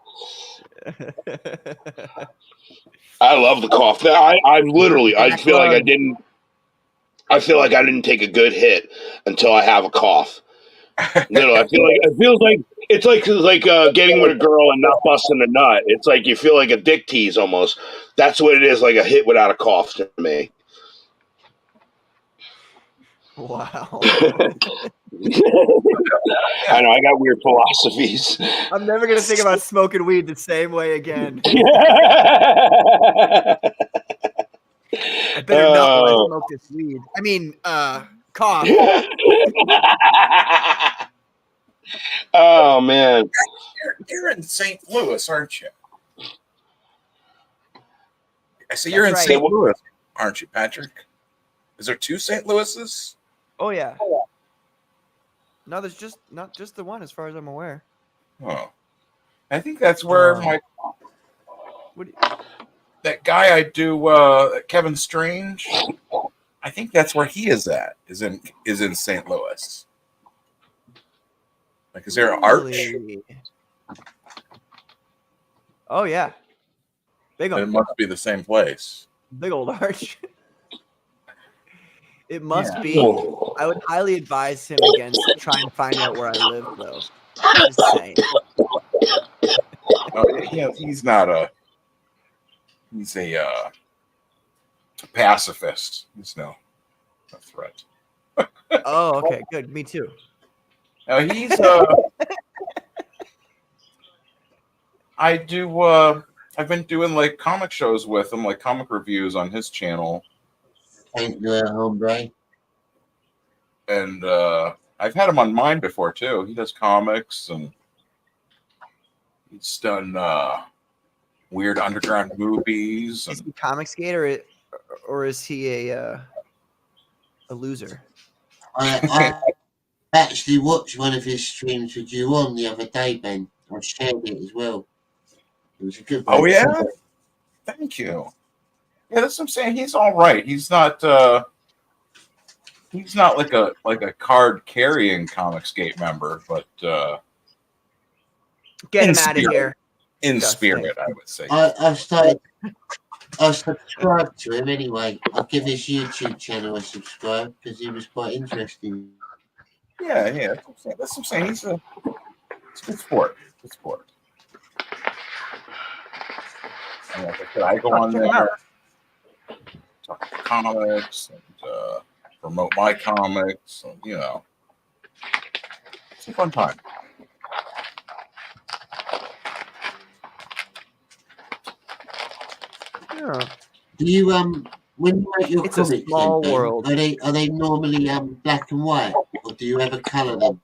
I love the cough. I literally, I feel like I didn't take a good hit until I have a cough. Literally, it feels like it's like getting with a girl and not busting a nut. It's like you feel like a dick tease almost. That's what it is, like a hit without a cough to me. Wow. I know, I got weird philosophies. I'm never going to think about smoking weed the same way again. I better not when I smoke this weed. I mean, cough. Oh, man. You're in St. Louis, aren't you? I see you're in That's St. right. Louis, aren't you, Patrick? Is there two St. Louis's? Oh, yeah. No, there's not just the one as far as I'm aware. Oh. I think that's where that guy I do, Kevin Strange, I think that's where he is at, is in St. Louis. Like, is there an arch? Oh, yeah. Big old. It must be the same place. Big old arch. It must be. Oh. I would highly advise him against trying to find out where I live, though. Just saying. He's not a. He's a pacifist. He's no threat. Oh, okay, good. Me too. Now he's I do. I've been doing like comic shows with him, like comic reviews on his channel. Ain't no hombre. And I've had him on mine before too. He does comics and he's done weird underground movies. Is he Comicsgate or is he a loser? I actually watched one of his streams with you on the other day, Ben. I shared it as well. It was a good one. Oh yeah, thank you. Yeah, that's what I'm saying. He's all right. He's not like a card carrying Comicsgate member, but get him out of here. In spirit, I would say. I subscribed to him anyway. I'll give his YouTube channel a subscribe because he was quite interesting. Yeah, that's what I'm saying. He's a good sport. Good sport. And like I said, I go on there, talk comics, and promote my comics, and it's a fun time. Oh, Do you when you write your it's a comics, small Ben, world. are they normally black and white, or do you ever color them?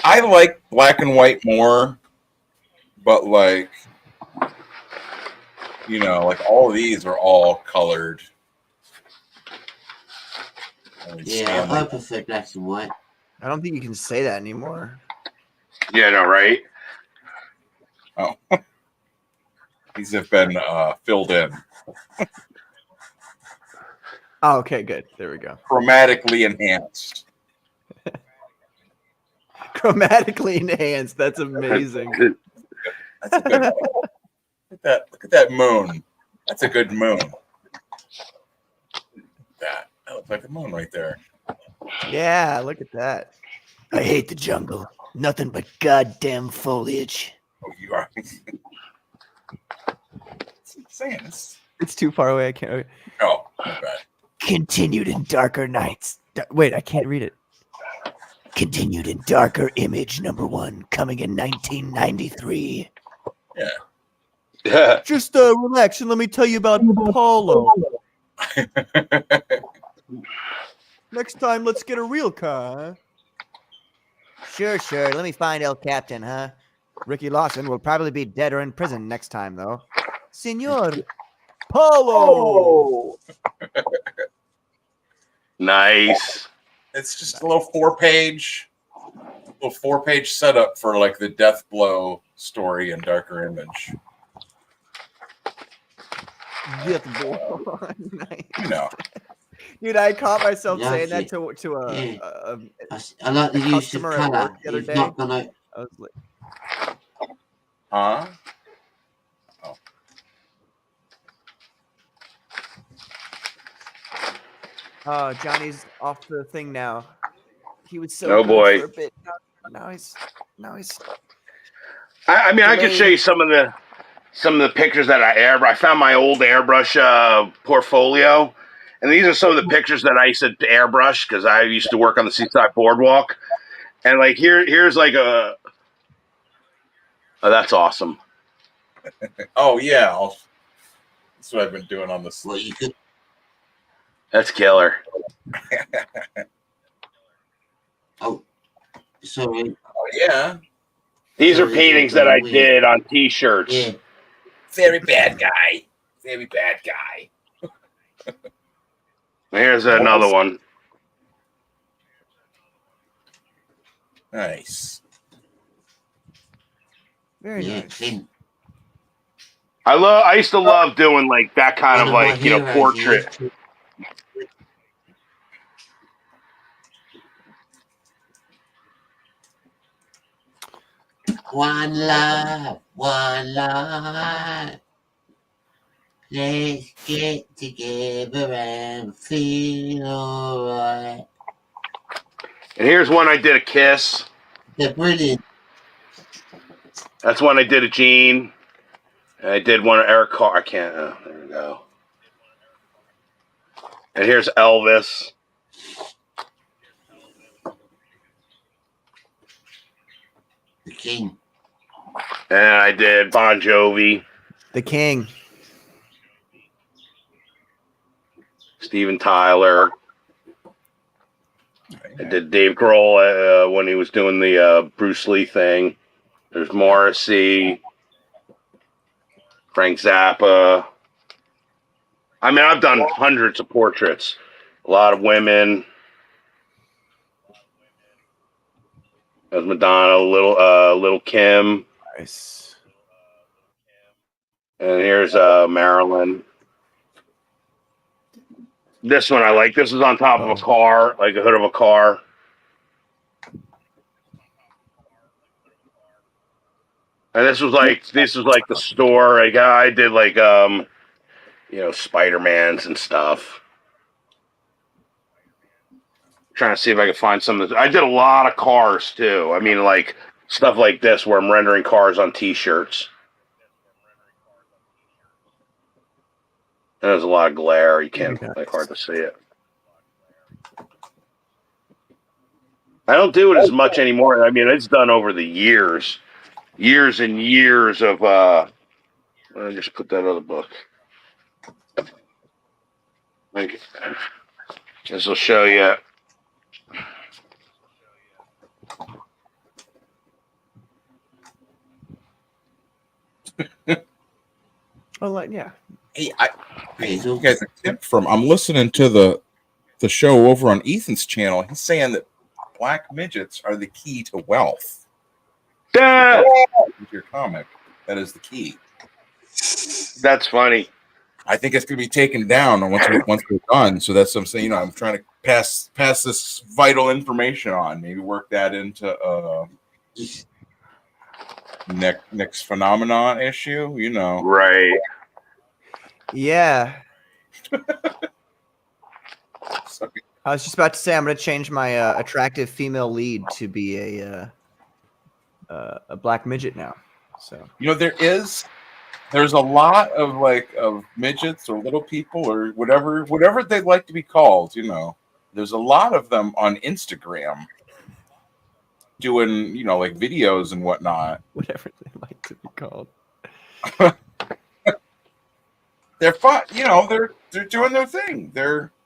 I like black and white more, but like, you know, like all of these are all colored. Yeah, I prefer black and white. I don't think you can say that anymore. Yeah, no, right? Oh, these have been filled in, Oh, okay, good. There we go. chromatically enhanced. Chromatically enhanced. That's amazing. That's a good one. Look at that moon. That's a good moon. That looks like a moon right there. Yeah, look at that. I hate the jungle. Nothing but goddamn foliage. Oh, you are. Saying this. It's too far away. I can't. Oh, my bad. Continued in darker nights. Wait, I can't read it. Continued in darker image #1, coming in 1993. Yeah. Just relax and let me tell you about Paulo. Next time, let's get a real car. Sure. Let me find El Captain, huh? Ricky Lawson will probably be dead or in prison next time, though. Senor Paulo. Nice. It's just a little four-page setup for like the death blow story in darker image. Death blow. Nice. You know. Dude, I caught myself Yeah, saying that I like the use of customer at color. work the other It's day. not gonna. I was like, Huh? oh, Johnny's off the thing now. He was so Oh, good boy. for a bit. Now he's. I mean, I could show you some of the pictures that I found my old airbrush portfolio, and these are some of the pictures that I used to airbrush because I used to work on the Seaside Boardwalk. And like here's like a. Oh, that's awesome. Oh yeah, that's what I've been doing on this. Well, you could. That's killer. Oh, sorry. Oh yeah. These are paintings that I did on T-shirts. Yeah. Very bad guy. Very bad guy. Here's another one. Nice. Very nice. I used to love doing like that kind of like, you know, portrait. One love, one life. Let's get together and feel alright. And here's one I did a Kiss. They're brilliant. That's one I did a Gene. And I did one of Eric Carr. I can't. Oh, there we go. And here's Elvis. The King. And I did Bon Jovi. The King. Steven Tyler. I did Dave Grohl when he was doing the Bruce Lee thing. There's Morrissey. Frank Zappa. I mean, I've done hundreds of portraits. A lot of women. There's Madonna, little Kim. Nice. And here's Marilyn. This one I like. This is on top of a car, like a hood of a car. And this was like the store. Like I did like you know, Spider-Mans and stuff. Trying to see if I could find some of this. I did a lot of cars too. I mean, like stuff like this where I'm rendering cars on T-shirts. There's a lot of glare. You can't, like, hard to see it. I don't do it as much anymore. I mean, it's done over the years. years and years of. I just put that other book. Like, this will show you. Oh, like, yeah. Hey, you guys a tip from? I'm listening to the show over on Ethan's channel. He's saying that black midgets are the key to wealth. Yeah. With your comic, that is the key. That's funny. I think it's going to be taken down once we're done. So that's what I'm saying. You know, I'm trying to pass this vital information on. Maybe work that into next phenomenon issue. You know, right? Yeah. I was just about to say I'm going to change my attractive female lead to be a black midget now. So you know, there's a lot of midgets or little people or whatever they'd like to be called. You know, there's a lot of them on Instagram doing, you know, like videos and whatnot. Whatever they like to be called. They're fun. You know, they're doing their thing. They've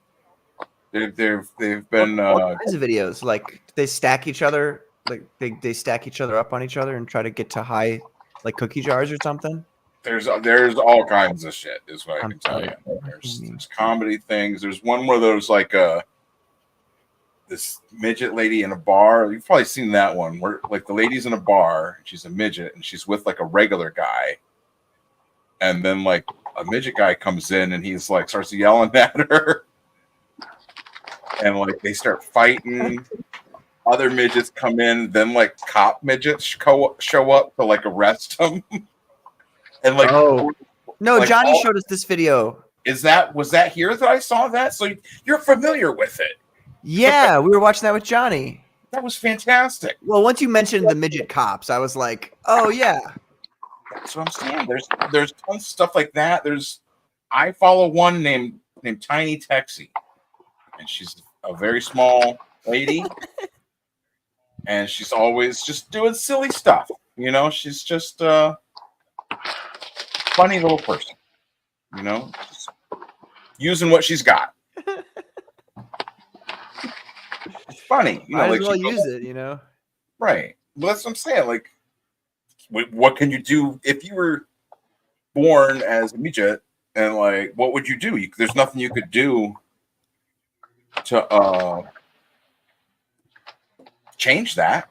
been all kinds of videos. Like they stack each other. Like they stack each other up on each other and try to get to high, like cookie jars or something. There's all kinds of shit, is what I can tell you. There's comedy things. There's one where there's like this midget lady in a bar. You've probably seen that one where like the lady's in a bar, she's a midget, and she's with like a regular guy. And then like a midget guy comes in and he's like starts yelling at her. And like they start fighting. Other midgets come in, then like cop midgets show up to like arrest him. And like, no, like Johnny showed us this video. Was that here that I saw that? So you're familiar with it? Yeah, we were watching that with Johnny. That was fantastic. Well, once you mentioned the midget cops, I was like, oh yeah. That's what I'm saying. There's tons of stuff like that. I follow one named Tiny Texie, and she's a very small lady, and she's always just doing silly stuff. You know, she's just funny little person, you know, just using what she's got. It's funny, you know. Might like as well use it, you know. Right. Well, that's what I'm saying. Like, what can you do if you were born as a midget? And like, what would you do? There's nothing you could do to change that.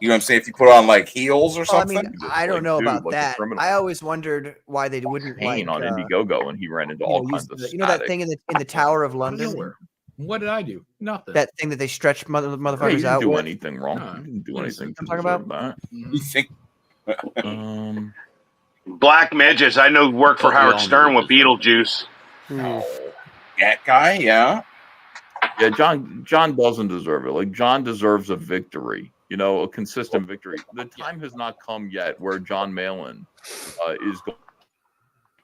You know what I'm saying? If you put on like heels or something. I mean, I don't know about that. I always wondered why they wouldn't Kane like on Indiegogo, and he ran into all kinds of you know that thing in the Tower of London. What did I do? Nothing. That thing that they stretch motherfuckers you didn't out do with. anything wrong. You didn't do anything. I'm talking about that. You think? Black midgets. I know work for Howard Stern with Beetlejuice. That guy, yeah. Yeah, John doesn't deserve it. Like John deserves a victory. You know, a consistent victory. The time has not come yet where John Malin is going.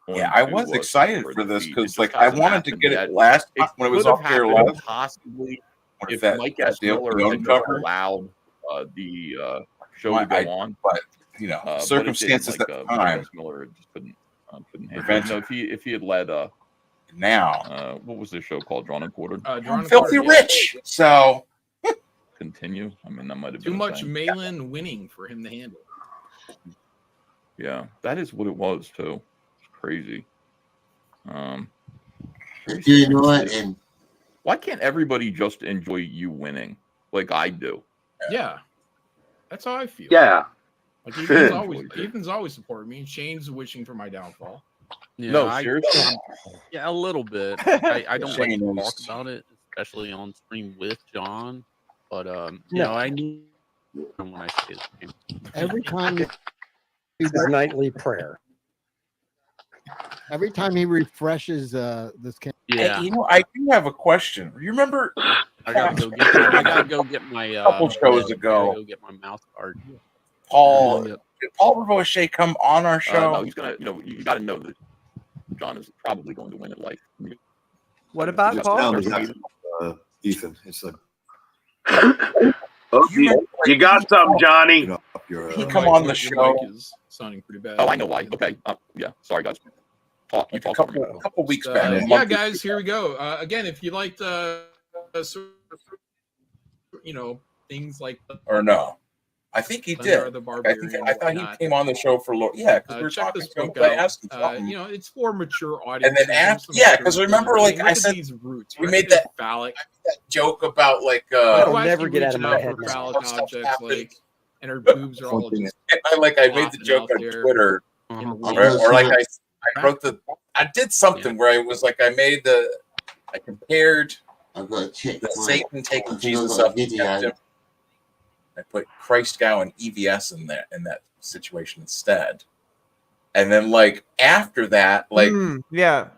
Yeah, I was excited for this because, like, I wanted to get it last week when it was off here last. Possibly, if that Mike S. Miller had just allowed the show to go on, but you know, circumstances at the time. Miller just couldn't handle it. No, if he had led now, what was this show called? Drawn and Quartered. Filthy Rich. So continue. I mean, that might have too been much Malin winning for him to handle. Yeah, that is what it was too. Crazy. You know what? And why can't everybody just enjoy you winning like I do? Yeah, that's how I feel. Yeah, like Ethan's always supported me. Shane's wishing for my downfall. Yeah, no, seriously. Yeah, a little bit. I don't like to talk is- about it, especially on stream with John. But you know, I knew when I say his name. Every time he does nightly prayer. Every time he refreshes this camera. Yeah. Hey, you know, I do have a question. You remember? I gotta go get my a couple shows ago. Go get my mouth guard. Paul, did Paul Revochet come on our show? No, he's gonna. You know, you got to know that John is probably going to win at life. What about Paul? Ethan, it's like you got some, Johnny. he come on the Your show mic is sounding pretty bad. Oh, I know why. Okay. Yeah. Sorry, guys. Talk a couple weeks back. a Yeah, month or guys, two. here we go. Again, if you liked, things like Or no. I think he did. Thunder the I think Barbarian, I thought he whatnot. came on the show for because we were Check talking this to him. book I out. asked him something. It's for mature And audiences. then after, There's some because mature remember, themes. like Look I at said, these roots. we Right? made They're that phallic. joke about like That'll why is never she get out of reaching my out head for now. phallic stuff objects, happened. like, and her boobs are all just I made the flopping joke out on there Twitter, in the or like wind. I wrote I did something where I was like I compared I've got to check the my. Satan I taking think Jesus I've got a up. And kept video. him. I put Christ Gow and EVS in that situation instead. And then like after that, like yeah,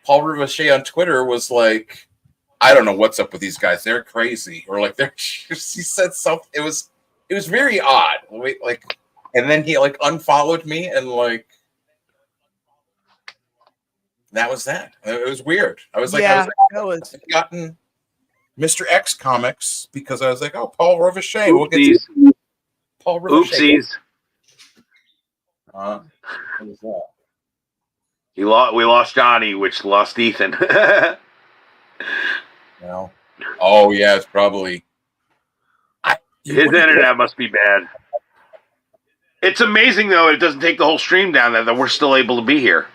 Paul Ricochet on Twitter was like, I don't know what's up with these guys. They're crazy. Or like he said something. It was very odd. Like, and then he like unfollowed me and like that was that. It was weird. I was like, that was I've gotten Mr. X comics because I was like, oh, Paul Ricochet. Oopsies. We'll get to Paul Ricochet. Oopsies. What was that? We lost Johnny, which lost Ethan. No. Oh yeah, it's probably His internet must be bad. It's amazing though; it doesn't take the whole stream down that we're still able to be here.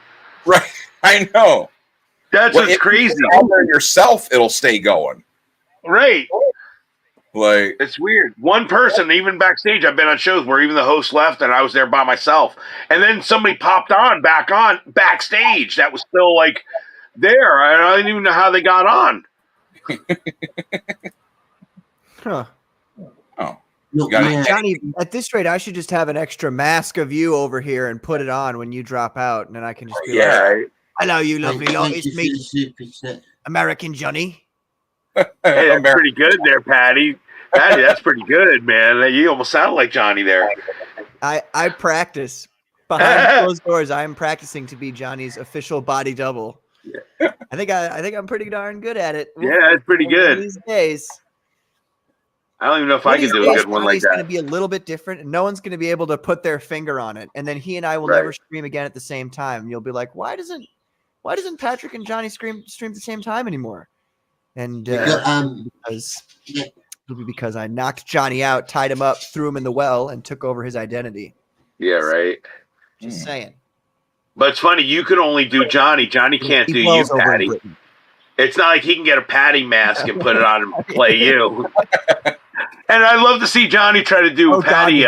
Right, I know. That's what's crazy. If you're yourself, it'll stay going. Right. Like it's weird. One person, even backstage, I've been on shows where even the host left and I was there by myself, and then somebody popped on backstage that was still like there. I didn't even know how they got on. Huh. Oh. Johnny, at this rate, I should just have an extra mask of you over here and put it on when you drop out, and then I can just be like, right. hello, you lovely lot. Thank It's you for me, the super chat. American Johnny. Hey, that's pretty good there, Patty. Patty, that's pretty good, man. You almost sound like Johnny there. I practice. Behind closed doors, I am practicing to be Johnny's official body double. I think I'm pretty darn good at it. Yeah, that's pretty One good. of these days. I don't even know if I can do a good one like Johnny's going to that. be a little bit different, and no one's going to be able to put their finger on it. And then he and I will never stream again at the same time. And you'll be like, why doesn't Patrick and Johnny stream at the same time anymore? And because it'll be because I knocked Johnny out, tied him up, threw him in the well, and took over his identity. Yeah, right. Just saying. But it's funny, you can only do Johnny. Johnny can't do you, dwells over in Patty. Britain. It's not like he can get a Patty mask and put it on and play you. And I'd love to see Johnny try to do a Patty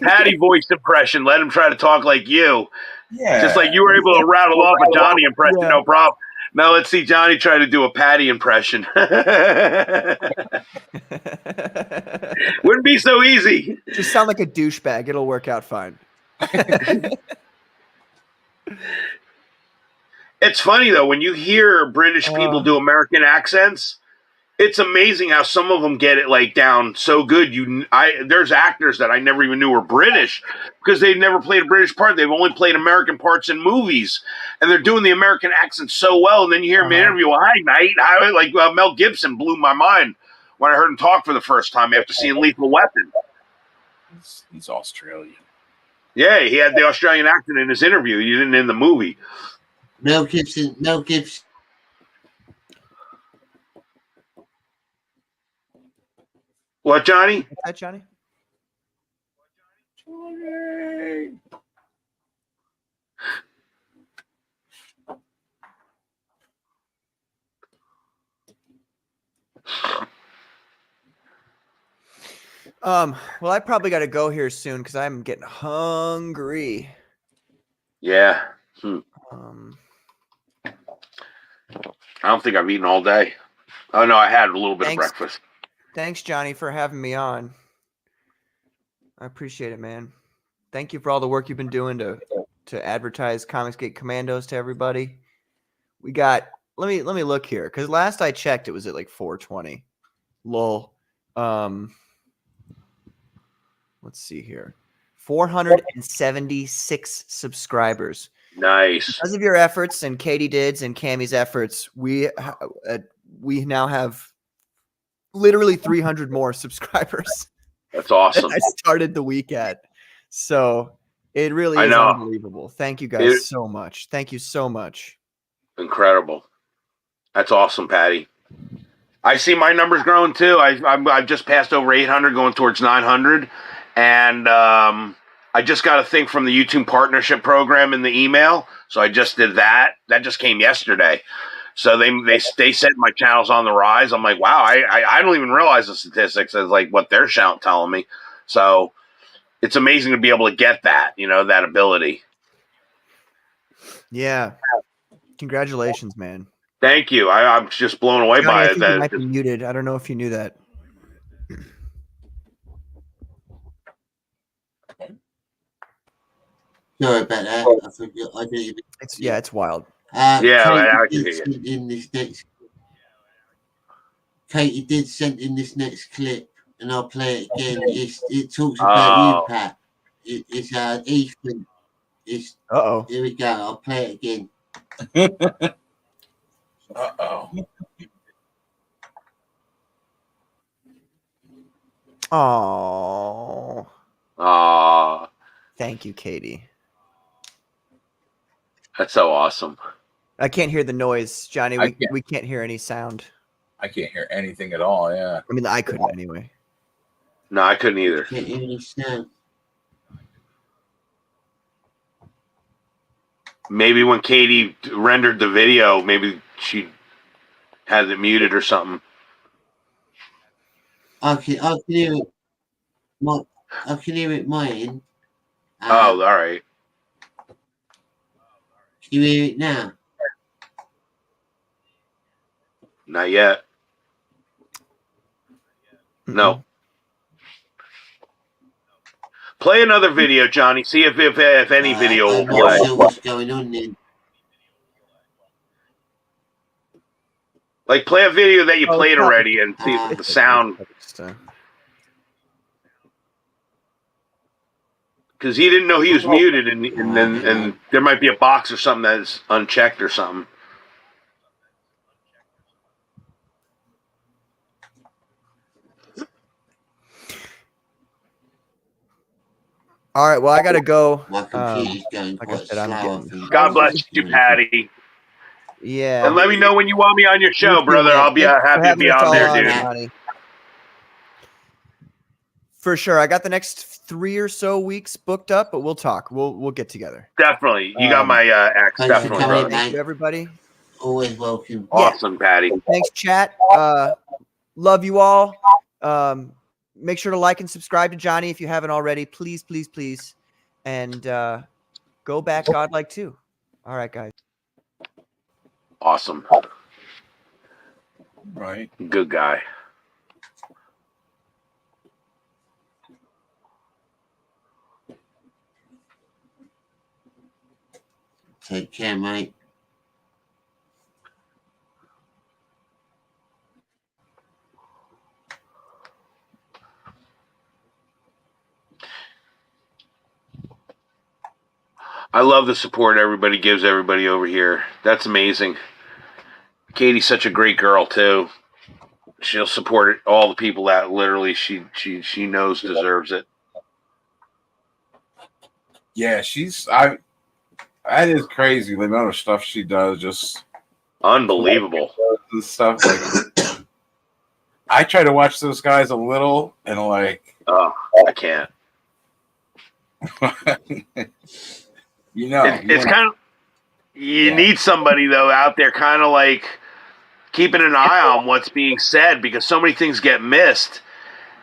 Patty voice impression. Let him try to talk like you. Yeah. Just like you were able to rattle off a Johnny impression, no problem. Now let's see Johnny try to do a Patty impression. Wouldn't be so easy. Just sound like a douchebag. It'll work out fine. It's funny though when you hear British people do American accents. It's amazing how some of them get it like down so good. There's actors that I never even knew were British because they never played a British part. They've only played American parts in movies, and they're doing the American accent so well. And then you hear him interview, "Hi, mate." Like Mel Gibson blew my mind when I heard him talk for the first time after seeing Lethal Weapon. He's Australian. Yeah, he had the Australian accent in his interview. He didn't in the movie. Mel Gibson. What, Johnny? What's that, Johnny? Well, I probably got to go here soon because I'm getting hungry. Yeah. I don't think I've eaten all day. Oh no, I had a little bit of breakfast. Thanks, Johnny, for having me on. I appreciate it, man. Thank you for all the work you've been doing to advertise Comicsgate Commandos to everybody. We got let me look here because last I checked it was at like 420. Lol. Let's see here. 476 subscribers. Nice. Because of your efforts and Katie Did's and Cammy's efforts, we now have literally 300 more subscribers. That's awesome. I started the week at. So it really I is know. unbelievable. Thank you guys so much. Thank you so much. Incredible. That's awesome, Patty. I see my numbers growing too. I've just passed over 800, going towards 900, and I just got a thing from the YouTube partnership program in the email, so I just did that. That just came yesterday. So they said my channel's on the rise. I'm like, wow, I don't even realize the statistics as like what they're telling me. So it's amazing to be able to get that, that ability. Yeah. Congratulations, man. Thank you. I'm just blown away Johnny, by I it. think you might be muted. I don't know if you knew that. Sorry about that. I forgot. I didn't even. It's wild. I can hear Katie did send in this next clip, and I'll play it again. It talks about you, Pat. It's Ethan. Uh-oh. Here we go. I'll play it again. Uh-oh. Oh. Thank you, Katie. That's so awesome. I can't hear the noise, Johnny. We can't hear any sound. I can't hear anything at all. Yeah. I mean, I couldn't anyway. No, I couldn't either. Can't hear any sound. Maybe when Katie rendered the video, maybe she had it muted or something. I can hear it. I can hear it my end. All right. Can you hear it now? Not yet. No. Play another video, Johnny. See if any video will I'm play. not sure what's going on then. Like, play a video that you played already and see if the sound. Because he didn't know he was muted, and there might be a box or something that's unchecked or something. All right. Well, I gotta go. My computer's going like quite I said, I'm slow. getting. God bless you, Patty. Yeah. And let me know when you want me on your show, brother. I'll be happy to be on there, dude. Johnny. For sure. I got the next 3 or so weeks booked up, but we'll talk. We'll get together. Definitely. You got my axe. Definitely, brother. Thank you, everybody. Always welcome. Awesome, Patty. Thanks, chat. Love you all. Make sure to like and subscribe to Johnny if you haven't already. Please, please, please. And go back godlike too. All right, guys. Awesome. Right. Good guy. Take care, mate. I love the support everybody gives everybody over here. That's amazing. Katie's such a great girl too. She'll support all the people that literally she knows deserves it. Yeah, that is crazy. The amount of stuff she does, just unbelievable. The stuff like I try to watch those guys a little, and like, oh, I can't. It's kind of you need somebody though out there, kind of like keeping an eye on what's being said, because so many things get missed.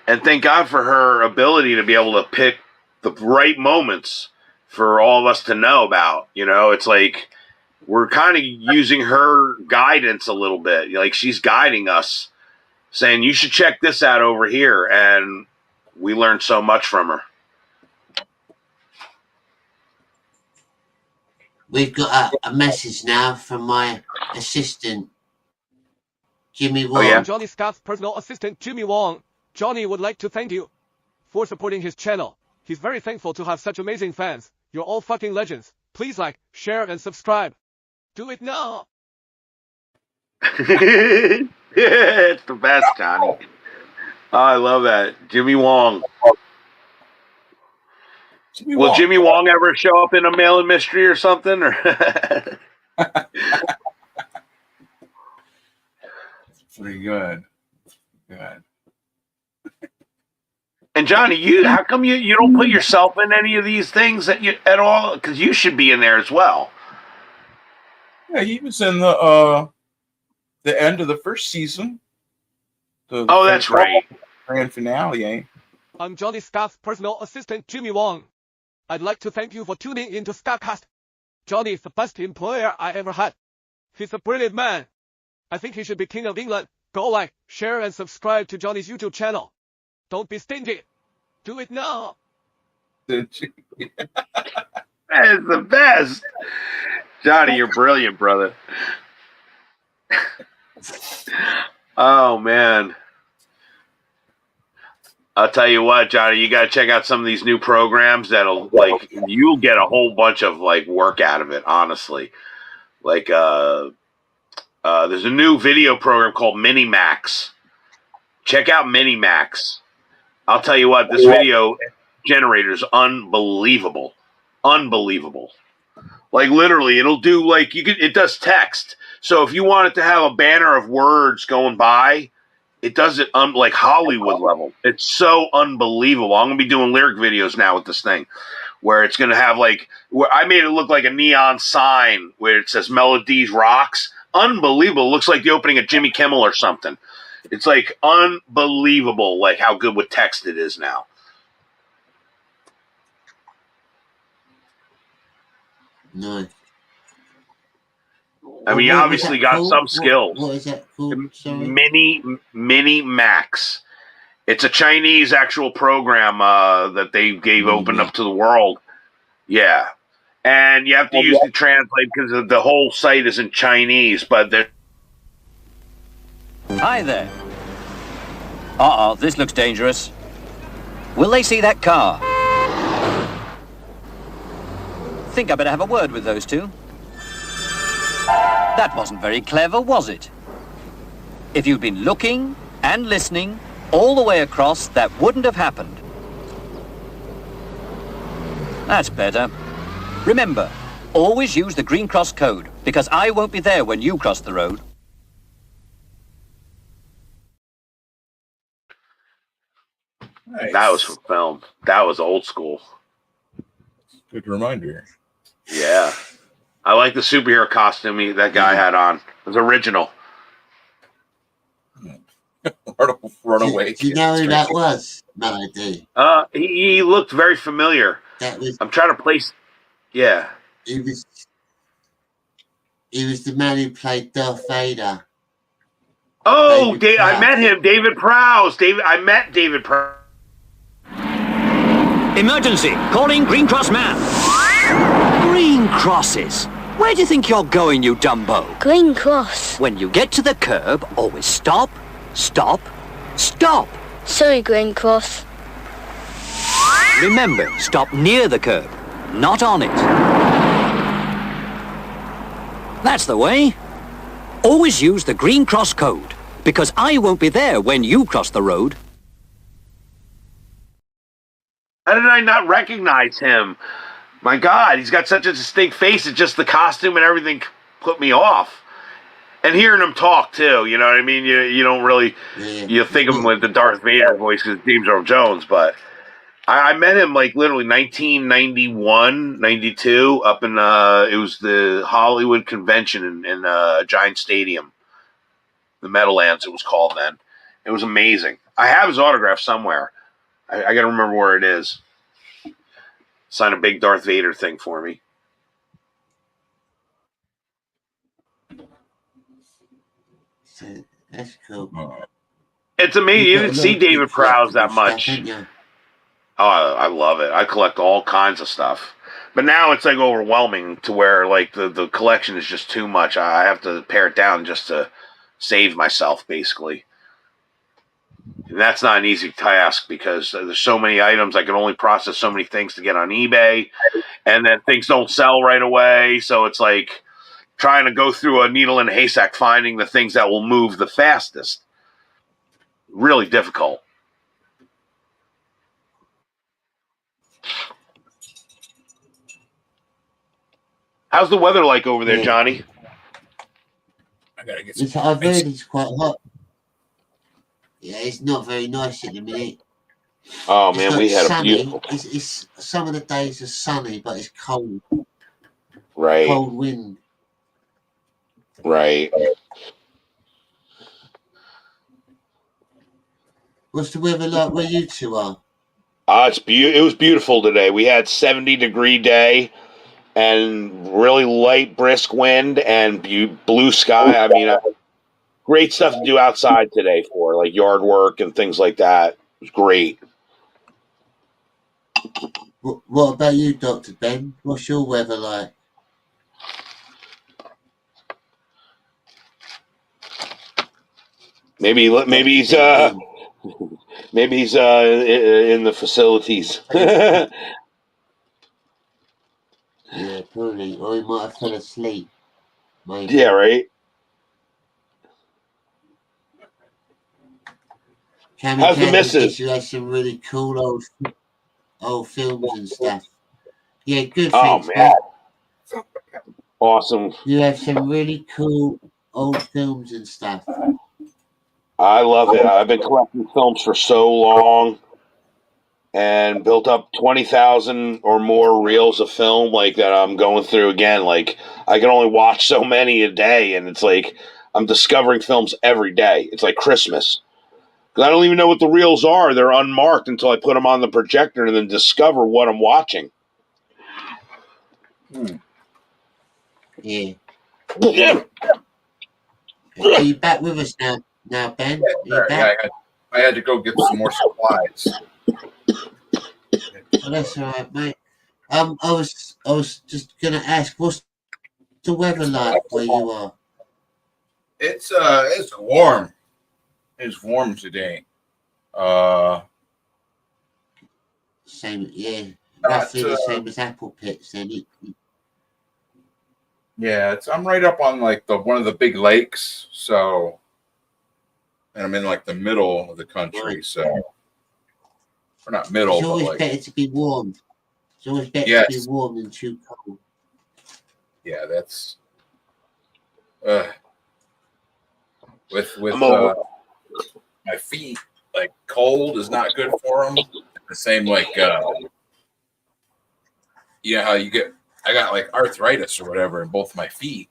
And thank God for her ability to be able to pick the right moments for all of us to know about. It's like we're kind of using her guidance a little bit. Like she's guiding us, saying, you should check this out over here. And we learned so much from her. We've got a message now from my assistant, Jimmy Wong. Oh, yeah? Johnny Scab's personal assistant, Jimmy Wong. Johnny would like to thank you for supporting his channel. He's very thankful to have such amazing fans. You're all fucking legends. Please like, share, and subscribe. Do it now. It's the best, Johnny. I love that. Jimmy Wong. Will Wong. Jimmy Wong ever show up in a Mail-in Mystery or something? Or Pretty good. Good. And Johnny, how come you don't put yourself in any of these things at all? Because you should be in there as well. Yeah, he was in the end of the first season. Oh, that's right. Grand finale, eh? I'm Johnny Scab's personal assistant, Jimmy Wong. I'd like to thank you for tuning into Scab Cast. Johnny is the best employer I ever had. He's a brilliant man. I think he should be King of England. Go like, share, and subscribe to Johnny's YouTube channel. Don't be stingy. Do it now. That is the best. Johnny, you're brilliant, brother. Oh, man. I'll tell you what, Johnny, you got to check out some of these new programs that'll, like, you'll get a whole bunch of, like, work out of it, honestly. Like, there's a new video program called Minimax. Check out Minimax. I'll tell you what, this video generator is unbelievable. Unbelievable. Like, literally, it'll do, like, it does text. So if you want it to have a banner of words going by, it does it like Hollywood level. It's so unbelievable. I'm going to be doing lyric videos now with this thing, where it's going to have, like, where I made it look like a neon sign where it says Melodies Rocks. Unbelievable. It looks like the opening of Jimmy Kimmel or something. It's like unbelievable, like how good with text it is now. No. I mean, you obviously got some skill. What is that called? Sorry. Mini Max. It's a Chinese actual program that they gave open up to the world. Yeah. And you have to use the translate because the whole site is in Chinese, but they're... Hi there. Uh-oh, this looks dangerous. Will they see that car? Think I better have a word with those two. That wasn't very clever, was it? If you'd been looking and listening all the way across, that wouldn't have happened. That's better. Remember, always use the green cross code, because I won't be there when you cross the road. Nice. That was from film. That was old school. Good reminder. Yeah. I like the superhero costume that guy had on. It was original. Runaway. Do you know who that was, Melody? He looked very familiar. I'm trying to place... Yeah. He was the man who played Darth Vader. Oh, I met him, David Prowse. I met David Prowse. Emergency! Calling Green Cross Man! Green crosses! Where do you think you're going, you dumbo? Green cross. When you get to the curb, always stop, stop, stop! Sorry, Green cross. Remember, stop near the curb, not on it. That's the way. Always use the Green Cross code, because I won't be there when you cross the road. How did I not recognize him? My God, he's got such a distinct face. It's just the costume and everything put me off. And hearing him talk, too, you know what I mean? You don't really... You think of him with the Darth Vader voice because it's James Earl Jones, but... I met him, like, literally 1991, 92, up in... it was the Hollywood Convention in Giant Stadium. The Meadowlands, it was called then. It was amazing. I have his autograph somewhere. I got to remember where it is. Sign a big Darth Vader thing for me. That's cool. It's amazing. You didn't see David Prowse that much. Oh, I love it. I collect all kinds of stuff. But now it's like overwhelming to where like the collection is just too much. I have to pare it down just to save myself, basically. And that's not an easy task because there's so many items. I can only process so many things to get on eBay. And then things don't sell right away. So it's like trying to go through a needle in a haystack, finding the things that will move the fastest. Really difficult. How's the weather like over there, Yeah. Johnny? I gotta get I've some. heard it's quite hot. Yeah, it's not very nice at the minute. Oh It's man, like we had a sunny. beautiful. It's some of the days are sunny, but it's cold. Right. Cold wind. Right. What's the weather like where you two are? It was beautiful today. We had 70-degree day and really light, brisk wind and blue sky. I mean, great stuff to do outside today for like yard work and things like that. It was great. What about you, Dr. Ben? What's your weather like? Maybe he's maybe he's in the facilities. Yeah, probably. Or he might have fell asleep. Maybe. Yeah, right. How's the missus? You had some really cool old films and stuff. Yeah, good. Oh Thanks, man, mate. awesome. You have some really cool old films and stuff. I love it. I've been collecting films for so long and built up 20,000 or more reels of film like that I'm going through again. Like I can only watch so many a day and it's like I'm discovering films every day. It's like Christmas. Cuz I don't even know what the reels are. They're unmarked until I put them on the projector and then discover what I'm watching. Yeah. Yeah. Are you back with us now, Ben? Are you back? Yeah, I had to go get some more supplies. Oh, that's all right, mate. I was just gonna ask, what's the weather like where you are? It's warm. It's warm today. Same, yeah, roughly the same as Apple Pits. Then yeah, I'm right up on like one of the big lakes, so, and I'm in like the middle of the country, so we're not middle, it's always but like better to be warm. It's always better to be warm than too cold. Yeah, that's with my feet, like cold is not good for them. The same like you know how I got like arthritis or whatever in both my feet,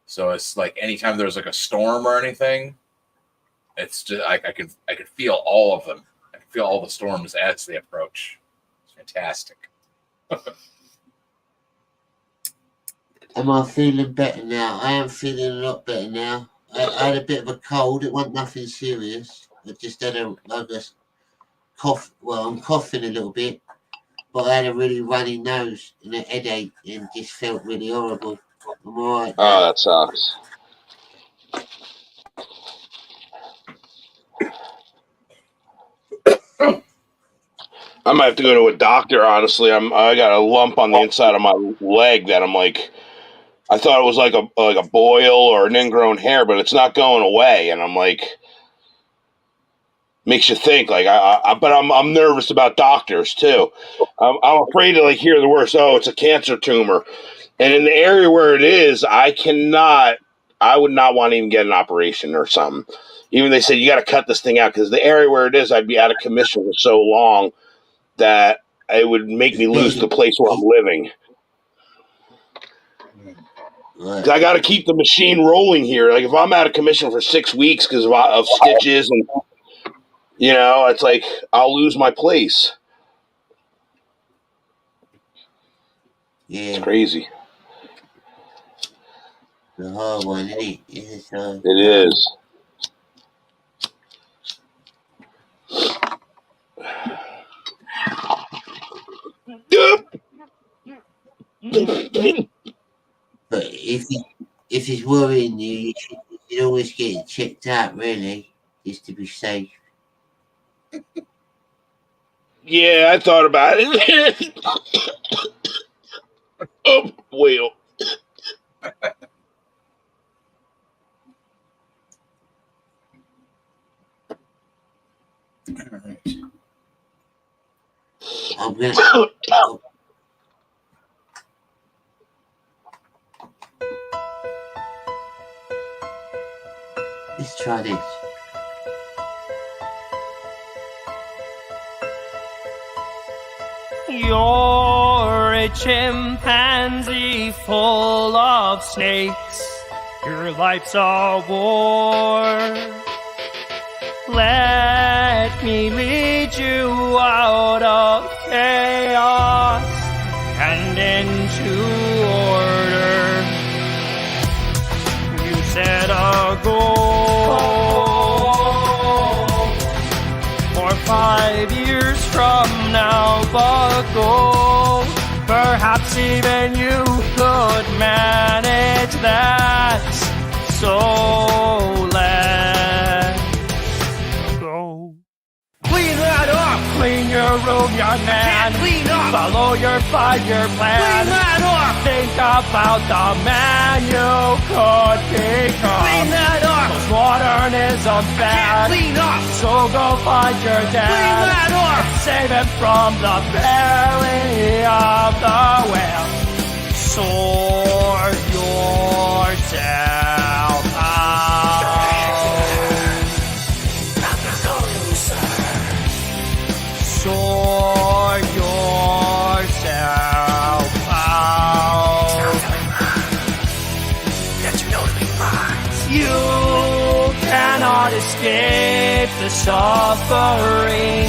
so it's like anytime there's like a storm or anything, it's just like I can feel all of them. I can feel all the storms as they approach. It's fantastic. Am I feeling better now? I am feeling a lot better now. I had a bit of a cold. It wasn't nothing serious. I just had a cough. Well, I'm coughing a little bit, but I had a really runny nose and a headache and just felt really horrible. I'm all right. Oh, that sucks. I might have to go to a doctor. Honestly, I got a lump on the inside of my leg that I'm like, I thought it was like a boil or an ingrown hair, but it's not going away, and I'm like, makes you think. Like but I'm nervous about doctors too. I'm afraid to like hear the worst. Oh, it's a cancer tumor, and in the area where it is, I would not want to even get an operation or something. Even they said you got to cut this thing out because the area where it is, I'd be out of commission for so long that it would make me lose the place where I'm living. I got to keep the machine rolling here. Like if I'm out of commission for 6 weeks because of stitches and it's like I'll lose my place. Yeah. It's crazy. The hard one, isn't it? It is. But if he's worrying you, you should always get it checked out, really, just to be safe. Yeah, I thought about it. Oh, well. I'm gonna. Let's try this. You're a chimpanzee full of snakes. Your life's a war. Let me lead you out of chaos and into order. You set a goal for 5 years from now, but go. Perhaps even you could manage that. So let's go. Clean that up! Clean your room, young man. Clean up! Follow your 5-year plan. Clean that up! Think about the man you could become. Clean that up! Cause modernism bad. Clean up! So go find your dad. Clean that up! And save him from the belly of the whale. Sort yourself out. Sort yourself out. You cannot escape the suffering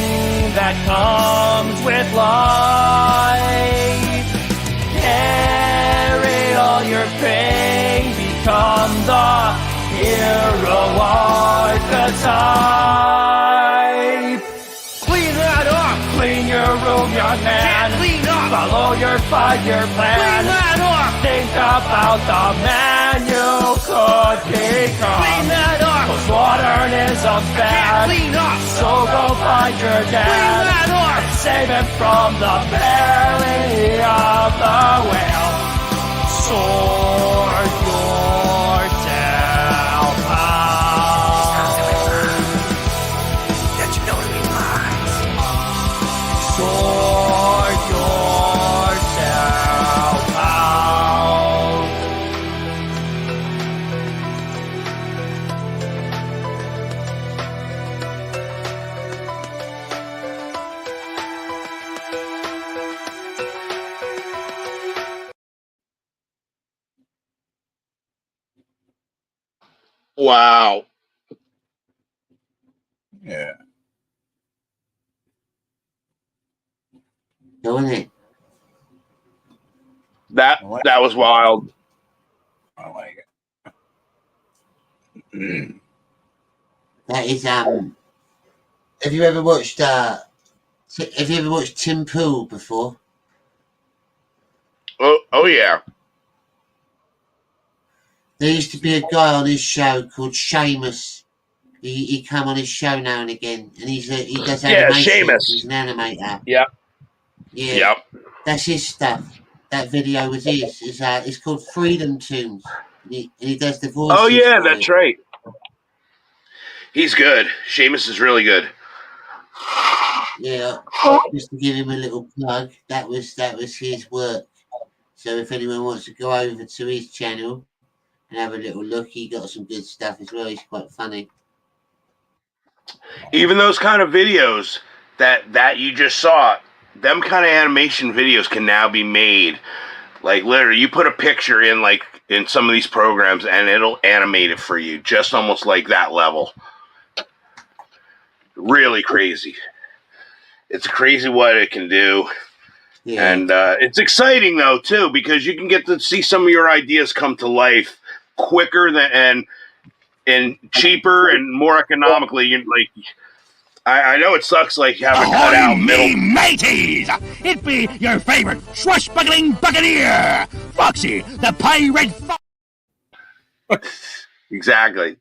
that comes with life. Carry all your pain, become the hero archetype. Clean that up, clean your room, young man. Clean up. Follow your 5-year plan. Clean that up. Think about the man you could become. Clean that up. Cause modernism's bad. Clean up. So go find your dad. Clean that up. And save him from the belly of the whale. Sort yourself out. That you know to be lies. Sort yourself out. Wow. Yeah. Doing it. That was wild. I like it. That is Have you ever watched Tim Pool before? Oh yeah. There used to be a guy on his show called Seamus. He come on his show now and again, and he does animation. Seamus. He's an animator. Yeah. Yeah. Yep. That's his stuff. That video was his. It's called Freedom Tunes. And he does the voices. Oh yeah, for that's it. right. He's good. Seamus is really good. Yeah, just to give him a little plug, that was his work. So if anyone wants to go over to his channel and have a little look, he got some good stuff as well. He's quite funny. Even those kind of videos that you just saw, them kind of animation videos can now be made. Like literally, you put a picture in in some of these programs and it'll animate it for you, just almost like that level. Really crazy. It's crazy what it can do. Yeah. And it's exciting though too, because you can get to see some of your ideas come to life quicker and cheaper and more economically. I know it sucks having cut out middle. Mateys! It be your favorite swashbuckling buccaneer, Foxy the Pirate. Exactly.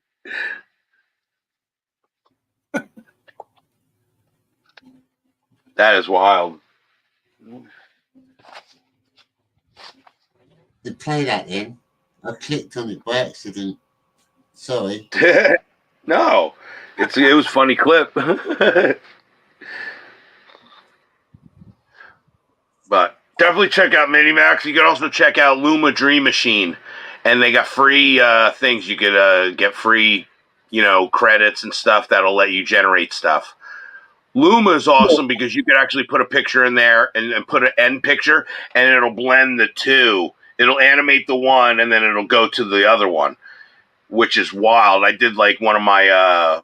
That is wild. To play that in, I clicked on it by accident. Sorry. No, it was a funny clip. But definitely check out Minimax. You can also check out Luma Dream Machine, and they got free things. You could get free credits and stuff that'll let you generate stuff. Luma is awesome because you can actually put a picture in there and put an end picture, and it'll blend the two. It'll animate the one, and then it'll go to the other one, which is wild. I did like one of my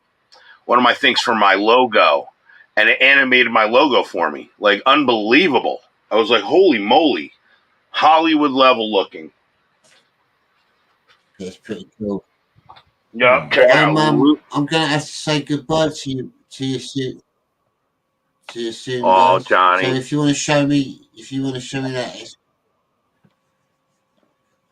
things for my logo, and it animated my logo for me. Like, unbelievable. I was like, holy moly. Hollywood level looking. That's pretty cool. Yeah, check it out. I'm gonna have to say goodbye to you soon. To you soon, Oh, guys. Johnny. So if you want to show me that,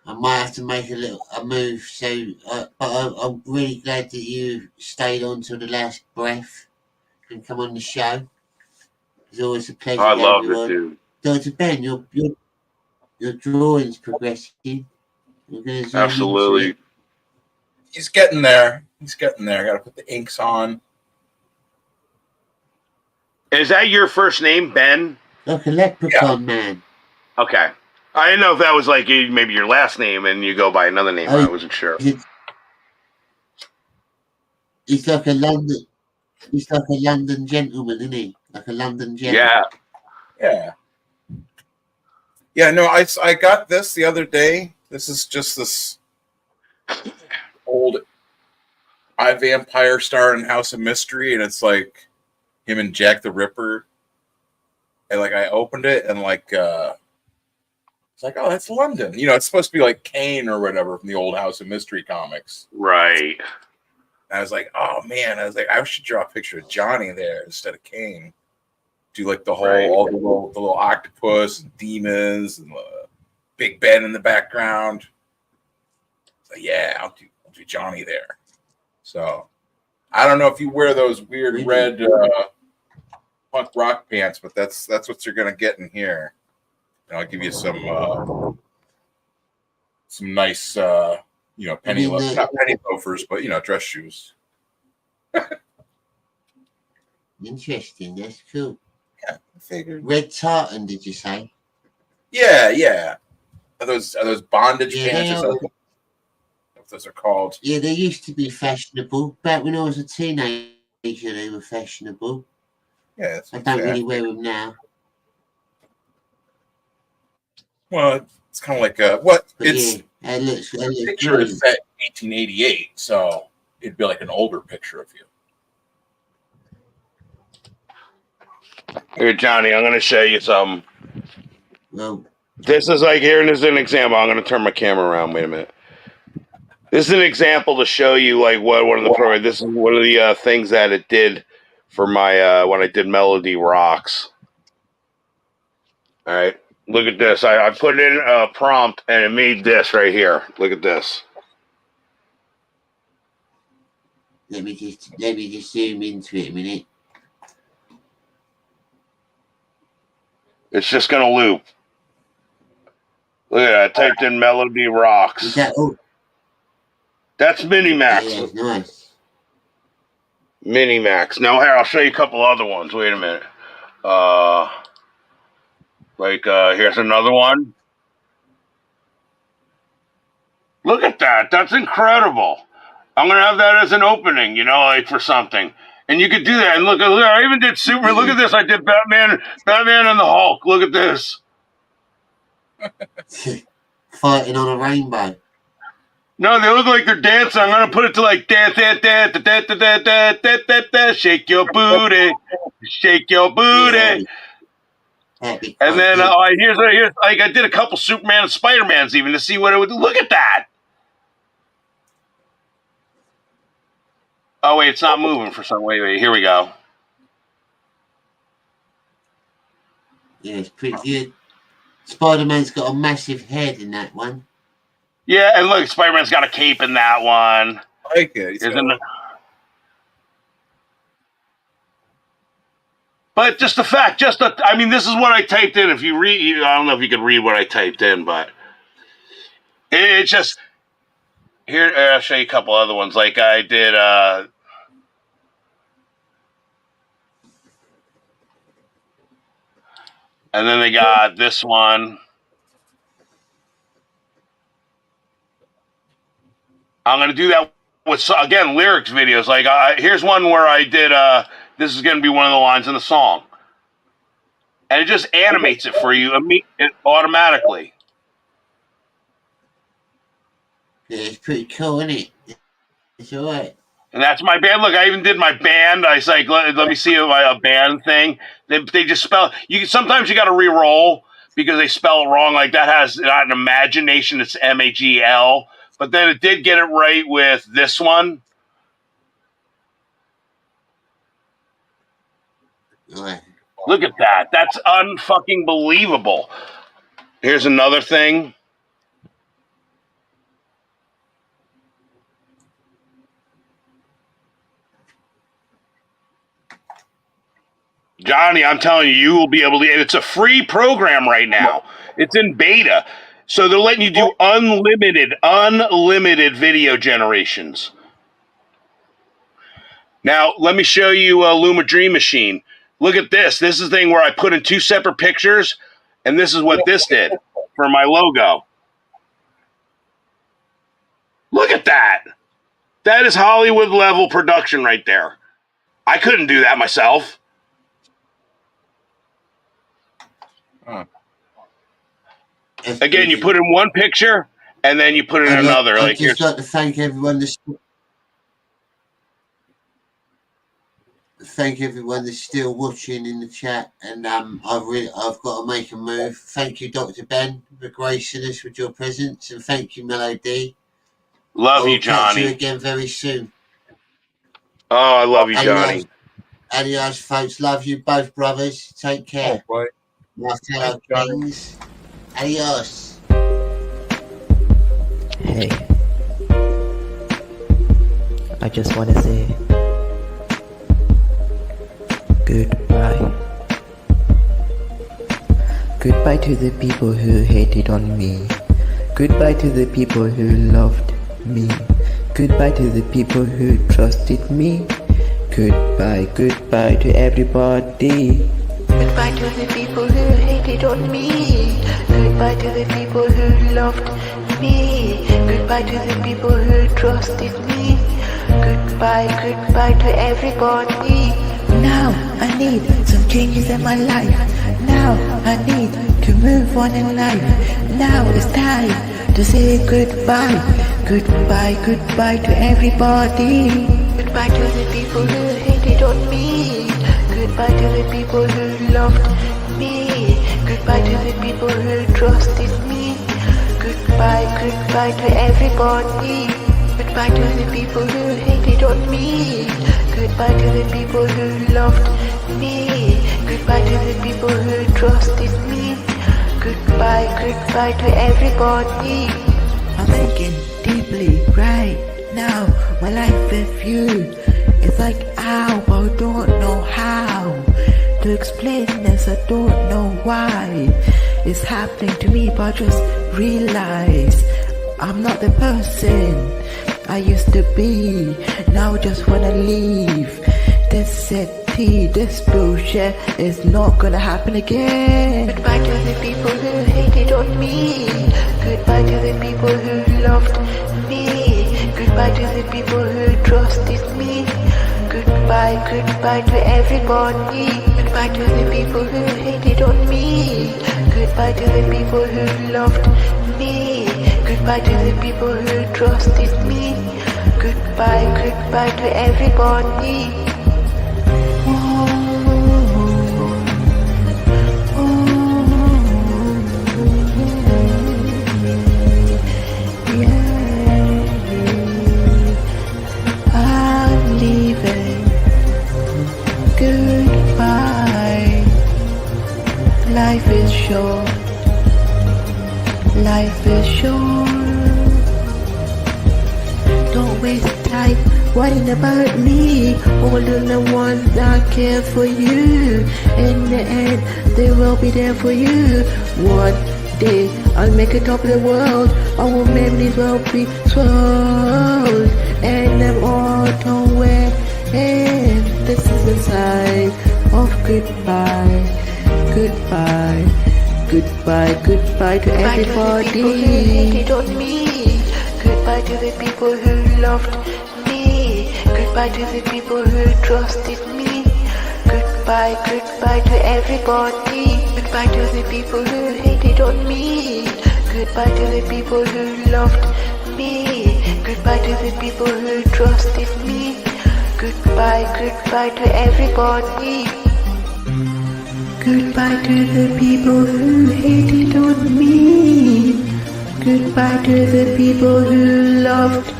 I might have to make a move. So, but I'm really glad that you stayed on till the last breath and come on the show. It's always a pleasure. I love everyone. it, dude. Dr. Ben, your drawing's progressing. We're gonna zoom Absolutely. into it. He's getting there. Got to put the inks on. Is that your first name, Ben? Like a leprechaun man. Okay. I didn't know if that was like maybe your last name and you go by another name. I wasn't sure. He's like a London gentleman, isn't he? Like a London gentleman. Yeah, no, I got this the other day. This is just this old iVampire star in House of Mystery, and it's like him and Jack the Ripper. And like I opened it and like it's like, oh, that's London. It's supposed to be like Kane or whatever from the old House of Mystery comics. Right. And I was like, oh man, I should draw a picture of Johnny there instead of Kane. Do like the whole all the little octopus and demons and Big Ben in the background. So yeah, I'll do Johnny there. So I don't know if you wear those weird red punk rock pants, but that's what you're gonna get in here. And I'll give you some nice not penny loafers, but dress shoes. Interesting. That's cool. Yeah, I figured. Red tartan, did you say? Yeah. Are those bondage pants? Or something? What those are called? Yeah, they used to be fashionable. Back when I was a teenager, they were fashionable. Yeah, I don't really wear them now. Well, it's kind of like But it's. Yeah, it looks picture good. is set in 1888, so it'd be like an older picture of you. Here, Johnny, I'm going to show you something. Well, this is like, here, and this is an example. I'm going to turn my camera around. Wait a minute. This is an example to show you like what one of the programs. This is one of the things that it did for my when I did Melody Rocks. All right, look at this. I put in a prompt and it made this right here. Look at this. Let me just zoom into it a minute. It's just going to loop. Look at that. I typed in Melody Rocks. Is that all? That's Minimax. Yeah, nice. Minimax. Now, here, I'll show you a couple other ones. Wait a minute. Here's another one. Look at that. That's incredible. I'm going to have that as an opening, like for something. And you could do that. And look, I even did Superman. Look at this. I did Batman and the Hulk. Look at this. Fighting on a rainbow. No, they look like they're dancing. I'm going to put it to like dance, shake your booty. Shake your booty. And then here's like I did a couple Superman and Spider-Mans even to see what it would do. Look at that. Oh, wait, it's not moving for some. Wait, here we go. Yeah, it's pretty good. Spider-Man's got a massive head in that one. Yeah, and look, Spider-Man's got a cape in that one. I like it. But just the fact, this is what I typed in. If you read, I don't know if you could read what I typed in, but it's just, here, I'll show you a couple other ones. Like I did, and then they got this one. I'm going to do that with, again, lyrics videos. Like, here's one where I did, this is going to be one of the lines in the song. And it just animates it for you automatically. Yeah, it's pretty cool, isn't it? It's all right. And that's my band. Look, I even did my band. I was like, let me see a band thing. They just spell. Sometimes you got to re-roll because they spell it wrong. Like that has not an imagination. It's MAGL. But then it did get it right with this one. Right. Look at that. That's unfucking believable. Here's another thing. Johnny, I'm telling you, you will be able to. And it's a free program right now. It's in beta. So they're letting you do unlimited video generations. Now, let me show you a Luma Dream Machine. Look at this. This is the thing where I put in 2 separate pictures, and this is what this did for my logo. Look at that. That is Hollywood level production right there. I couldn't do that myself. Again, you put in one picture, and then you put in another. I'd just like to thank everyone that's still watching in the chat, and I've got to make a move. Thank you, Dr. Ben, for gracing us with your presence, and thank you, Melody. Love you, Johnny. Catch you again very soon. Oh, I love you, Johnny. Adios, folks. Love you both, brothers. Take care. Right. My fellow kings. Adios. Hey, I just want to say goodbye. Goodbye to the people who hated on me. Goodbye to the people who loved me. Goodbye to the people who trusted me. Goodbye, goodbye to everybody. Goodbye to the people who hated on me. Goodbye to the people who loved me. Goodbye to the people who trusted me. Goodbye, goodbye to everybody. Now I need some changes in my life. Now I need to move on in life. Now it's time to say goodbye. Goodbye, goodbye to everybody. Goodbye to the people who hated on me. Goodbye to the people who loved me. Goodbye to the people who trusted me. Goodbye, goodbye to everybody. Goodbye to the people who hated on me. Goodbye to the people who loved me. Goodbye to the people who trusted me. Goodbye, goodbye to everybody. I'm thinking deeply right now. My life with you, it's like ow, but I don't know how to explain this. I don't know why it's happening to me, but I just realize I'm not the person I used to be. Now I just wanna leave this city. This bullshit is not gonna happen again. Goodbye to the people who hated on me. Goodbye to the people who loved me. Goodbye to the people who trusted me. Goodbye, goodbye to everybody. Goodbye to the people who hated on me. Goodbye to the people who loved me. Goodbye to the people who trusted me. Goodbye, goodbye to everybody. I'm leaving. Goodbye. Life is short. Life is short. Don't waste time worrying about me. All of the ones that care for you, in the end, they will be there for you. One day, I'll make it top of the world. Our memories will be swirled, and I'm all aware. And this is the sign of goodbye. Goodbye. Goodbye, goodbye to everybody. Goodbye to the people who hated on me. Goodbye to the people who loved Goodbye to the people who trusted me. Goodbye, goodbye to everybody. Goodbye to the people who hated on me. Goodbye to the people who loved me. Goodbye to the people who trusted me. Goodbye, goodbye to everybody. Goodbye to the people who hated on me. Goodbye to the people who loved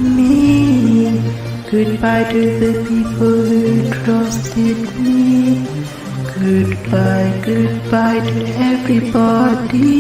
me. Goodbye to the people who trusted me. Goodbye, goodbye to everybody.